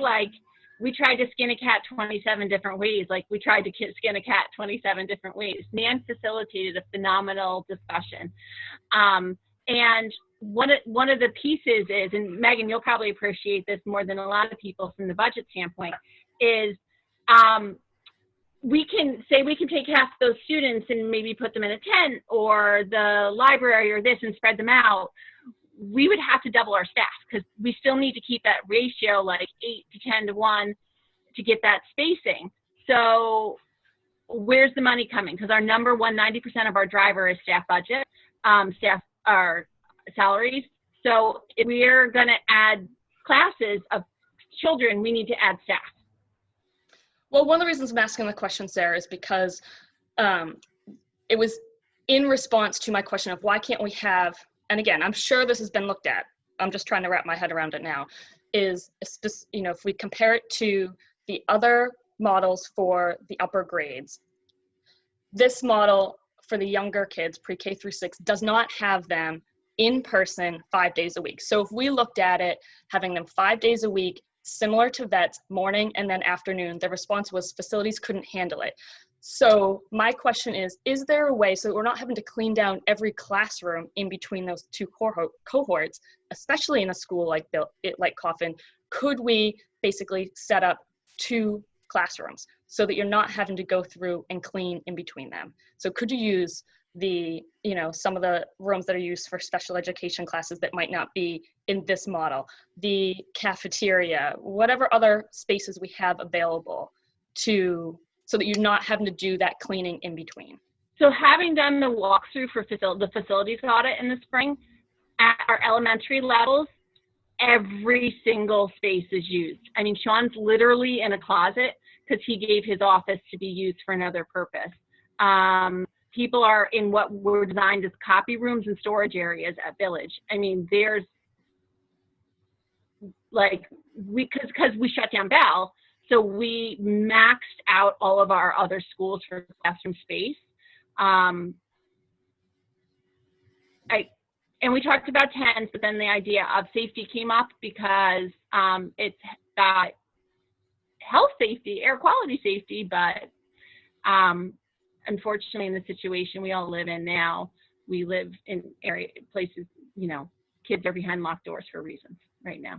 we tried to skin a cat 27 different ways, we tried to skin a cat 27 different ways. Nan facilitated a phenomenal discussion. And one of the pieces is, and Megan, you'll probably appreciate this more than a lot of people from the budget standpoint, is we can take half of those students and maybe put them in a tent or the library or this and spread them out. We would have to double our staff, because we still need to keep that ratio 8 to 10 to 1 to get that spacing. So where's the money coming? Because our number one, 90% of our driver is staff budget. staff our salaries. So if we're going to add classes of children, we need to add staff. Well, one of the reasons I'm asking the question, Sarah, is because it was in response to my question of why can't we have, and again, I'm sure this has been looked at, I'm just trying to wrap my head around it now, is, you know, if we compare it to the other models for the upper grades, this model for the younger kids, pre-K through 6, does not have them in person 5 days a week. So if we looked at it, having them 5 days a week, similar to vets, morning and then afternoon, the response was facilities couldn't handle it. So my question is there a way, so that we're not having to clean down every classroom in between those two cohorts, especially in a school like Coffin, could we basically set up 2 classrooms so that you're not having to go through and clean in between them? So could you use the, you know, some of the rooms that are used for special education classes that might not be in this model, the cafeteria, whatever other spaces we have available to, so that you're not having to do that cleaning in between? So having done the walkthrough for the facilities audit in the spring, at our elementary levels, every single space is used. I mean, Sean's literally in a closet because he gave his office to be used for another purpose. People are in what were designed as copy rooms and storage areas at Village. I mean, there's like, because we shut down Bell, so we maxed out all of our other schools for classroom space. And we talked about tents, but then the idea of safety came up because it's health safety, air quality safety, but unfortunately in the situation we all live in now, we live in places, you know, kids are behind locked doors for reasons right now.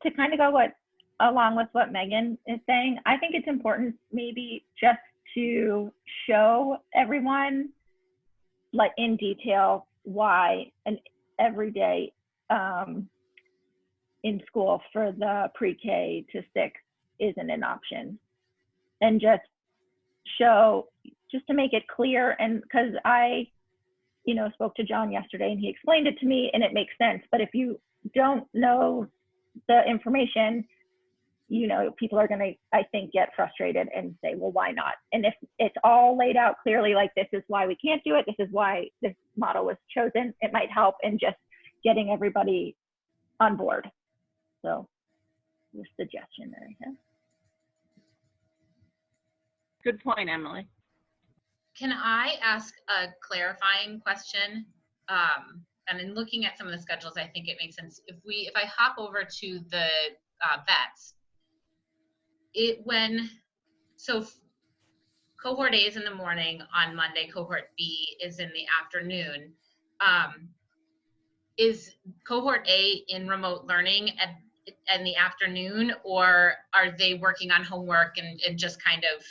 To kind of go along with what Megan is saying, I think it's important maybe just to show everyone like in detail why an everyday in school for the pre-K to 6 isn't an option, and just show, just to make it clear. And because I, you know, spoke to John yesterday and he explained it to me and it makes sense, but if you don't know the information, you know, people are going to, I think, get frustrated and say, well, why not? And if it's all laid out clearly, like this is why we can't do it, this is why this model was chosen, it might help in just getting everybody on board. So the suggestion there. Yeah. Good point, Emily. Can I ask a clarifying question? And in looking at some of the schedules, I think it makes sense. If I hop over to the vets, so cohort A is in the morning on Monday, cohort B is in the afternoon. Is cohort A in remote learning in the afternoon, or are they working on homework and just kind of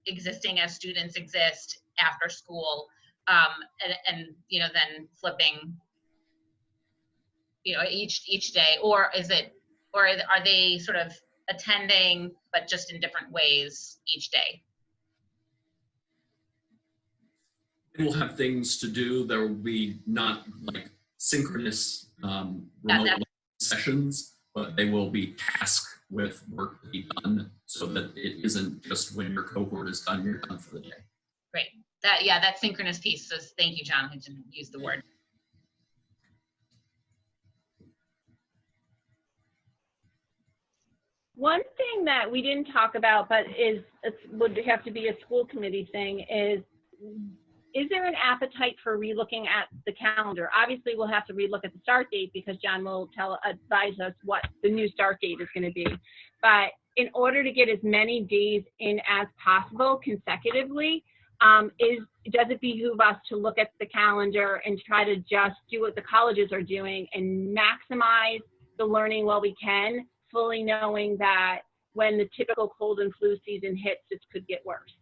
existing as students exist after school, and you know, then flipping, you know, each day, or are they sort of attending but just in different ways each day? They will have things to do. There will be not like synchronous remote sessions, but they will be tasked with work to be done so that it isn't just when your cohort is done, you're done for the day. Great. That synchronous piece. So thank you, John, who didn't use the word. One thing that we didn't talk about, but would have to be a school committee thing, is there an appetite for relooking at the calendar? Obviously, we'll have to relook at the start date because John will advise us what the new start date is going to be. But in order to get as many days in as possible consecutively, does it behoove us to look at the calendar and try to just do what the colleges are doing and maximize the learning while we can, fully knowing that when the typical cold and flu season hits, it could get worse?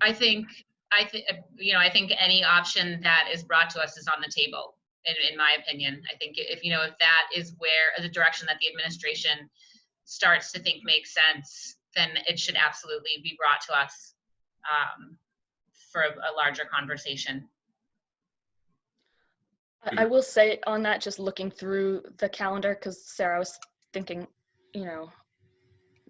I think you know, I think any option that is brought to us is on the table. in my opinion. I think if that is where the direction that the administration starts to think makes sense, then it should absolutely be brought to us for a larger conversation. I will say on that, just looking through the calendar, because Sarah was thinking,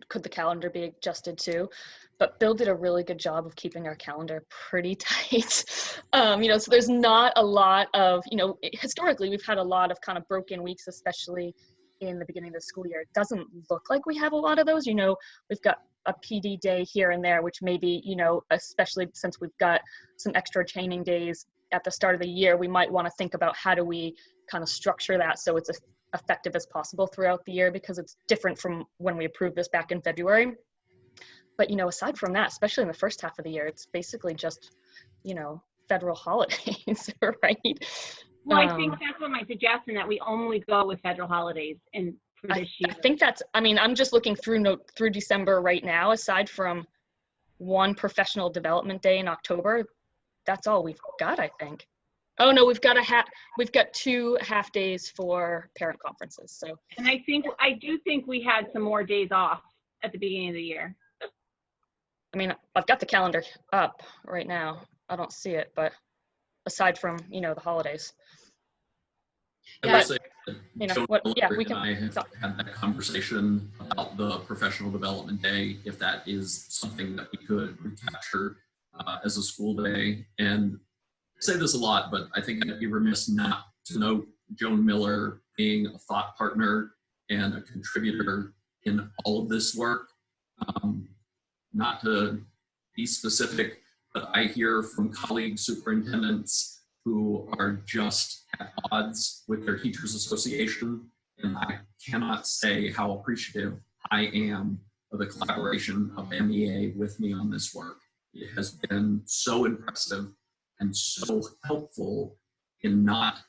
could the calendar be adjusted too? But Bill did a really good job of keeping our calendar pretty tight. So there's not a lot of, historically we've had a lot of kind of broken weeks, especially in the beginning of the school year. It doesn't look like we have a lot of those. We've got a PD day here and there, which maybe, especially since we've got some extra training days at the start of the year, we might want to think about how do we kind of structure that so it's as effective as possible throughout the year, because it's different from when we approved this back in February. But, aside from that, especially in the first half of the year, it's basically just, federal holidays, right? Well, I think that's what my suggestion, that we only go with federal holidays for this year. I think I'm just looking through December right now. Aside from one professional development day in October, that's all we've got, I think. Oh no, we've got 2 half days for parent conferences. So. And I do think we had some more days off at the beginning of the year. I mean, I've got the calendar up right now. I don't see it, but aside from, the holidays. I will say But, we can. I have had that conversation about the professional development day, if that is something that we could recapture as a school day. And I say this a lot, but I think I'd be remiss not to note Joan Miller being a thought partner and a contributor in all of this work. Not to be specific, but I hear from colleague superintendents who are just at odds with their teachers association, and I cannot say how appreciative I am of the collaboration of MEA with me on this work. It has been so impressive and so helpful in not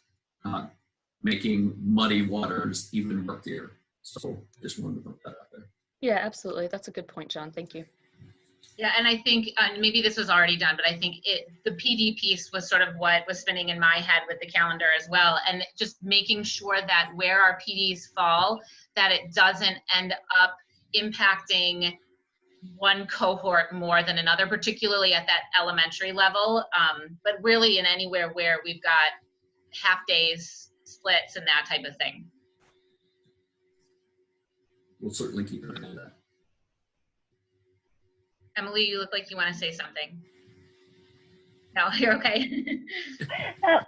making muddy waters even murkier. So just wanted to put that out there. Yeah, absolutely. That's a good point, John. Thank you. Yeah, and I think maybe this was already done, but I think the PD piece was sort of what was spinning in my head with the calendar as well, and just making sure that where our PDs fall, that it doesn't end up impacting one cohort more than another, particularly at that elementary level, but really in anywhere where we've got half days, splits, and that type of thing. We'll certainly keep an eye on that. Emily, you look like you want to say something. No, you're okay.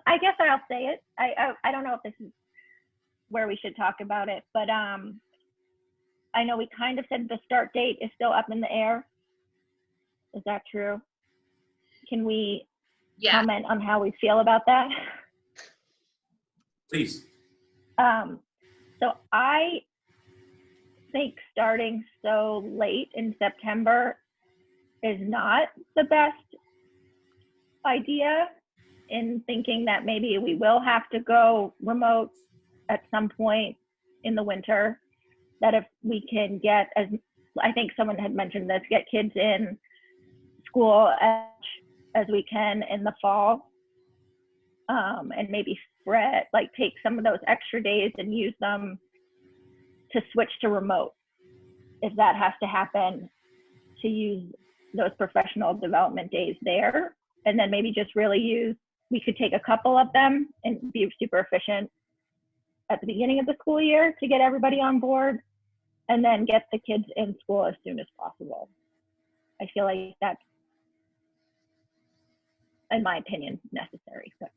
I guess I'll say it. I don't know if this is where we should talk about it, but I know we kind of said the start date is still up in the air. Is that true? Can we comment on how we feel about that? Please. So I think starting so late in September is not the best idea, in thinking that maybe we will have to go remote at some point in the winter, that if we can get, as I think someone had mentioned this, get kids in school as we can in the fall, and maybe take some of those extra days and use them to switch to remote, if that has to happen, to use those professional development days there. And then maybe just really we could take a couple of them and be super efficient at the beginning of the school year to get everybody on board, and then get the kids in school as soon as possible. I feel like that's, in my opinion, necessary. But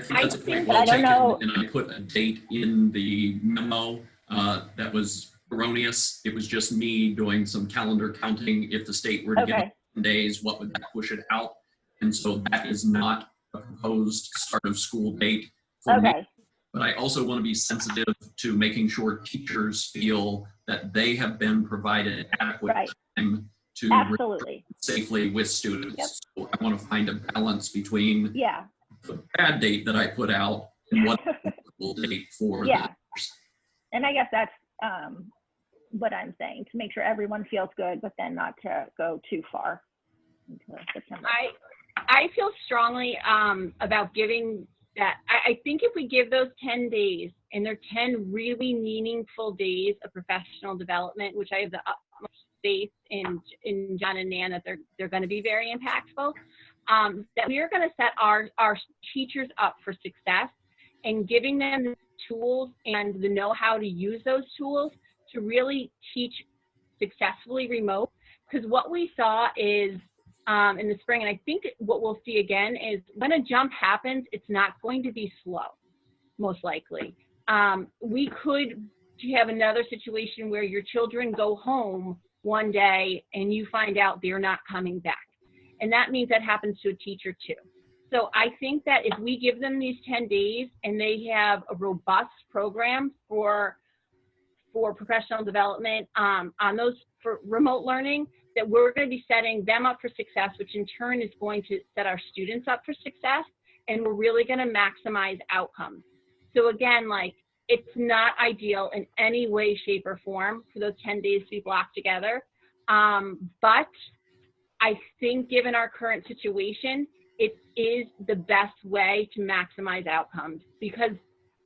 I think that's a point well taken, and I put a date in the memo that was erroneous. It was just me doing some calendar counting. If the state were to give 10 days, what would that push it out? And so that is not a proposed start of school date for me. But I also want to be sensitive to making sure teachers feel that they have been provided adequate time to work safely with students. So I want to find a balance between the bad date that I put out and what will date for the others. And I guess that's what I'm saying, to make sure everyone feels good, but then not to go too far into September. I feel strongly about giving that I think if we give those 10 days, and they're 10 really meaningful days of professional development, which I have the utmost faith in John and Nan that they're going to be very impactful, that we are going to set our teachers up for success and giving them the tools and the know-how to use those tools to really teach successfully remote. Because what we saw is in the spring, and I think what we'll see again is when a jump happens, it's not going to be slow, most likely. We could have another situation where your children go home one day and you find out they're not coming back. And that means that happens to a teacher too. So I think that if we give them these 10 days and they have a robust program for professional development on those for remote learning, that we're going to be setting them up for success, which in turn is going to set our students up for success, and we're really going to maximize outcomes. So again, like, it's not ideal in any way, shape, or form for those 10 days to be blocked together. But I think given our current situation, it is the best way to maximize outcomes, because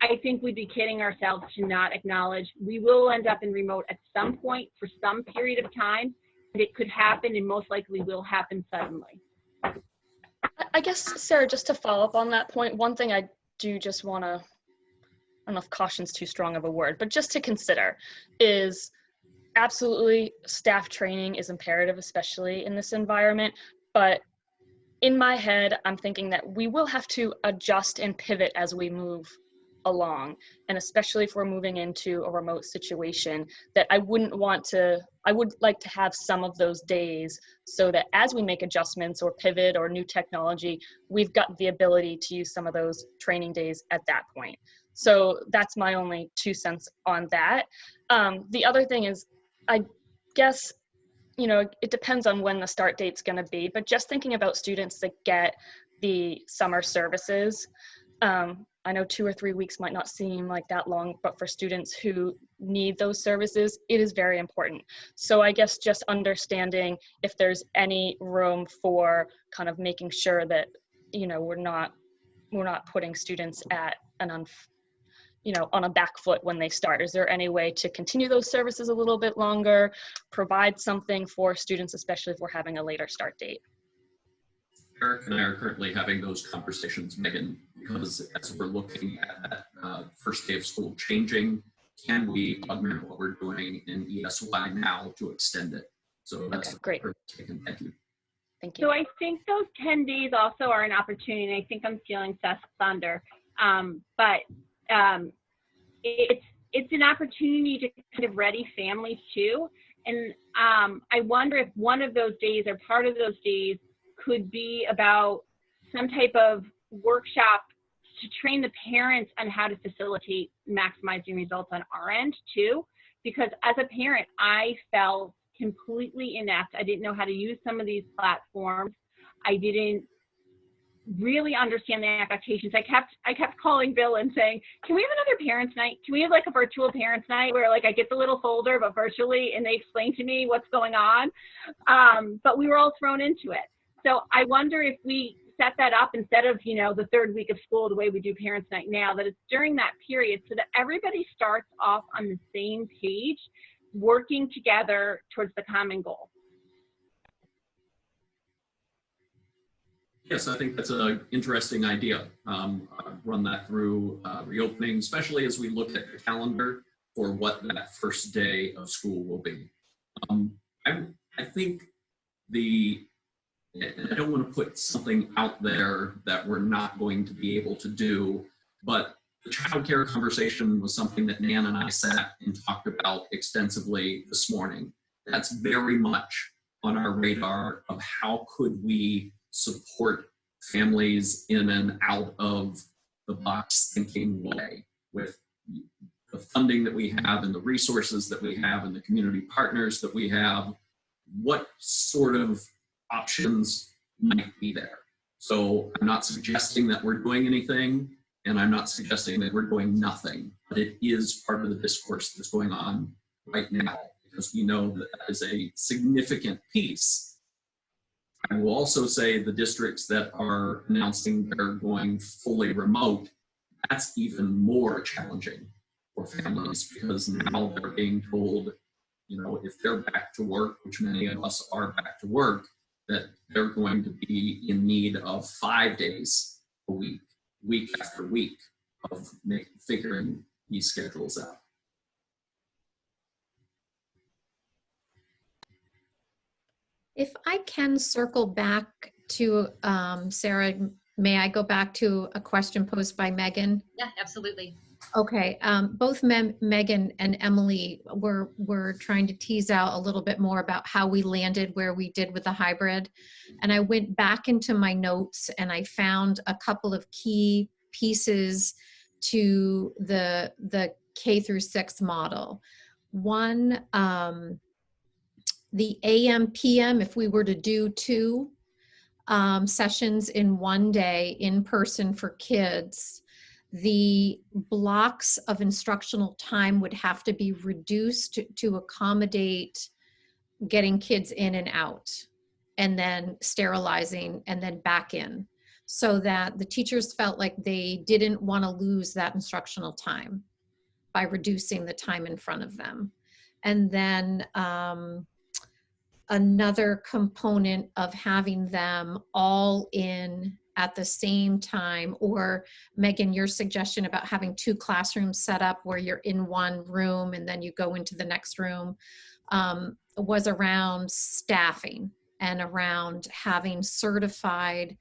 I think we'd be kidding ourselves to not acknowledge we will end up in remote at some point for some period of time. And it could happen, and most likely will happen suddenly. I guess, Sarah, just to follow up on that point, one thing I do just want to, I don't know if caution's too strong of a word, but just to consider is absolutely staff training is imperative, especially in this environment. But in my head, I'm thinking that we will have to adjust and pivot as we move along, and especially if we're moving into a remote situation, that I would like to have some of those days so that as we make adjustments or pivot or new technology, we've got the ability to use some of those training days at that point. So that's my only 2 cents on that. The other thing is, I guess, you know, it depends on when the start date's going to be, but just thinking about students that get the summer services, I know 2 or 3 weeks might not seem like that long, but for students who need those services, it is very important. So I guess just understanding if there's any room for kind of making sure that, you know, we're not putting students at an on a back foot when they start. Is there any way to continue those services a little bit longer, provide something for students, especially if we're having a later start date? Eric and I are currently having those conversations, Megan, because as we're looking at that first day of school changing, can we augment what we're doing in ESY now to extend it? So that's okay, great. Thank you. Thank you. So I think those 10 days also are an opportunity, and I think I'm stealing Seth's thunder, but it's an opportunity to kind of ready families too. And I wonder if one of those days or part of those days could be about some type of workshop to train the parents on how to facilitate maximizing results on our end too. Because as a parent, I felt completely inept. I didn't know how to use some of these platforms. I didn't really understand the expectations. I kept calling Bill and saying, can we have another parents night? Can we have like a virtual parents night where like I get the little folder but virtually and they explain to me what's going on? But we were all thrown into it. So I wonder if we set that up instead of, you know, the third week of school, the way we do parents night now, that it's during that period so that everybody starts off on the same page, working together towards the common goal. Yes, I think that's an interesting idea. Run that through reopening, especially as we look at the calendar for what that first day of school will be. I think I don't want to put something out there that we're not going to be able to do, but the childcare conversation was something that Nan and I sat and talked about extensively this morning. That's very much on our radar of how could we support families in an out of the box thinking way with the funding that we have and the resources that we have and the community partners that we have. What sort of options might be there? So I'm not suggesting that we're doing anything, and I'm not suggesting that we're doing nothing, but it is part of the discourse that's going on right now, because we know that that is a significant piece. I will also say the districts that are announcing they're going fully remote, that's even more challenging for families because now they're being told, you know, if they're back to work, which many of us are back to work, that they're going to be in need of 5 days a week, week after week of figuring these schedules out. If I can circle back to Sarah, may I go back to a question posed by Megan? Yeah, absolutely. Okay, both Megan and Emily were trying to tease out a little bit more about how we landed where we did with the hybrid. And I went back into my notes and I found a couple of key pieces to the K through 6 model. One, the AM, PM, if we were to do 2 sessions in one day in person for kids, the blocks of instructional time would have to be reduced to accommodate getting kids in and out, and then sterilizing and then back in, so that the teachers felt like they didn't want to lose that instructional time by reducing the time in front of them. And then another component of having them all in at the same time, or Megan, your suggestion about having 2 classrooms set up where you're in one room and then you go into the next room, was around staffing and around having certified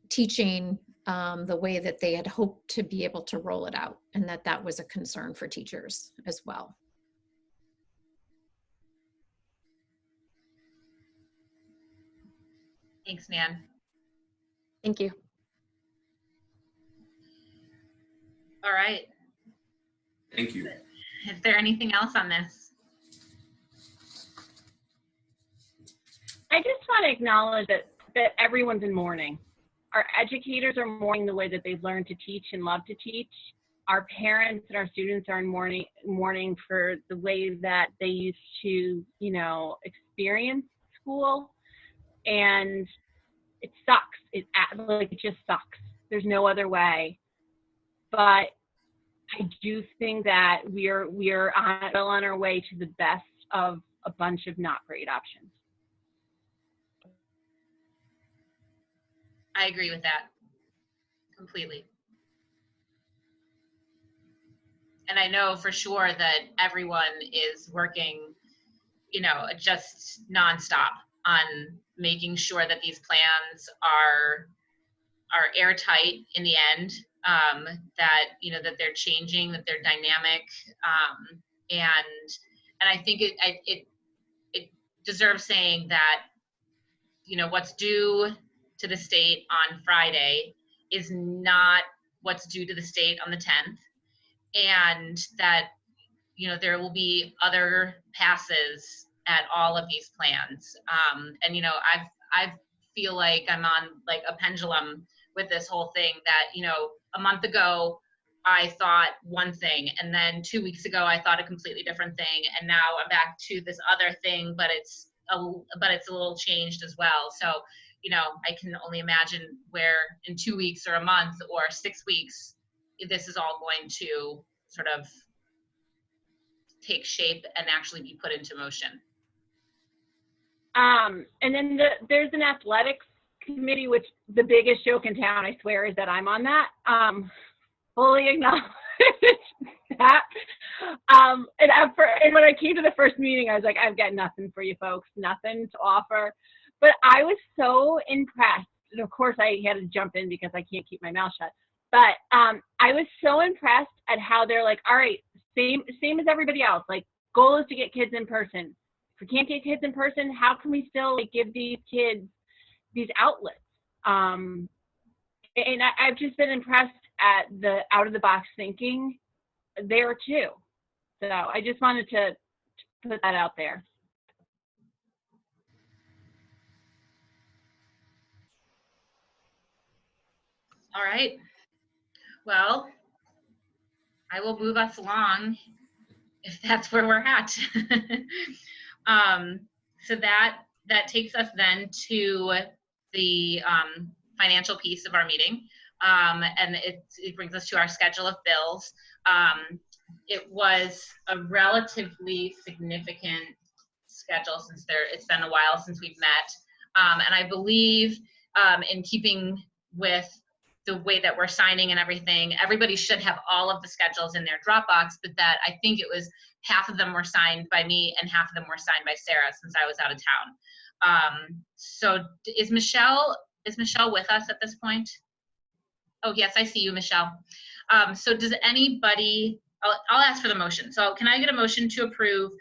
teaching the way that they had hoped to be able to roll it out, and that was a concern for teachers as well. Thanks, Nan. Thank you. All right. Thank you. Is there anything else on this? I just want to acknowledge that everyone's in mourning. Our educators are mourning the way that they've learned to teach and love to teach. Our parents and our students are in mourning for the way that they used to, you know, experience school. And it sucks. It just sucks. There's no other way. But I do think that we're well on our way to the best of a bunch of not great options. I agree with that completely. And I know for sure that everyone is working, you know, just nonstop on making sure that these plans are airtight in the end, that, you know, that they're changing, that they're dynamic, and I think it deserves saying that, you know, what's due to the state on Friday is not what's due to the state on the 10th, and that, you know, there will be other passes at all of these plans. And, you know, I feel like I'm on like a pendulum with this whole thing, that, you know, a month ago, I thought one thing, and then 2 weeks ago, I thought a completely different thing. And now I'm back to this other thing, but it's a little changed as well. So, you know, I can only imagine where in 2 weeks or a month or 6 weeks, this is all going to sort of take shape and actually be put into motion. And then there's an athletics committee, which the biggest joke in town, I swear, is that I'm on that. Fully acknowledge that. And when I came to the first meeting, I was like, I've got nothing for you folks, nothing to offer. But I was so impressed. And of course, I had to jump in because I can't keep my mouth shut. But I was so impressed at how they're like, all right, same as everybody else. Like, goal is to get kids in person. If we can't get kids in person, how can we still like give these kids these outlets? And I've just been impressed at the out of the box thinking there too. So I just wanted to put that out there. All right. Well, I will move us along if that's where we're at. So that that takes us then to the financial piece of our meeting. And it brings us to our schedule of bills. It was a relatively significant schedule since it's been a while since we've met. And I believe in keeping with the way that we're signing and everything, everybody should have all of the schedules in their Dropbox, but that I think it was half of them were signed by me and half of them were signed by Sarah since I was out of town. So is Michelle with us at this point? Oh, yes, I see you, Michelle. So does anybody, I'll ask for the motion. So can I get a motion to approve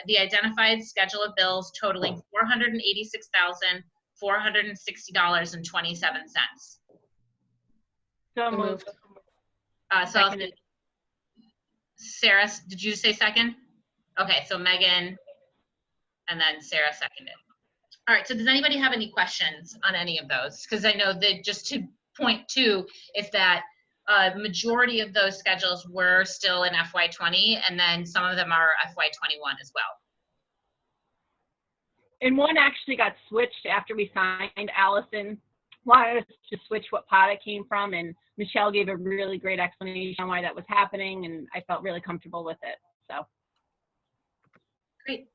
the identified schedule of bills totaling $486,460.27? So moved. So I'll say, Sarah, did you say second? Okay, so Megan and then Sarah seconded. All right, so does anybody have any questions on any of those? Because I know that just to point to is that majority of those schedules were still in FY20, and then some of them are FY21 as well. And one actually got switched after we signed. Allison wanted us to switch what pot it came from, and Michelle gave a really great explanation on why that was happening, and I felt really comfortable with it. So great.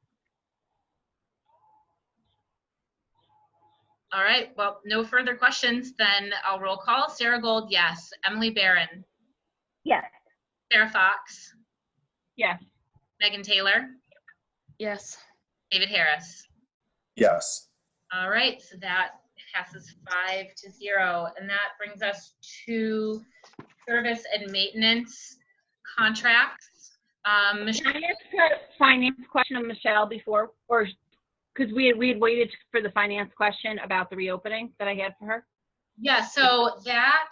All right, well, no further questions, then I'll roll call. Sarah Gold, yes. Emily Barron? Yes. Sarah Fox? yes. Megan Taylor? Yes. David Harris? Yes. All right, so that passes 5-0, and that brings us to service and maintenance contracts. Can I ask a finance question of Michelle before, or because we had waited for the finance question about the reopening that I had for her? Yeah, so that,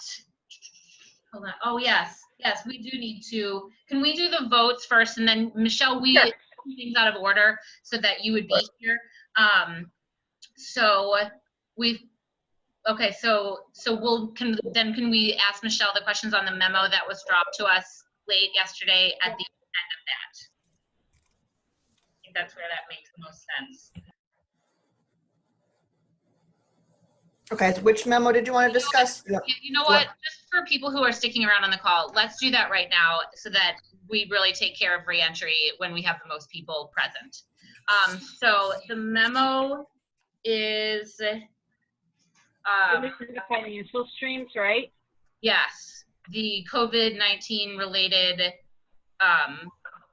hold on. Oh, yes, we do need to. Can we do the votes first, and then Michelle, we Sure. keep things out of order so that you would be here. So okay, so can we ask Michelle the questions on the memo that was dropped to us late yesterday at the end of that? I think that's where that makes the most sense. Okay, so which memo did you want to discuss? You know what? Just for people who are sticking around on the call, let's do that right now so that we really take care of reentry when we have the most people present. So the memo is This is the financial streams, right? yes, the COVID-19 related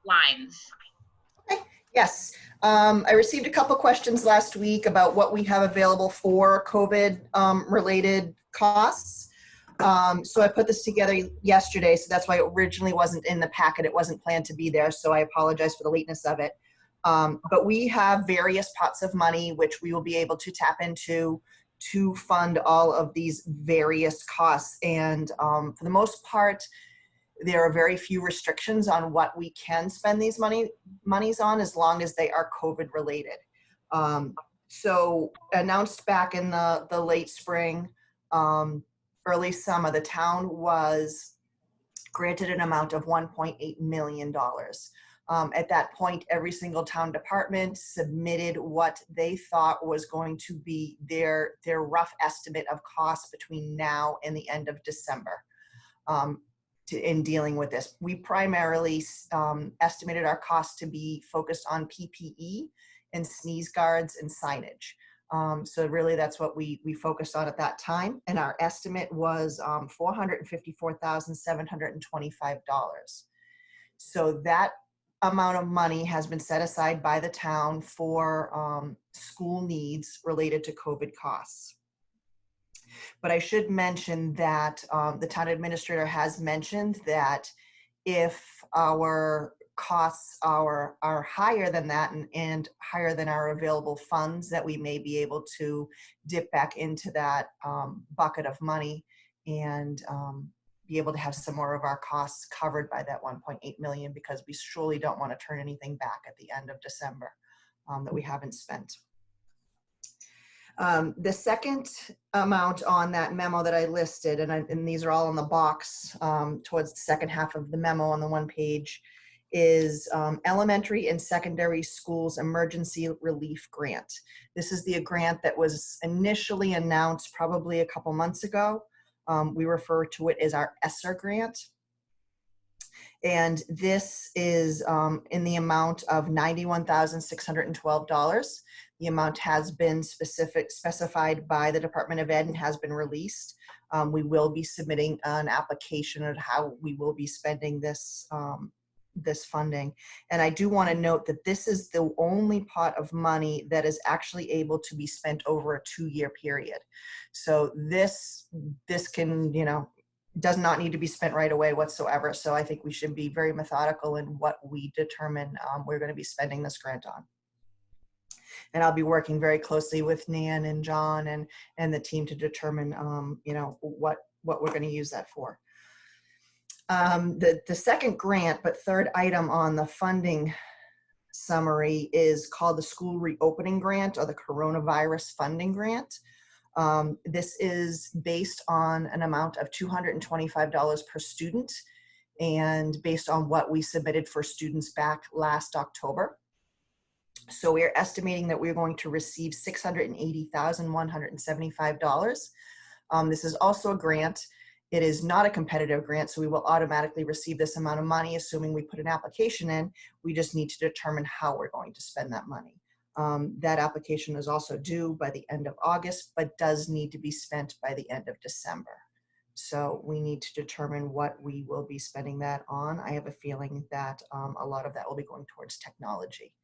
lines. Yes. I received a couple questions last week about what we have available for COVID related costs. So I put this together yesterday, so that's why it originally wasn't in the packet. It wasn't planned to be there, so I apologize for the lateness of it. But we have various pots of money which we will be able to tap into to fund all of these various costs. And for the most part, there are very few restrictions on what we can spend these monies on as long as they are COVID related. So announced back in the late spring, early summer, the town was granted an amount of $1.8 million. At that point, every single town department submitted what they thought was going to be their rough estimate of costs between now and the end of December. In dealing with this, we primarily estimated our costs to be focused on PPE and sneeze guards and signage. So really that's what we focused on at that time. And our estimate was $454,725. So that amount of money has been set aside by the town for school needs related to COVID costs. But I should mention that the town administrator has mentioned that if our costs are higher than that and higher than our available funds, that we may be able to dip back into that bucket of money and be able to have some more of our costs covered by that 1.8 million, because we surely don't want to turn anything back at the end of December that we haven't spent. The second amount on that memo that I listed, and these are all in the box towards the second half of the memo on the one page, is Elementary and Secondary Schools Emergency Relief Grant. This is the grant that was initially announced probably a couple months ago. We refer to it as our ESSER grant. And this is in the amount of $91,612. The amount has been specified by the Department of Ed and has been released. We will be submitting an application of how we will be spending this this funding. And I do want to note that this is the only pot of money that is actually able to be spent over a 2-year period. So this can, you know, does not need to be spent right away whatsoever. So I think we should be very methodical in what we determine we're going to be spending this grant on. And I'll be working very closely with Nan and John and the team to determine, you know, what we're going to use that for. The second grant, but third item on the funding summary is called the School Reopening Grant, or the Coronavirus Funding Grant. This is based on an amount of $225 per student, and based on what we submitted for students back last October. So we're estimating that we're going to receive $680,175. This is also a grant. It is not a competitive grant, so we will automatically receive this amount of money, assuming we put an application in. We just need to determine how we're going to spend that money. That application is also due by the end of August, but does need to be spent by the end of December. So we need to determine what we will be spending that on. I have a feeling that a lot of that will be going towards technology.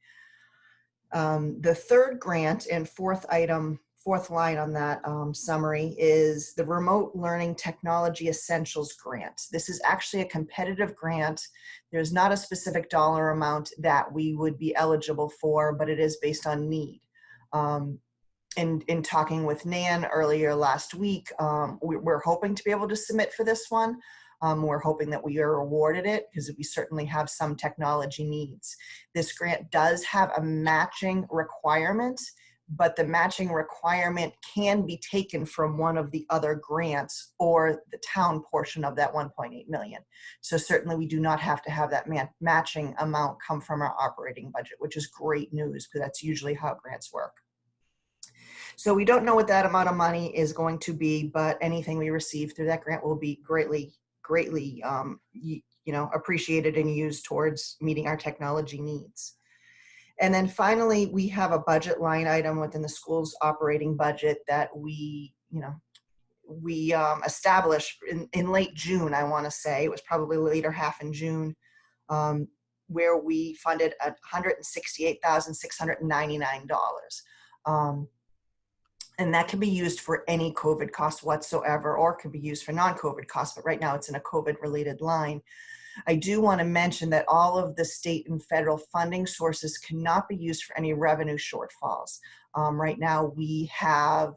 The third grant and fourth line on that summary is the Remote Learning Technology Essentials Grant. This is actually a competitive grant. There's not a specific dollar amount that we would be eligible for, but it is based on need. In talking with Nan earlier last week, we're hoping to be able to submit for this one. We're hoping that we are awarded it because we certainly have some technology needs. This grant does have a matching requirement, but the matching requirement can be taken from one of the other grants or the town portion of that 1.8 million. So certainly we do not have to have that matching amount come from our operating budget, which is great news because that's usually how grants work. So we don't know what that amount of money is going to be, but anything we receive through that grant will be greatly appreciated and used towards meeting our technology needs. And then finally, we have a budget line item within the school's operating budget that we established in late June, I want to say. It was probably later half in June, where we funded $168,699. And that can be used for any COVID cost whatsoever, or can be used for non-COVID costs, but right now it's in a COVID-related line. I do want to mention that all of the state and federal funding sources cannot be used for any revenue shortfalls. Right now we have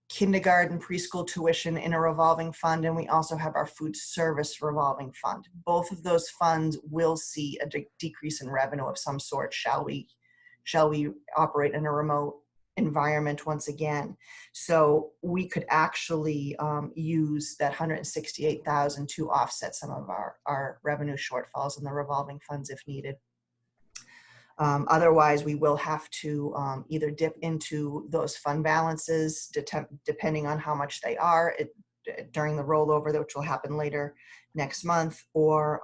kindergarten, preschool tuition in a revolving fund, and we also have our food service revolving fund. Both of those funds will see a decrease in revenue of some sort, shall we operate in a remote environment once again. So we could actually use that $168,000 to offset some of our revenue shortfalls in the revolving funds if needed. Otherwise, we will have to either dip into those fund balances, depending on how much they are during the rollover, which will happen later next month, or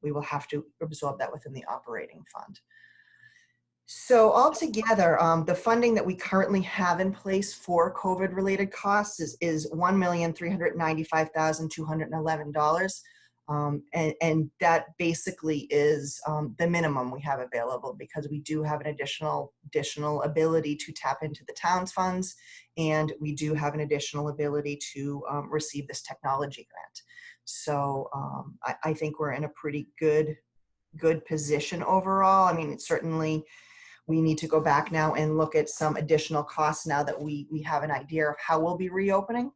we will have to absorb that within the operating fund. So altogether, the funding that we currently have in place for COVID-related costs is $1,395,211. And that basically is the minimum we have available, because we do have an additional ability to tap into the town's funds, and we do have an additional ability to receive this technology grant. So I think we're in a pretty good position overall. I mean, certainly we need to go back now and look at some additional costs now that we have an idea of how we'll be reopening.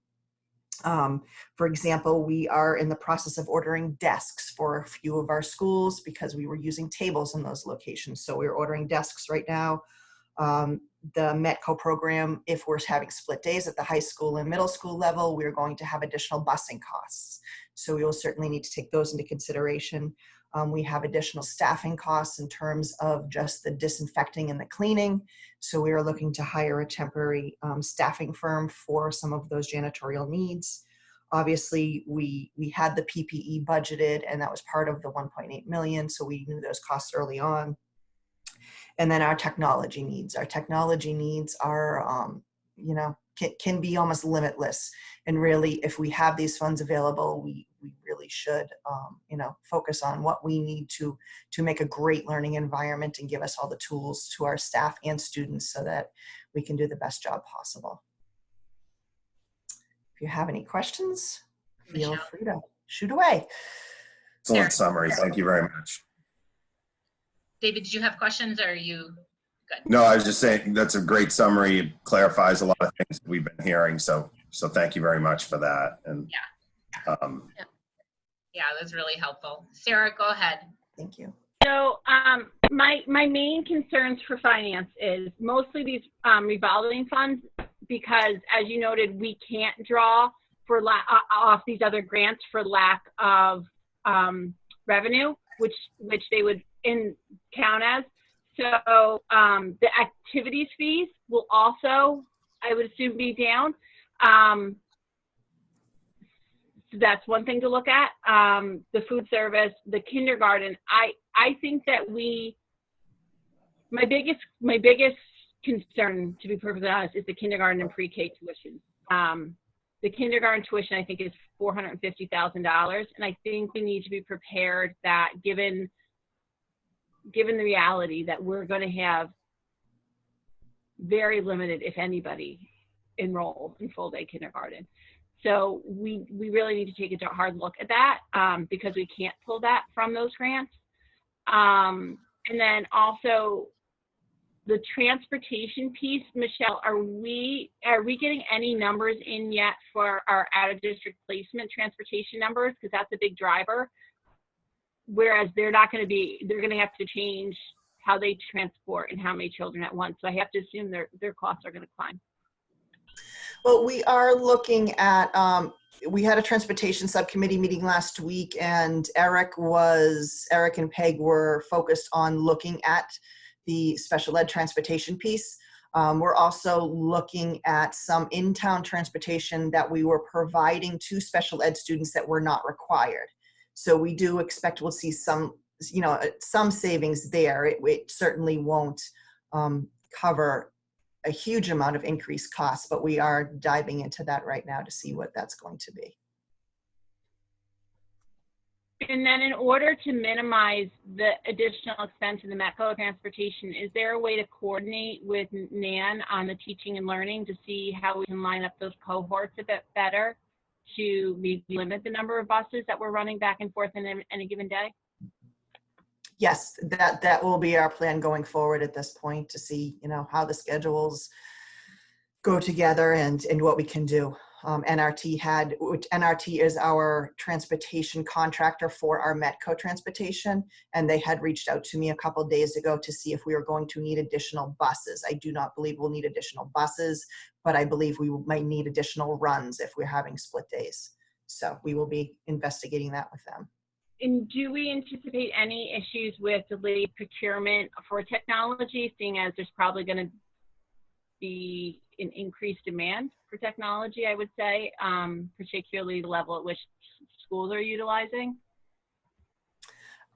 For example, we are in the process of ordering desks for a few of our schools because we were using tables in those locations. So we're ordering desks right now. The METCO program, if we're having split days at the high school and middle school level, we're going to have additional busing costs. So we will certainly need to take those into consideration. We have additional staffing costs in terms of just the disinfecting and the cleaning. So we are looking to hire a temporary staffing firm for some of those janitorial needs. Obviously, we had the PPE budgeted, and that was part of the 1.8 million. So we knew those costs early on. And then our technology needs. Our technology needs are, you know, can be almost limitless. And really, if we have these funds available, we really should, you know, focus on what we need to make a great learning environment and give us all the tools to our staff and students so that we can do the best job possible. If you have any questions, feel free to shoot away. Excellent summary. Thank you very much. David, did you have questions, or are you good? No, I was just saying that's a great summary. It clarifies a lot of things that we've been hearing. So thank you very much for that. And yeah, that's really helpful. Sarah, go ahead. Thank you. So my main concerns for finance is mostly these revolving funds, because as you noted, we can't draw for off these other grants for lack of revenue, which they would count as. So the activities fees will also, I would assume, be down. So that's one thing to look at. The food service, the kindergarten. I think that my biggest concern, to be perfectly honest, is the kindergarten and pre-K tuition. The kindergarten tuition, I think, is $450,000, and I think we need to be prepared that given the reality that we're going to have very limited, if anybody, enroll in full-day kindergarten. So we really need to take a hard look at that because we can't pull that from those grants. And then also the transportation piece, Michelle, are we getting any numbers in yet for our out-of-district placement transportation numbers? Because that's a big driver. Whereas they're going to have to change how they transport and how many children at once. So I have to assume their costs are going to climb. Well, we are looking at, we had a transportation subcommittee meeting last week, and Eric and Peg were focused on looking at the special ed transportation piece. We're also looking at some in-town transportation that we were providing to special ed students that were not required. So we do expect we'll see some, you know, some savings there. It certainly won't cover a huge amount of increased costs, but we are diving into that right now to see what that's going to be. And then in order to minimize the additional expense in the METCO transportation, is there a way to coordinate with NAN on the teaching and learning to see how we can line up those cohorts a bit better to maybe limit the number of buses that we're running back and forth in any given day? Yes, that will be our plan going forward at this point, to see, you know, how the schedules go together and what we can do. NRT is our transportation contractor for our METCO transportation, and they had reached out to me a couple of days ago to see if we were going to need additional buses. I do not believe we'll need additional buses, but I believe we might need additional runs if we're having split days. So we will be investigating that with them. And do we anticipate any issues with delayed procurement for technology, seeing as there's probably going to be an increased demand for technology, I would say, particularly the level at which schools are utilizing?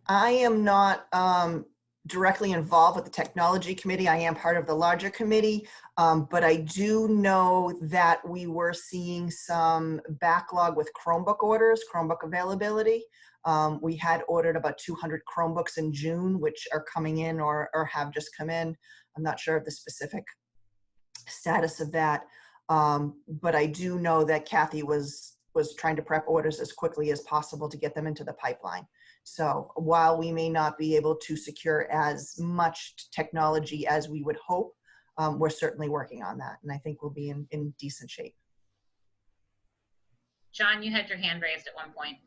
I am not directly involved with the technology committee. I am part of the larger committee, but I do know that we were seeing some backlog with Chromebook orders, Chromebook availability. We had ordered about 200 Chromebooks in June, which are coming in or have just come in. I'm not sure of the specific status of that, but I do know that Kathy was trying to prep orders as quickly as possible to get them into the pipeline. So while we may not be able to secure as much technology as we would hope, we're certainly working on that, and I think we'll be in decent shape. John, you had your hand raised at one point.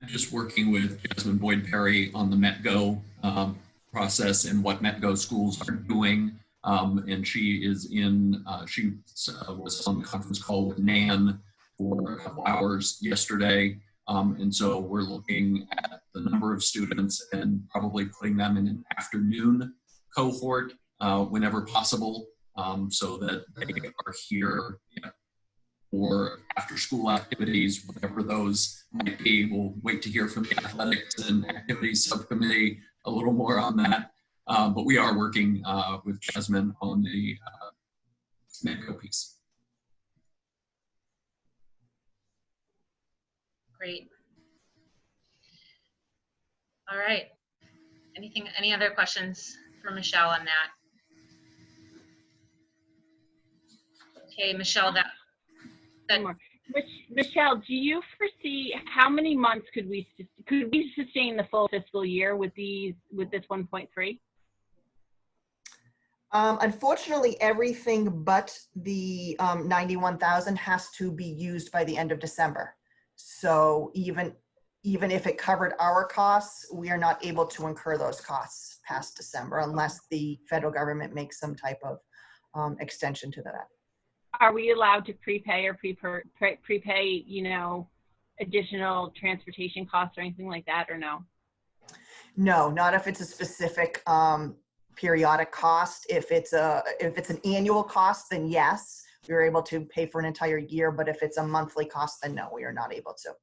I'm just working with Jasmine Boyd Perry on the METGO process and what METGO schools are doing. And she is she was on the conference call with NAN for a couple hours yesterday. And so we're looking at the number of students and probably putting them in an afternoon cohort whenever possible, so that they are here for after school activities, whatever those might be. We'll wait to hear from the athletics and activities subcommittee a little more on that. But we are working with Jasmine on the Medco piece. Great. All right. Any other questions for Michelle on that? Okay, Michelle, Michelle, do you foresee how many months could we sustain the full fiscal year with this 1.3? Unfortunately, everything but the 91,000 has to be used by the end of December. So even if it covered our costs, we are not able to incur those costs past December unless the federal government makes some type of extension to that. Are we allowed to prepay or prepay, additional transportation costs or anything like that, or no? No, not if it's a specific periodic cost. If it's an annual cost, then yes, we're able to pay for an entire year. But if it's a monthly cost, then no, we are not able to.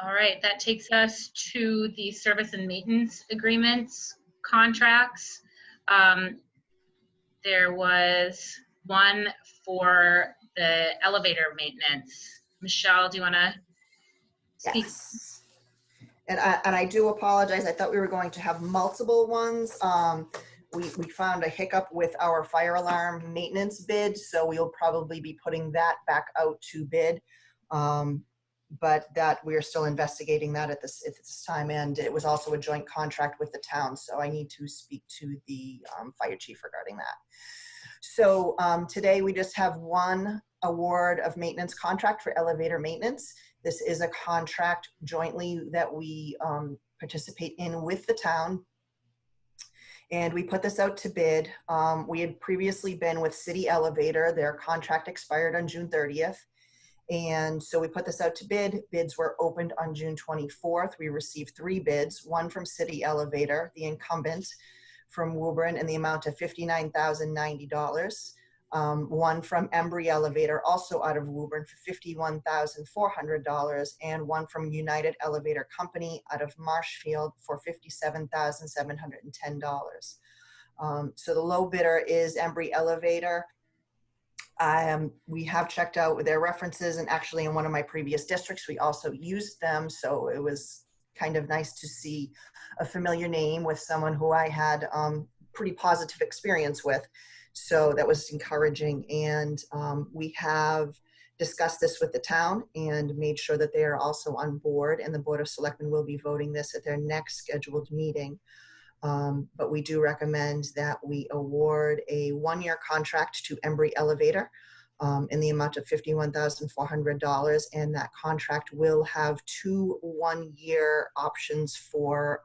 all right, that takes us to the service and maintenance agreements contracts. There was one for the elevator maintenance. Michelle, do you want to speak? Yes. And I do apologize. I thought we were going to have multiple ones. We found a hiccup with our fire alarm maintenance bid, so we'll probably be putting that back out to bid. But that we are still investigating that at this time, and it was also a joint contract with the town, so I need to speak to the fire chief regarding that. So today we just have one award of maintenance contract for elevator maintenance. This is a contract jointly that we participate in with the town, and we put this out to bid. We had previously been with City Elevator. Their contract expired on June 30th. And so we put this out to bid. Bids were opened on June 24th. We received 3 bids, one from City Elevator, the incumbent from Woburn, in the amount of $59,090. One from Embry Elevator, also out of Woburn, for $51,400, and one from United Elevator Company out of Marshfield for $57,710. So the low bidder is Embry Elevator. We have checked out their references, and actually in one of my previous districts, we also used them. So it was kind of nice to see a familiar name with someone who I had pretty positive experience with. So that was encouraging. And we have discussed this with the town and made sure that they are also on board, and the Board of Selectmen will be voting this at their next scheduled meeting. But we do recommend that we award a 1-year contract to Embry Elevator in the amount of $51,400, and that contract will have 2 one-year options for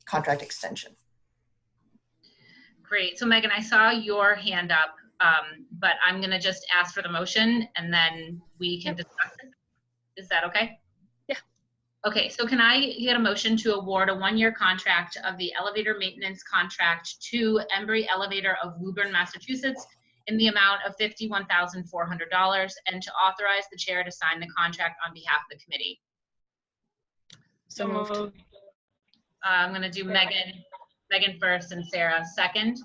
contract extension. Great. So Megan, I saw your hand up, but I'm going to just ask for the motion and then we can discuss it. Is that okay? Yeah. Okay, so can I get a motion to award a 1-year contract of the elevator maintenance contract to Embry Elevator of Woburn, Massachusetts in the amount of $51,400, and to authorize the chair to sign the contract on behalf of the committee? So moved. I'm going to do Megan first and Sarah second.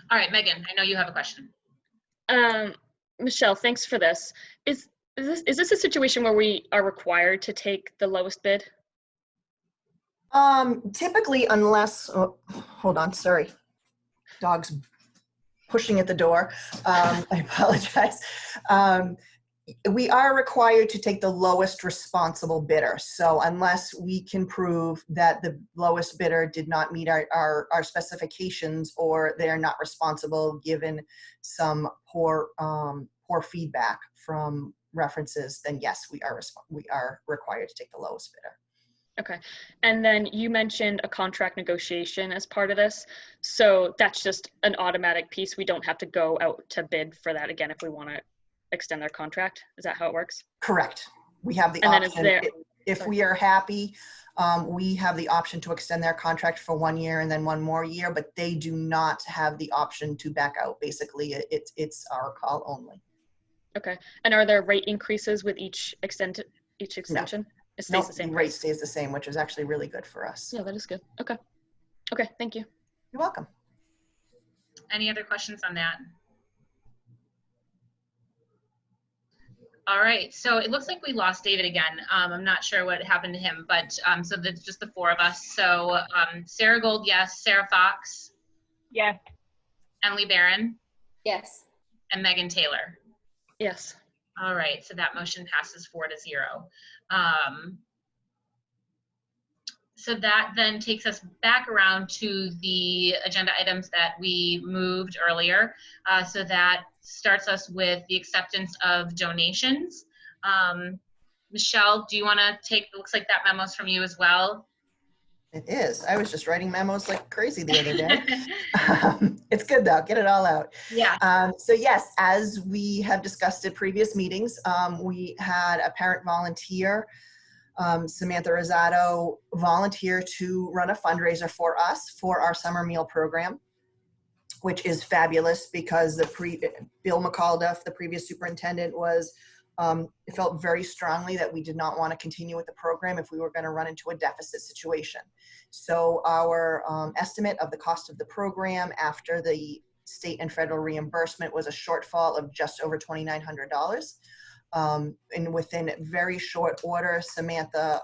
All right, Megan, I know you have a question. Michelle, thanks for this. Is this a situation where we are required to take the lowest bid? Typically, unless, oh, hold on, sorry. Dog's pushing at the door. I apologize. We are required to take the lowest responsible bidder. So unless we can prove that the lowest bidder did not meet our specifications, or they're not responsible given some poor feedback from references, then yes, we are required to take the lowest bidder. Okay. And then you mentioned a contract negotiation as part of this. So that's just an automatic piece. We don't have to go out to bid for that again if we want to extend their contract. Is that how it works? Correct. We have the And then is option, there- if we are happy, we have the option to extend their contract for 1 year and then 1 more year, but they do not have the option to back out. Basically, it's our call only. Okay. And are there rate increases with each extension? It stays Nope, the same the rate price? stays the same, which is actually really good for us. Yeah, that is good. Okay. Okay, thank you. You're welcome. Any other questions on that? All right, so it looks like we lost David again. I'm not sure what happened to him, but so that's just the 4 of us. So Sarah Gold, yes. Sarah Fox, Yes. Emily Barron, Yes. and Megan Taylor. Yes. All right, so that motion passes 4-0. So that then takes us back around to the agenda items that we moved earlier. So that starts us with the acceptance of donations. Michelle, do you want to take, it looks like that memo's from you as well. It is. I was just writing memos like crazy the other day. It's good though, get it all out. Yeah. So yes, as we have discussed at previous meetings, we had a parent volunteer, Samantha Rosado, volunteer to run a fundraiser for us for our summer meal program, which is fabulous because Bill McAuliffe, the previous superintendent, felt very strongly that we did not want to continue with the program if we were going to run into a deficit situation. So our estimate of the cost of the program after the state and federal reimbursement was a shortfall of just over $2,900. And within very short order, Samantha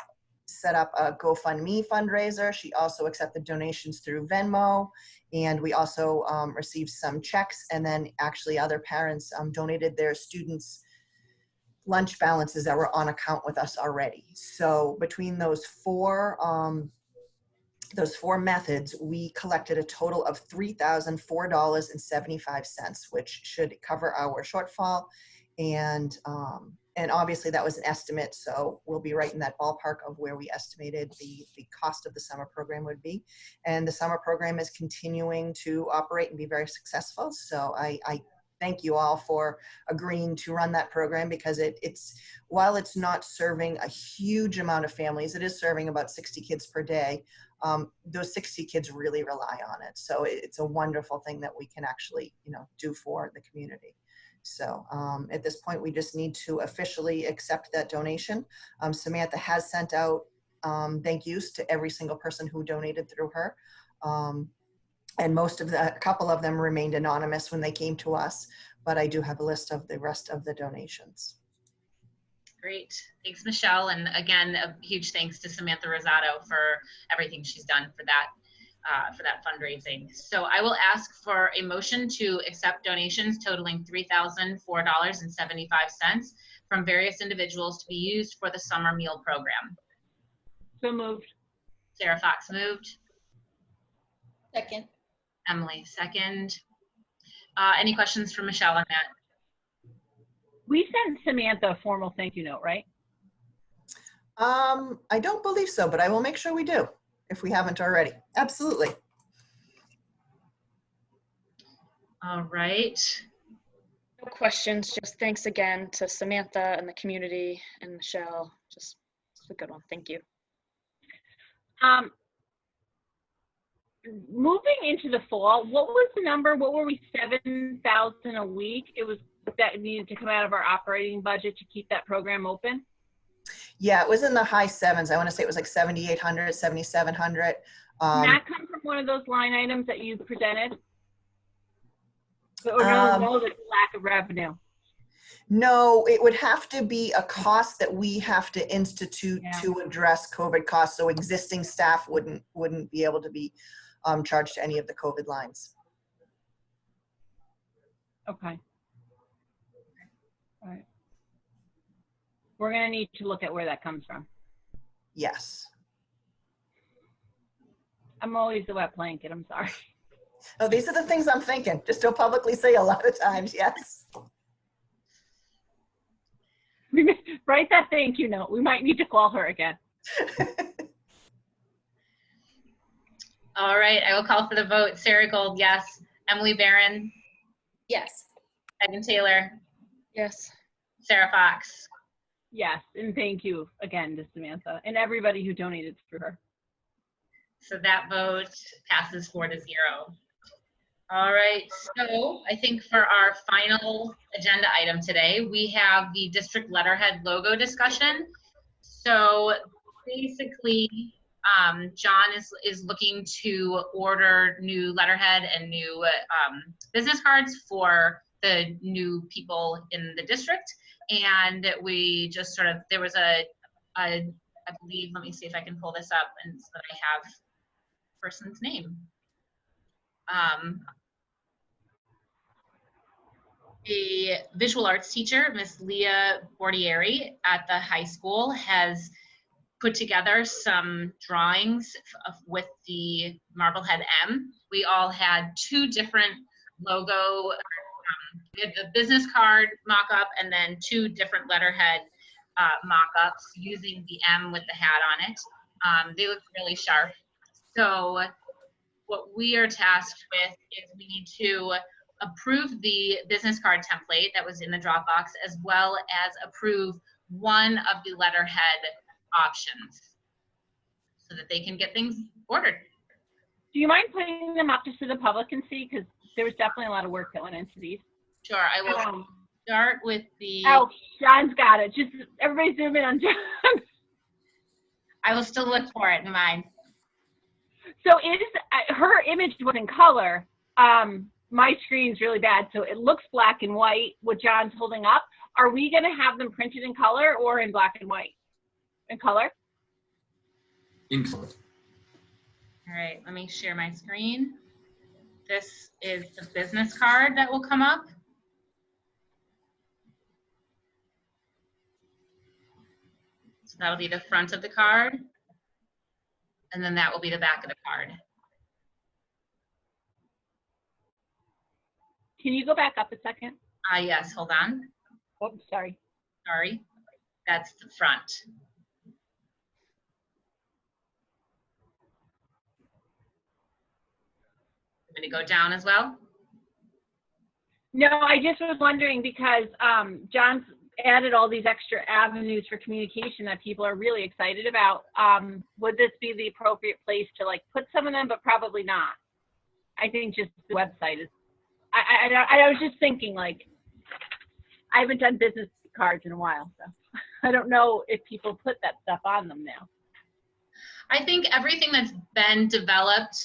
set up a GoFundMe fundraiser. She also accepted donations through Venmo, and we also received some checks, and then actually other parents donated their students' lunch balances that were on account with us already. So between those four methods, we collected a total of $3,004.75, which should cover our shortfall. And obviously that was an estimate, so we'll be right in that ballpark of where we estimated the cost of the summer program would be. And the summer program is continuing to operate and be very successful. So I thank you all for agreeing to run that program, because while it's not serving a huge amount of families, it is serving about 60 kids per day. Those 60 kids really rely on it. So it's a wonderful thing that we can actually, do for the community. So at this point, we just need to officially accept that donation. Samantha has sent out thank yous to every single person who donated through her. And a couple of them remained anonymous when they came to us, but I do have a list of the rest of the donations. Great. Thanks, Michelle. And again, a huge thanks to Samantha Rosado for everything she's done for that fundraising. So I will ask for a motion to accept donations totaling $3,004.75 from various individuals to be used for the summer meal program. So moved. Sarah Fox moved. Second. Emily second. Any questions for Michelle on that? We sent Samantha a formal thank you note, right? I don't believe so, but I will make sure we do if we haven't already. Absolutely. All right. No questions, just thanks again to Samantha and the community and Michelle. Just a good one. Thank you. Moving into the fall, what was the number? What were we, 7,000 a week? It was that needed to come out of our operating budget to keep that program open? Yeah, it was in the high sevens. I want to say it was like 7,800, 7,700. Did that come from one of those line items that you presented? Or no, that's lack of revenue? No, it would have to be a cost that we have to institute to address COVID costs. So existing staff wouldn't be able to be charged to any of the COVID lines. Okay. All right. We're going to need to look at where that comes from. Yes. I'm always the wet blanket. I'm sorry. Oh, these are the things I'm thinking. Just don't publicly say a lot of times. Yes. Write that thank you note. We might need to call her again. All right, I will call for the vote. Sarah Gold, yes. Emily Barron, Yes. Megan Taylor, Yes. Sarah Fox. Yes, and thank you again to Samantha and everybody who donated through her. So that vote passes 4-0. All right, so I think for our final agenda item today, we have the district letterhead logo discussion. So basically, John is looking to order new letterhead and new business cards for the new people in the district. And we just sort of, there was I believe, let me see if I can pull this up and so that I have person's name. A visual arts teacher, Miss Leah Bordieri at the high school, has put together some drawings with the Marblehead M. We all had 2 different logo, we had the business card mock-up and then 2 different letterhead mock-ups using the M with the hat on it. They look really sharp. So what we are tasked with is we need to approve the business card template that was in the Dropbox, as well as approve one of the letterhead options so that they can get things ordered. Do you mind putting them up just so the public can see? Because there was definitely a lot of work that went into these. Sure, I will start with the. Oh, John's got it. Just everybody zoom in on John. I will still look for it in mine. So her image was in color. My screen's really bad, so it looks black and white, what John's holding up. Are we going to have them printed in color or in black and white? In color? In color. All right, let me share my screen. This is the business card that will come up. So that'll be the front of the card. And then that will be the back of the card. Can you go back up a second? Yes, hold on. Oh, sorry. Sorry. That's the front. I'm going to go down as well. No, I just was wondering because John's added all these extra avenues for communication that people are really excited about. Would this be the appropriate place to like put some of them, but probably not? I think just the website is. I was just thinking, like, I haven't done business cards in a while, so I don't know if people put that stuff on them now. I think everything that's been developed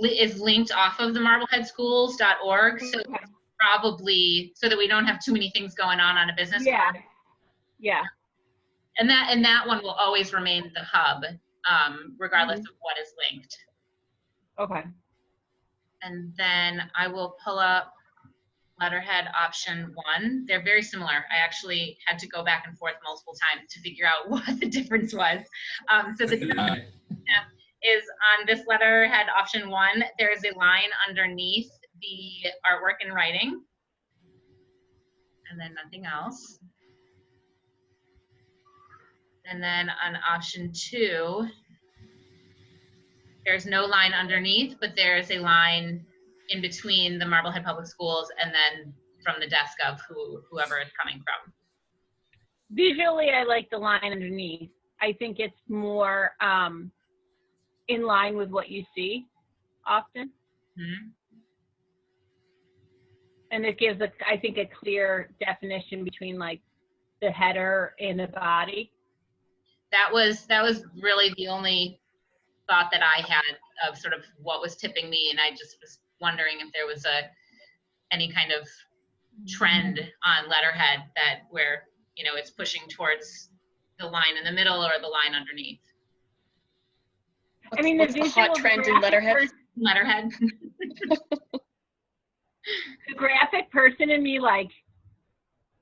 is linked off of the marbleheadschools.org, so probably so that we don't have too many things going on a business card. Yeah. And that one will always remain the hub, regardless of what is linked. Okay. And then I will pull up letterhead option 1. They're very similar. I actually had to go back and forth multiple times to figure out what the difference was. So the difference is on this letterhead option 1, there's a line underneath the artwork and writing, and then nothing else. And then on option 2, there's no line underneath, but there's a line in between the Marblehead Public Schools and then from the desk of whoever it's coming from. Visually, I like the line underneath. I think it's more in line with what you see often. Mm-hmm. And it gives, I think, a clear definition between like the header and the body. That was really the only thought that I had of sort of what was tipping me, and I just was wondering if there was any kind of trend on letterhead that where it's pushing towards the line in the middle or the line underneath. I mean, what's the hot trend in letterhead? Letterhead. The graphic person in me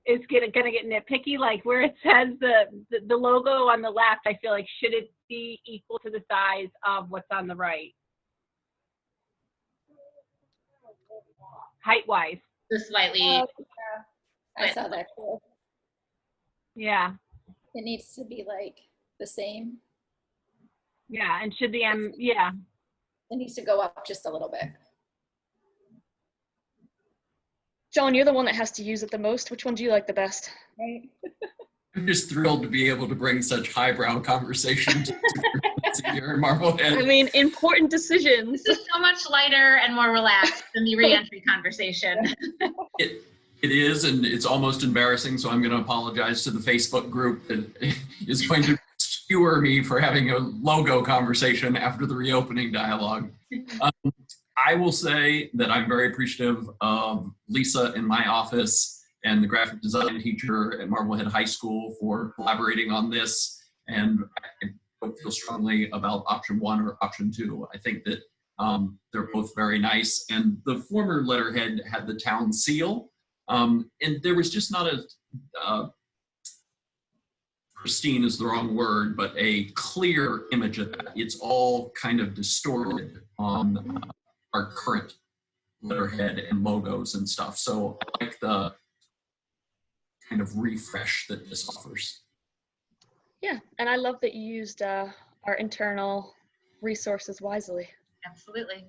is gonna get nitpicky, like where it says the logo on the left, I feel like should it be equal to the size of what's on the right? Height wise. Just slightly. Yeah. I saw that too. Yeah. It needs to be like the same. Yeah, and should the M, yeah. It needs to go up just a little bit. John, you're the one that has to use it the most. Which one do you like the best? Right. I'm just thrilled to be able to bring such highbrow conversation to here in Marblehead. I mean, important decisions. This is so much lighter and more relaxed than the reentry conversation. It is, and it's almost embarrassing, so I'm going to apologize to the Facebook group that is going to skewer me for having a logo conversation after the reopening dialogue. I will say that I'm very appreciative of Lisa in my office and the graphic design teacher at Marblehead High School for collaborating on this. And I don't feel strongly about option 1 or option 2. I think that they're both very nice. And the former letterhead had the town seal. And there was just not a pristine is the wrong word, but a clear image of that. It's all kind of distorted on our current letterhead and logos and stuff. So I like the kind of refresh that this offers. Yeah, and I love that you used our internal resources wisely. Absolutely.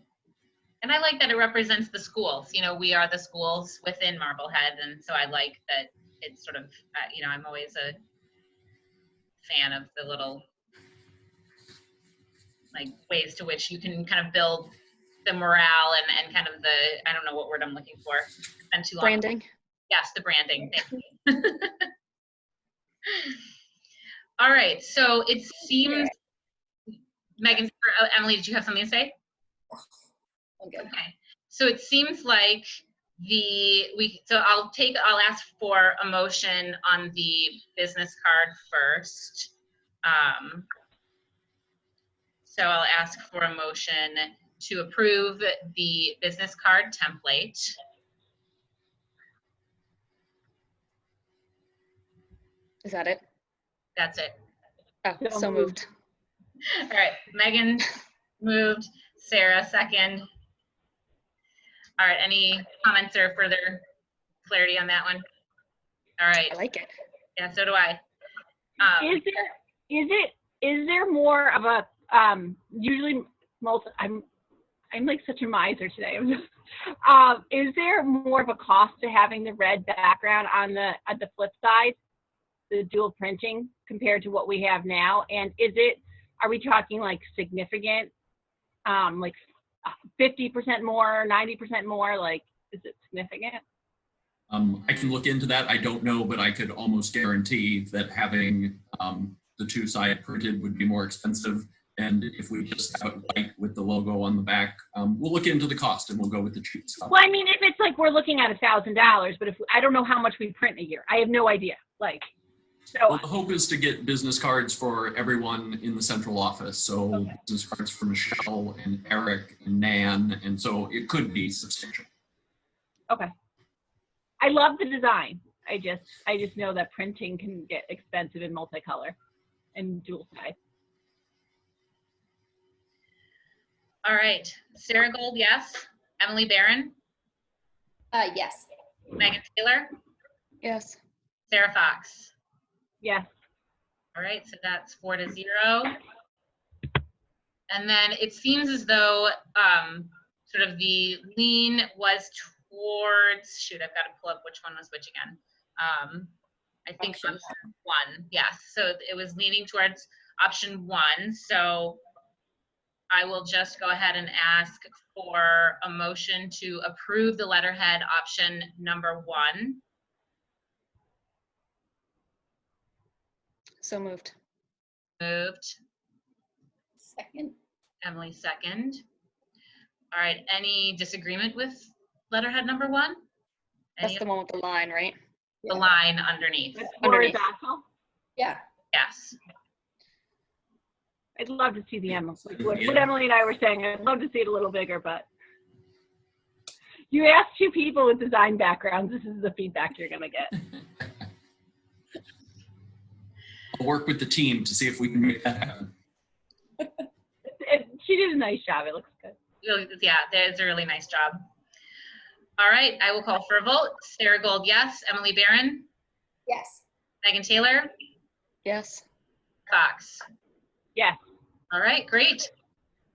And I like that it represents the schools. You know, we are the schools within Marblehead. And so I like that it's sort of, you know, I'm always a fan of the little like ways to which you can kind of build the morale and kind of the, I don't know what word I'm looking for. It's been too long. Branding. Yes, the branding. Thank you. All right. So it seems, Megan, or Emily, did you have something to say? Okay. Okay. So it seems like I'll ask for a motion on the business card first. So I'll ask for a motion to approve the business card template. Is that it? That's it. Oh, so moved. All right, Megan moved, Sarah second. All right, any comments or further clarity on that one? All right. I like it. Yeah, so do I. Is there more of a usually I'm like such a miser today. Is there more of a cost to having the red background on the flip side, the dual printing, compared to what we have now? And are we talking like significant, like 50% more, 90% more? Like, is it significant? I can look into that. I don't know, but I could almost guarantee that having the two-side printed would be more expensive. And if we just have it white with the logo on the back, we'll look into the cost and we'll go with the cheap stuff. Well, I mean, if it's like we're looking at $1,000, but if I don't know how much we print a year, I have no idea. Like, so well, the hope is to get business cards for everyone in the central office. So okay. Business cards for Michelle and Eric and Nan, and so it could be substantial. Okay. I love the design. I just know that printing can get expensive in multicolor and dual side. All right, Sarah Gold, yes. Emily Barron, Yes. Megan Taylor, Yes. Sarah Fox. Yes. All right, so that's 4-0. And then it seems as though sort of the lean was towards, shoot, I've got to pull up which one was which again. I think option 1, yes. So it was leaning towards option 1. So I will just go ahead and ask for a motion to approve the letterhead option number 1. So moved. Moved. Second. Emily second. All right, any disagreement with letterhead number 1? That's the one with the line, right? The line underneath. It's Underneath. horizontal. Yeah. Yes. I'd love to see the Emily. What Emily and I were saying, I'd love to see it a little bigger, but you ask 2 people with design backgrounds, this is the feedback you're gonna get. I'll work with the team to see if we can make that happen. She did a nice job. It looks good. Yeah, that's a really nice job. All right, I will call for a vote. Sarah Gold, yes. Emily Barron, Yes. Megan Taylor, Yes. Fox. Yes. All right, great.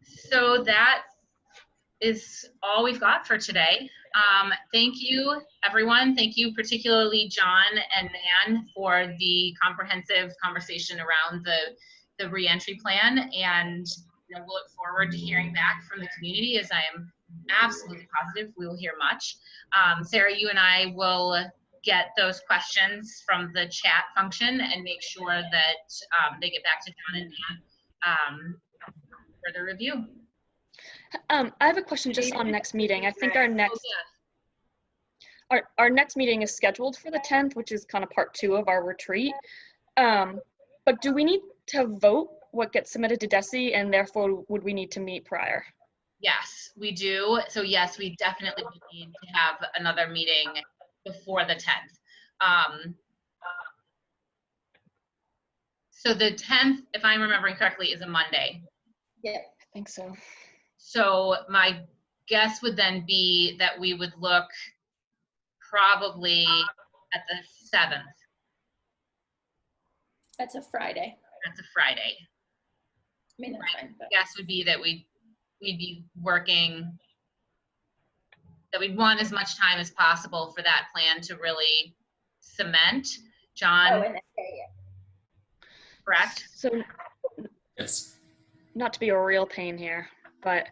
So that is all we've got for today. Thank you, everyone. Thank you, particularly John and Nan, for the comprehensive conversation around the reentry plan. And we'll look forward to hearing back from the community, as I am absolutely positive we will hear much. Sarah, you and I will get those questions from the chat function and make sure that they get back to John and Nan for the review. I have a question just on next meeting. I think our next our next meeting is scheduled for the 10th, which is kind of part 2 of our retreat. But do we need to vote what gets submitted to DESE, and therefore would we need to meet prior? Yes, we do. So yes, we definitely need to have another meeting before the 10th. So the 10th, if I'm remembering correctly, is a Monday. Yeah, I think so. So my guess would then be that we would look probably at the 7th. that's a Friday. That's a Friday. I mean, that's fine, but Guess would be that we'd be working, that we'd want as much time as possible for that plan to really cement. John, oh, and yeah. correct? So Yes. not to be a real pain here, but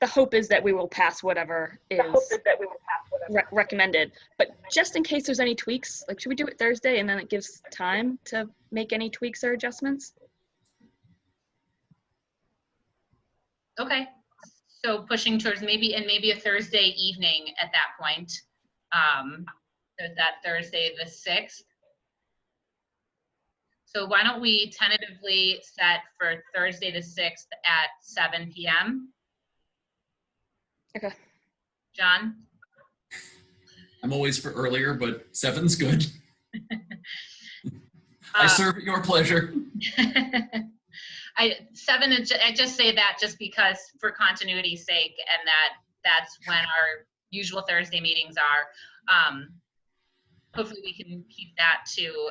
the hope is that we will pass whatever is recommended. But just in case there's any tweaks, like, should we do it Thursday and then it gives time to make any tweaks or adjustments? Okay. So pushing towards maybe a Thursday evening at that point. So that Thursday the 6th. So why don't we tentatively set for Thursday the 6th at 7 p.m. Okay. John? I'm always for earlier, but 7's good. I serve at your pleasure. 7, I just say that just because for continuity's sake, and that's when our usual Thursday meetings are. Hopefully we can keep that to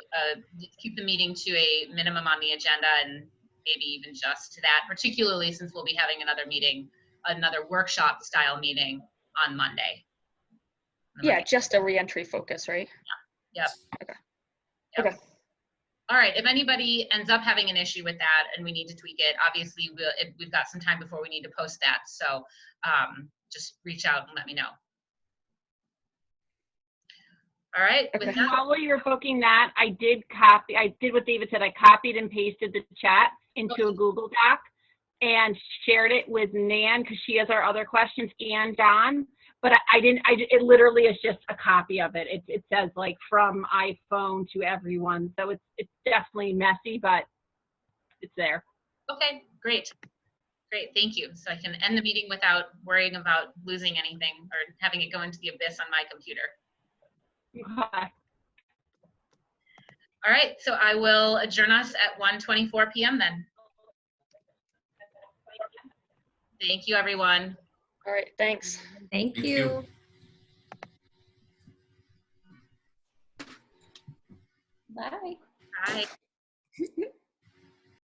keep the meeting to a minimum on the agenda, and maybe even just to that, particularly since we'll be having another workshop style meeting on Monday. Yeah, just a reentry focus, right? Yeah. Yep. Okay. Yep. Okay. All right, if anybody ends up having an issue with that and we need to tweak it, obviously we've got some time before we need to post that. So just reach out and let me know. All right. Okay. With that, While you're booking that, I did what David said. I copied and pasted the chat into a Google Doc and shared it with Nan because she has our other questions, and John. But it literally is just a copy of it. It says like from iPhone to everyone. So it's definitely messy, but it's there. okay, great. Great, thank you. So I can end the meeting without worrying about losing anything or having it go into the abyss on my computer. Okay. All right, so I will adjourn us at 1:24 p.m. then. Thank you, everyone. All right, thanks. Thank Thank you. bye. Bye.